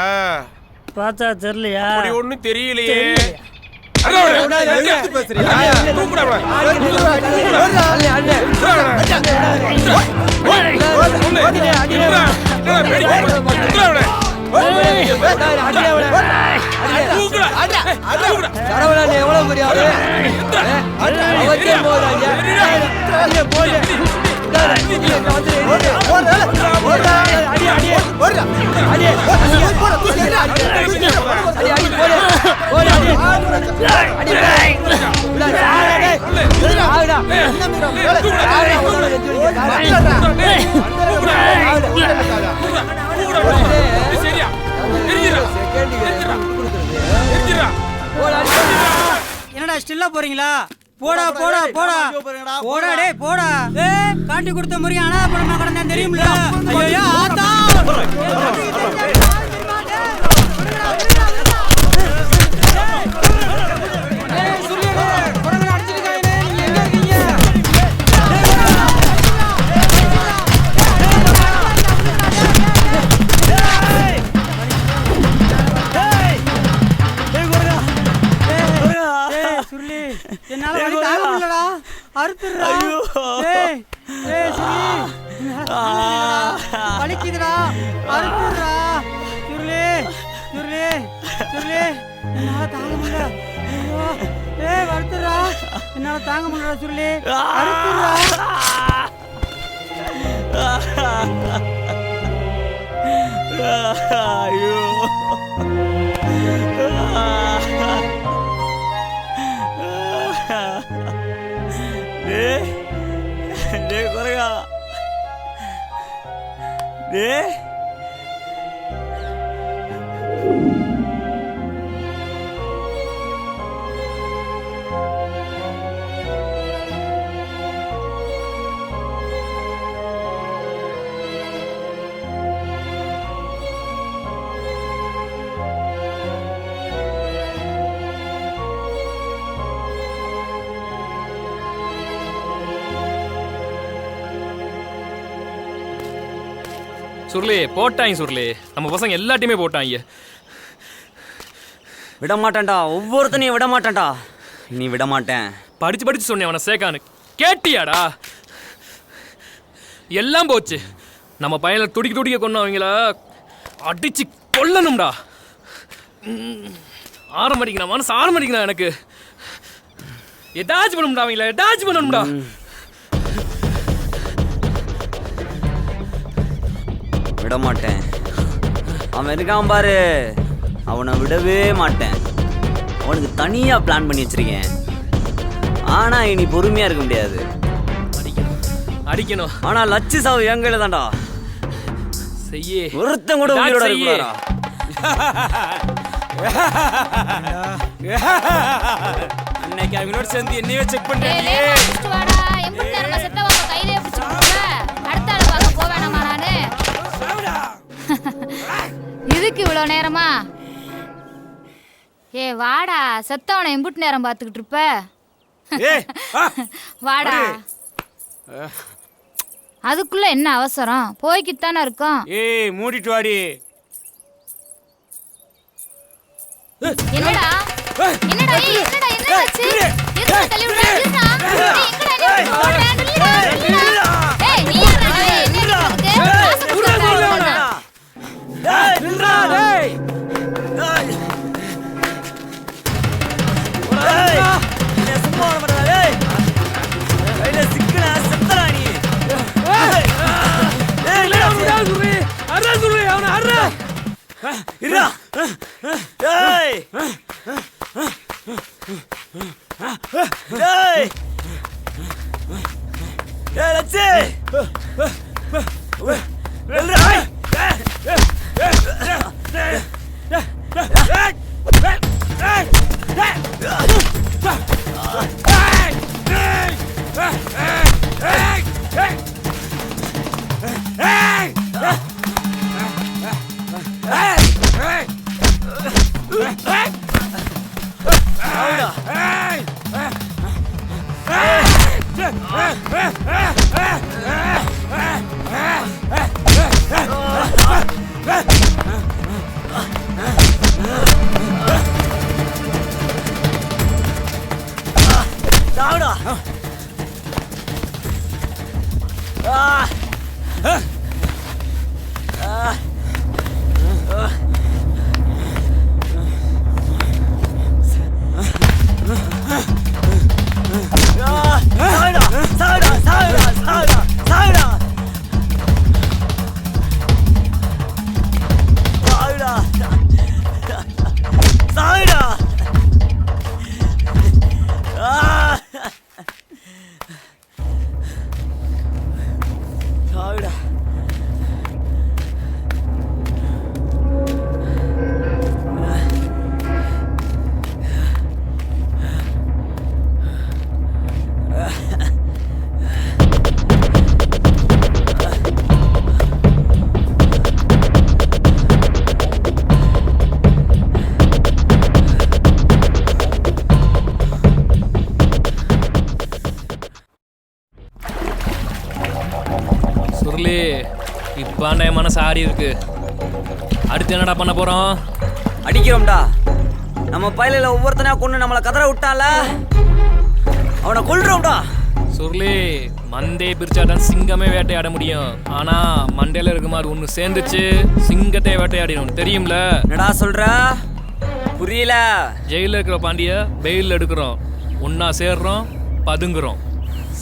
பார்த்தா தெரியலையா? அப்படி ஒண்ணும் தெரியலையே. என்னடா ஸ்டில்லா போறீங்களா? போடா போடா போடா போடா டேய் போடா காட்டி கொடுத்த முறைய அனாதபடமா கடந்தேன் தெரியும்ல ஐயோ ஆத்தா என்னால வலி தாங்க முடியலடா அறுத்துறா டேய் டேய் சுருளி வலிக்குதுடா அறுத்துறா சுருளி சுருளி சுருளி என்னால தாங்க முடியல ஐயோ டேய் அறுத்துறா என்னால தாங்க முடியல சுருளி அறுத்துறா ஐயோ டேய் குறையா டேய் சுருளி போட்டாங்க சுருளி நம்ம பசங்க எல்லாத்தையுமே போட்டாங்க விட மாட்டேன்டா ஒவ்வொருத்தனையும் விட மாட்டேன்டா நீ விட மாட்டேன் படிச்சு படிச்சு சொன்னேன் அவனை சேக்கானு கேட்டியாடா எல்லாம் போச்சு நம்ம பையனை துடிக்க துடிக்க கொண்டு அவங்கள அடிச்சு கொல்லணும்டா ஆரம்பிக்கணும் மனசு ஆரம்பிக்கணும் எனக்கு ஏதாச்சும் பண்ணணும்டா அவங்கள ஏதாச்சும் பண்ணணும்டா விட மாட்டேன் அவன் இருக்கான் பாரு அவனை விடவே மாட்டேன் அவனுக்கு தனியா பிளான் பண்ணி வச்சிருக்கேன் ஆனா இனி பொறுமையா இருக்க முடியாது அடிக்கணும் ஆனா லட்சு சாவு என் கையில தான்டா செய்யே ஒருத்தன் கூட உயிரோட இருக்கா அன்னைக்கு அவங்களோட சேர்ந்து என்னையே செக் பண்றீங்க இதுக்கு இவ்வளவு நேரமா ஏ வாடா செத்தவனை எம்புட்டு நேரம் பார்த்துக்கிட்டு இருப்ப வாடா அதுக்குள்ள என்ன அவசரம் போய்கிட்டு தானே இருக்கோம் ஏய் மூடிட்டு வாடி என்னடா என்னடா என்னடா என்னாச்சு எதுக்கு தள்ளி விடுறா ஏய் நீ என்னடா டேய் நில்றா டேய் டேய் சும்மா வர மாட்டடா டேய் கையில சிக்கனா செத்தடா நீ டேய் இல்லடா சுரே அரா சுரே அவன அரா இருடா டேய் டேய் டேய் லட்சே நில்றா சுருளி இப்பாண்ட என் மனசு ஆடி இருக்கு. அடுத்து என்னடா பண்ண போறோம்? அடிக்கிறோம்டா. நம்ம பயில ஒவ்வொருத்தனையா கொண்டு நம்மளை கதற விட்டால அவனை கொல்றோம்டா. சுருளி மந்தே பிரிச்சாதான் சிங்கமே வேட்டையாட முடியும். ஆனா மண்டையில இருக்க மாதிரி ஒண்ணு சேர்ந்துச்சு சிங்கத்தை வேட்டையாடிடும். தெரியும்ல? என்னடா சொல்ற? புரியல. ஜெயில இருக்கிற பாண்டிய பெயில் எடுக்கிறோம், ஒன்னா சேர்றோம், பதுங்குறோம்,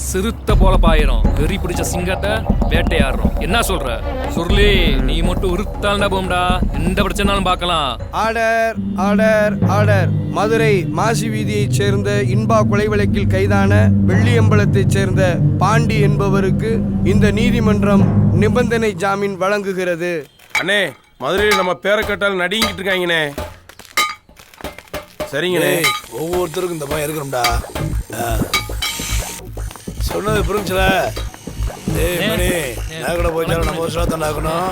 சிறுத்தை போல பாயிரும், வெறி பிடிச்ச சிங்கத்தை வேட்டையாடுறோம். என்ன சொல்ற சுருளி? நீ மட்டும் உருத்தால்டா போம்டா, எந்த பிரச்சனாலும் பார்க்கலாம். Order order order. Madurai Masi வீதியைச் சேர்ந்த இன்பா கொலை வழக்கில் கைதான வெள்ளியம்பலத்தைச் சேர்ந்த பாண்டி என்பவருக்கு இந்த நீதிமன்றம் நிபந்தனை ஜாமீன் வழங்குகிறது. அண்ணே, மதுரையில் நம்ம பேரை கட்டால் நடிங்கிட்டு இருக்காங்கண்ணே. சரிங்கண்ணே. ஒவ்வொருத்தருக்கும் இந்த பயம் இருக்கணும்டா. சொன்னது புரிஞ்சுல? கூட போச்சாலும் நம்ம ஒரு சாத்தம் ஆக்கணும்.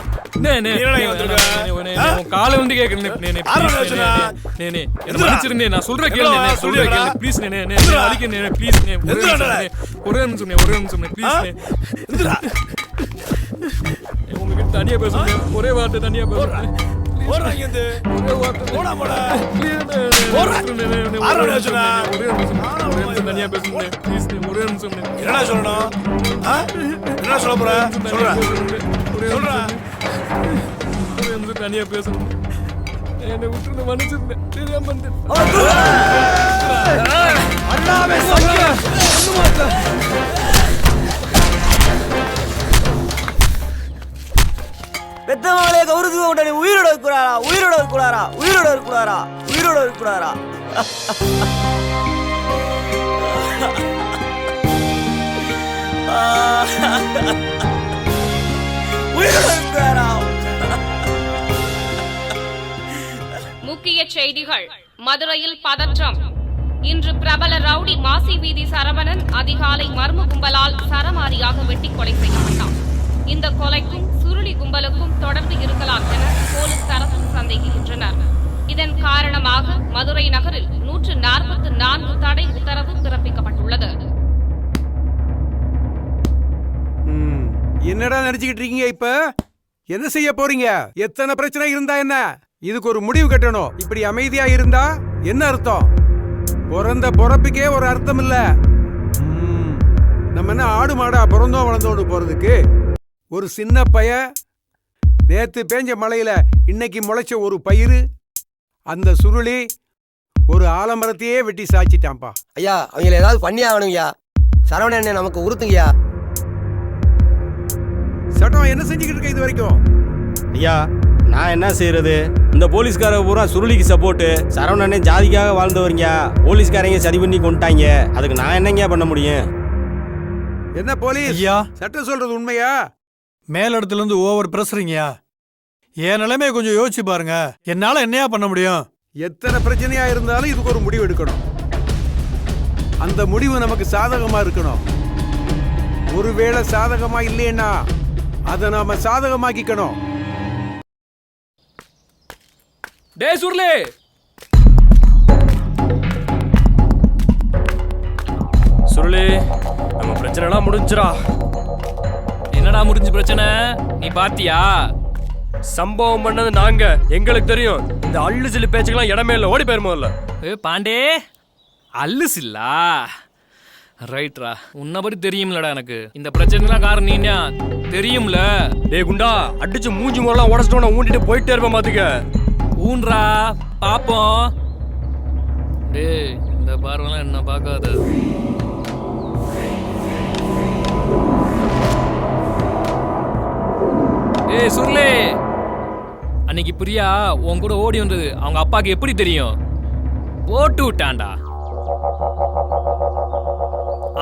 காலை வந்து கேக்குறேன். நான் சொல்ற கேளு, ப்ளீஸ். ஒரே நிமிஷம் ப்ளீஸ். உங்ககிட்ட தனியா பேசுறேன், ஒரே வார்த்தை தனியா பேசுறேன். என்ன சொல்லணும்? என்ன சொல்ல போற? தனியா பேசணும். என்னை விட்டு மன்னிச்சிருந்தேன், தெரியாம பெத்தவங்களே கௌரவ உடனே உயிரோட இருக்கிறாரா? உயிரோட இருக்கிறாரா? உயிரோட இருக்கிறாரா? உயிரோட இருக்கிறாரா? உயிரோட இருக்கிறாரா? முக்கிய செய்திகள். மதுரையில் பதற்றம். இன்று பிரபல ரவுடி மாசி வீதி சரவணன் அதிகாலை மர்ம கும்பலால் சரமாரியாக வெட்டி கொலை செய்யப்பட்டார். இந்த கொலைக்கும் சுருளி கும்பலுக்கும் தொடர்பு இருக்கலாம் என போலீஸ் தரப்பு சந்தேகிக்கின்றனர். இதன் காரணமாக மதுரை நகரில் 144 தடை உத்தரவு பிறப்பிக்கப்பட்டுள்ளது. என்னடா நினைச்சுக்கிட்டு இருக்கீங்க? இப்ப என்ன செய்ய போறீங்க? எத்தனை பிரச்சனை இருந்தா என்ன? இதுக்கு ஒரு முடிவு கட்டணும். இப்படி அமைதியா இருந்தா என்ன அர்த்தம்? பிறந்த பிறப்புக்கே ஒரு அர்த்தம் இல்ல. நம்ம என்ன ஆடு மாடா பிறந்தோம் வளர்ந்தோடு போறதுக்கு? ஒரு சின்ன பைய நேத்து பேஞ்ச மழையில இன்னைக்கு முளைச்ச ஒரு பயிறு, அந்த சுருளி ஒரு ஆலமரத்தையே வெட்டி சாய்ச்சிட்டான்ப்பா. ஐயா, அவங்கள ஏதாவது பண்ணி ஆகணுங்கய்யா. சரவணன் நமக்கு உறுத்துங்கய்யா. சட்டம் என்ன செஞ்சுக்கிட்டு இருக்க இது வரைக்கும்? ஐயா, நான் என்ன செய்யறது? இந்த போலீஸ்கார பூரா சுருளிக்கு சப்போர்ட்டு. சரவணனே ஜாதிக்காக வாழ்ந்தவருங்க. போலீஸ்காரங்க சரி பண்ணி கொண்டுட்டாங்க. அதுக்கு நான் என்னங்க பண்ண முடியும்? என்ன போலீஸ் ஐயா, சட்டம் சொல்றது உண்மையா? மேலிடத்துல இருந்து ஓவர் பிரசுறீங்கயா. என் நிலைமையை கொஞ்சம் யோசிச்சு பாருங்க. என்னால என்னையா பண்ண முடியும்? எத்தனை பிரச்சனையா இருந்தாலும் இதுக்கு ஒரு முடிவு எடுக்கணும். அந்த முடிவு நமக்கு சாதகமா இருக்கணும். ஒருவேளை சாதகமா இல்லைன்னா அதை நாம சாதகமாக்கிக்கணும். டே சுருளே, சுருளி, நம்ம பிரச்சனை எல்லாம் முடிஞ்சிரா? என்னடா முடிஞ்சு பிரச்சனை? நீ பாத்தியா? சம்பவம் பண்ணது நாங்க, எங்களுக்கு தெரியும். இந்த அள்ளு சில்லு பேச்சுக்கெல்லாம் இடமே இல்லை. ஓடி போயிருமோ இல்ல? பாண்டே, அல்லு சில்லா? ரைட்ரா, உன்னை பத்தி தெரியும்லடா எனக்கு. இந்த பிரச்சனைலாம் காரணம் நீனா தெரியும்ல? டே குண்டா, அடிச்சு மூஞ்சி முறைலாம் உடச்சிட்டோம், ஊண்டிட்டு போயிட்டே இருப்பேன் பாத்துக்க. ஊன்றா பாப்போம். டே, இந்த பார்வெல்லாம் என்ன பார்க்காத. ஏய் சுருளே, அன்னைக்கு பிரியா உன் கூட ஓடி வந்தது அவங்க அப்பாக்கு எப்படி தெரியும்? போட்டு விட்டான்டா.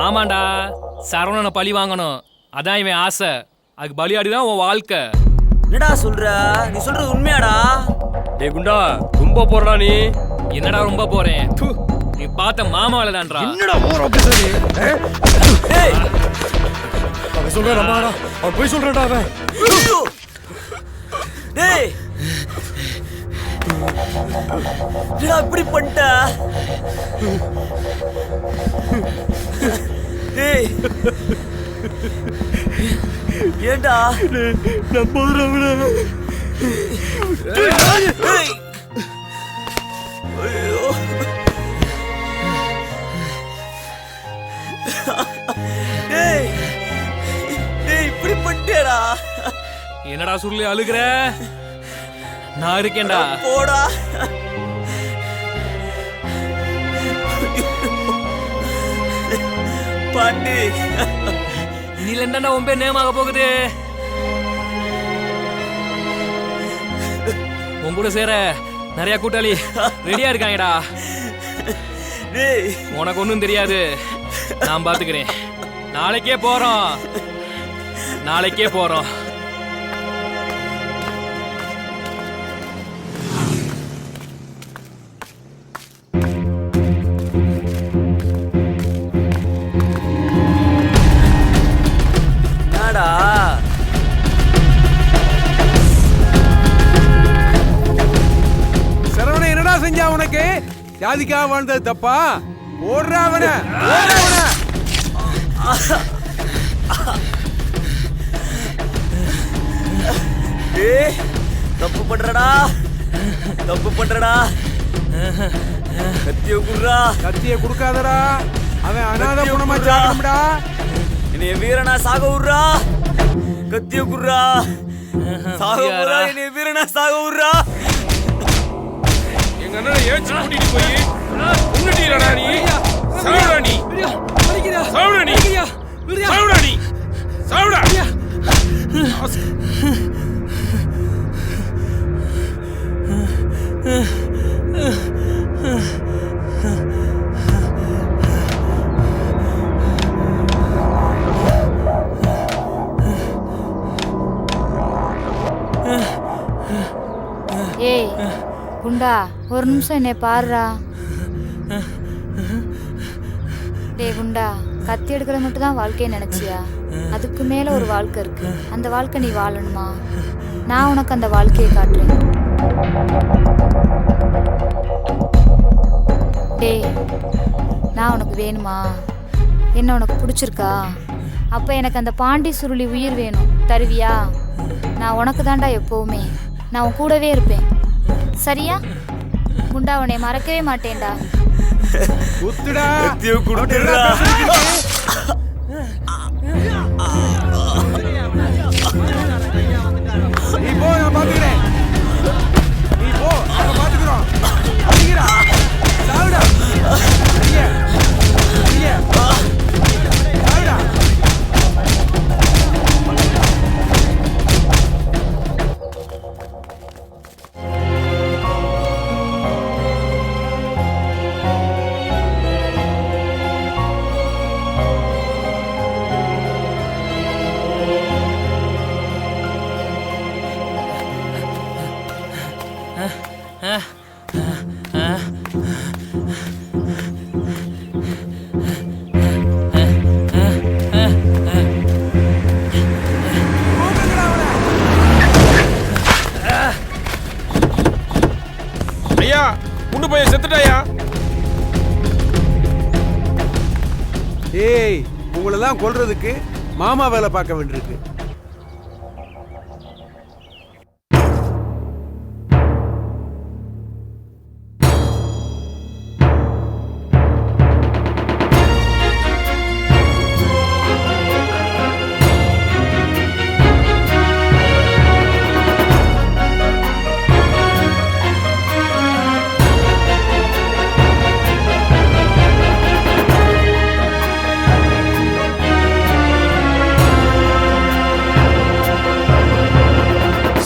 ஆமாண்டா, சரவணனை பழி வாங்கணும், அதான் இவன் ஆசை. அதுக்கு பலியாடிதான் உன் வாழ்க்கை. என்னடா சொல்ற? நீ சொல்றது உண்மையாடா? டே குண்டா, ரொம்ப போறடா நீ. என்னடா ரொம்ப போறேன்? நீ பார்த்த மாமாவில தான்டா. என்னடா போற பேசுறீ? அவன் சொல்றான்டா, அவன் போய் சொல்றான்டா அவன். டேய், என்னடா இப்படி பண்ணிட்ட? டேய், ஏண்டா நான் போறேன். ஐயோ டேய் டேய் இப்படி பண்ணிட்டேடா. என்னடா சுருளி அழுகுற? நான் இருக்கேன்டா. போடா. பாண்டி நீல என்னடா உன் பேர் நேமாக போகுது? உன் கூட சேர நிறைய கூட்டாளி ரெடியா இருக்காங்கடா. உனக்கு ஒன்றும் தெரியாது, நான் பாத்துக்கிறேன். நாளைக்கே போறோம், நாளைக்கே போறோம். சரவணன் என்னடா செஞ்சா உனக்கு? ஜாதிக்காக வாழ்ந்தது தப்பா? ஓடுறா அவன. தப்பு பண்றடா, தப்பு பண்றடா. கத்திய குடுறா. கத்திய குடுக்காதடா, அவன் அனாதை குணமா சாகணும்டா. என்னைய வீரனா சாக விடுறா. கத்திய குடுறா. சாக விடுறா, என்னைய வீரனா சாக விடுறா. எங்க அண்ணனை ஏச்சு கூட்டிட்டு போய் உன்னிட்டீரடா நீ. சாவுடா நீ, சாவுடா நீ, சாவுடா நீ, சாவுடா. ஏய் குண்டா, ஒரு நிமிஷம் என்னை பாருடா. டே குண்டா, கத்தி எடுக்கிற மட்டும் தான் வாழ்க்கையை நினைச்சியா? அதுக்கு மேல ஒரு வாழ்க்கை இருக்கு. அந்த வாழ்க்கை நீ வாழணுமா? நான் உனக்கு அந்த வாழ்க்கையை காட்டுறேன். டே, நான் உனக்கு வேணுமா? என்ன உனக்கு பிடிச்சிருக்கா? அப்ப எனக்கு அந்த பாண்டி சுருளி உயிர் வேணும். தருவியா? நான் உனக்கு தாண்டா எப்பவுமே. நான் உன் கூடவே இருப்பேன், சரியா? குண்டா, உன்னை மறக்கவே மாட்டேன்டா. குத்துடா. நீ போ, நான் பாத்துக்கிறேன். நீ போ, நாங்க பாத்துக்கிறோம். அடிக்கிறா, சாவுடா. அடிங்க, அடிங்க, சாவுடா. ஐயா, குண்டு பையன் செத்துட்டாயா? ஏய், உங்களெல்லாம் கொல்றதுக்கு மாமா வேலை பார்க்க வேண்டியிருக்கு.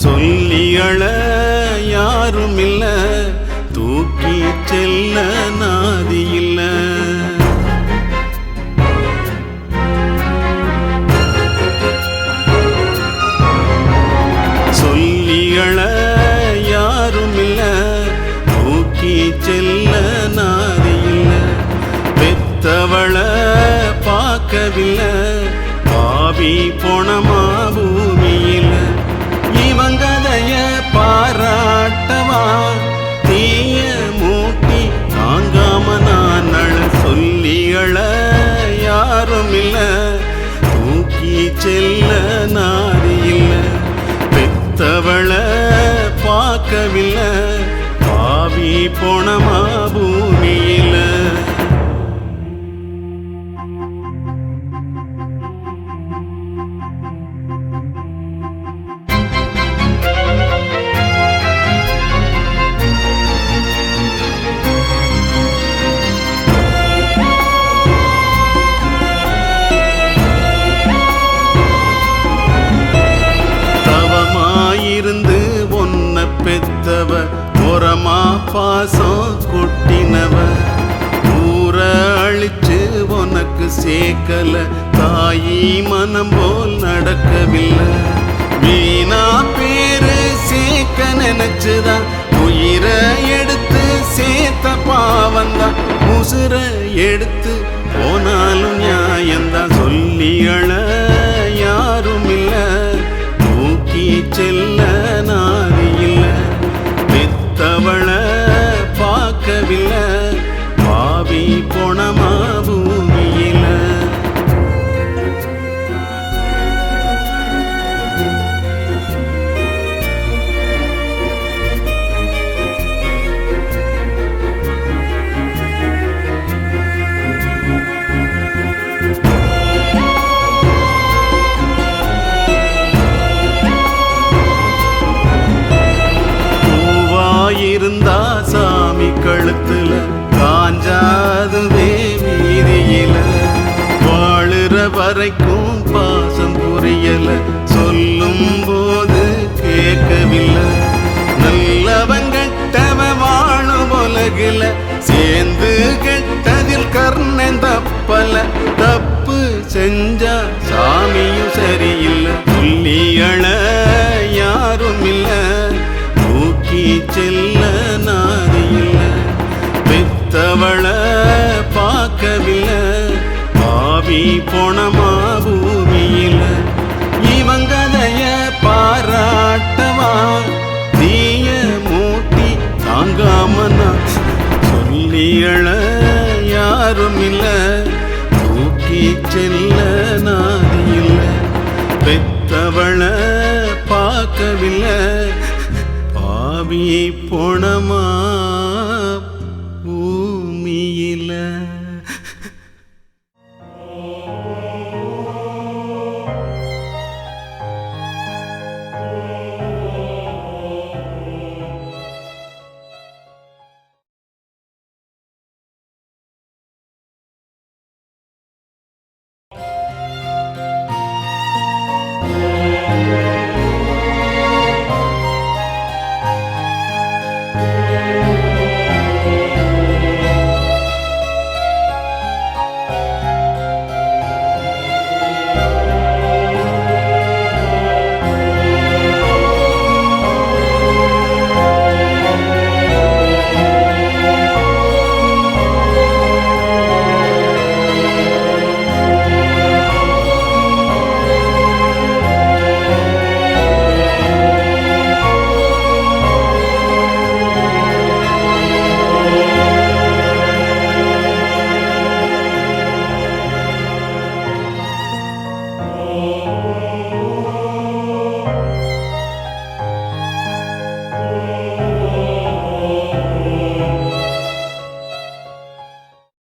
சொல்லியள யாரும் இல்ல, தூக்கி செல்ல நாதி இல்ல. சொல்லியள யாரும் இல்ல, தூக்கி செல்ல நாதி இல்ல. பெத்தவள பார்க்கவில்லை, பாவி போனமா பூமியில. இவங்கதைய பாராட்டவா, தீய மூட்டி தாங்காம நான் அழ. சொல்லியள யாரும் இல்ல, தூக்கி செல்ல நாதி இல்ல பெத்தவள பார்க்கவில்லை பாவி போனமா பூமியில இருந்து ஒன்ன பெத்தவ ஓரமா பாசம் கொட்டினவ ஊர அழிச்சு உனக்கு சேர்க்கல தாயி மனம் போல் நடக்கவில்லை வீணா பேரு சேர்க்க நினைச்சுதான் உயிரை எடுத்து சேர்த்த பாவந்தான் உசுர எடுத்து போனாலும் நியாயந்தான் சொல்லி அழ யாரும் இல்லை செல்ல நாதி இல்ல பெத்தவள பார்க்கவில்லை பாவி போனமா பூமியில இருந்தா சாமி கழுத்துல காஞ்சாதுவே வீதியில வாழுற வரைக்கும் பாசம் புரியல சொல்லும் போது கேட்கவில்லை நல்லவன் கெட்டவன் வாழும் உலகில சேர்ந்து கெட்டதில் கர்ணன் தப்பல தப்பு செஞ்சா சாமியும் சரியில்லை சொல்லி அழ யாரும் இல்லை செல்ல நாதி இல்ல பெத்தவள பார்க்கவில்லை பாவி போனமா பூமியில இவங்கதைய பாராட்டவா தீய மூட்டி தாங்காமனா சொல்லி அழ யாரும் இல்ல தூக்கி செல்ல நாதி இல்ல பெத்தவள பார்க்கவில்லை பாவி போனமா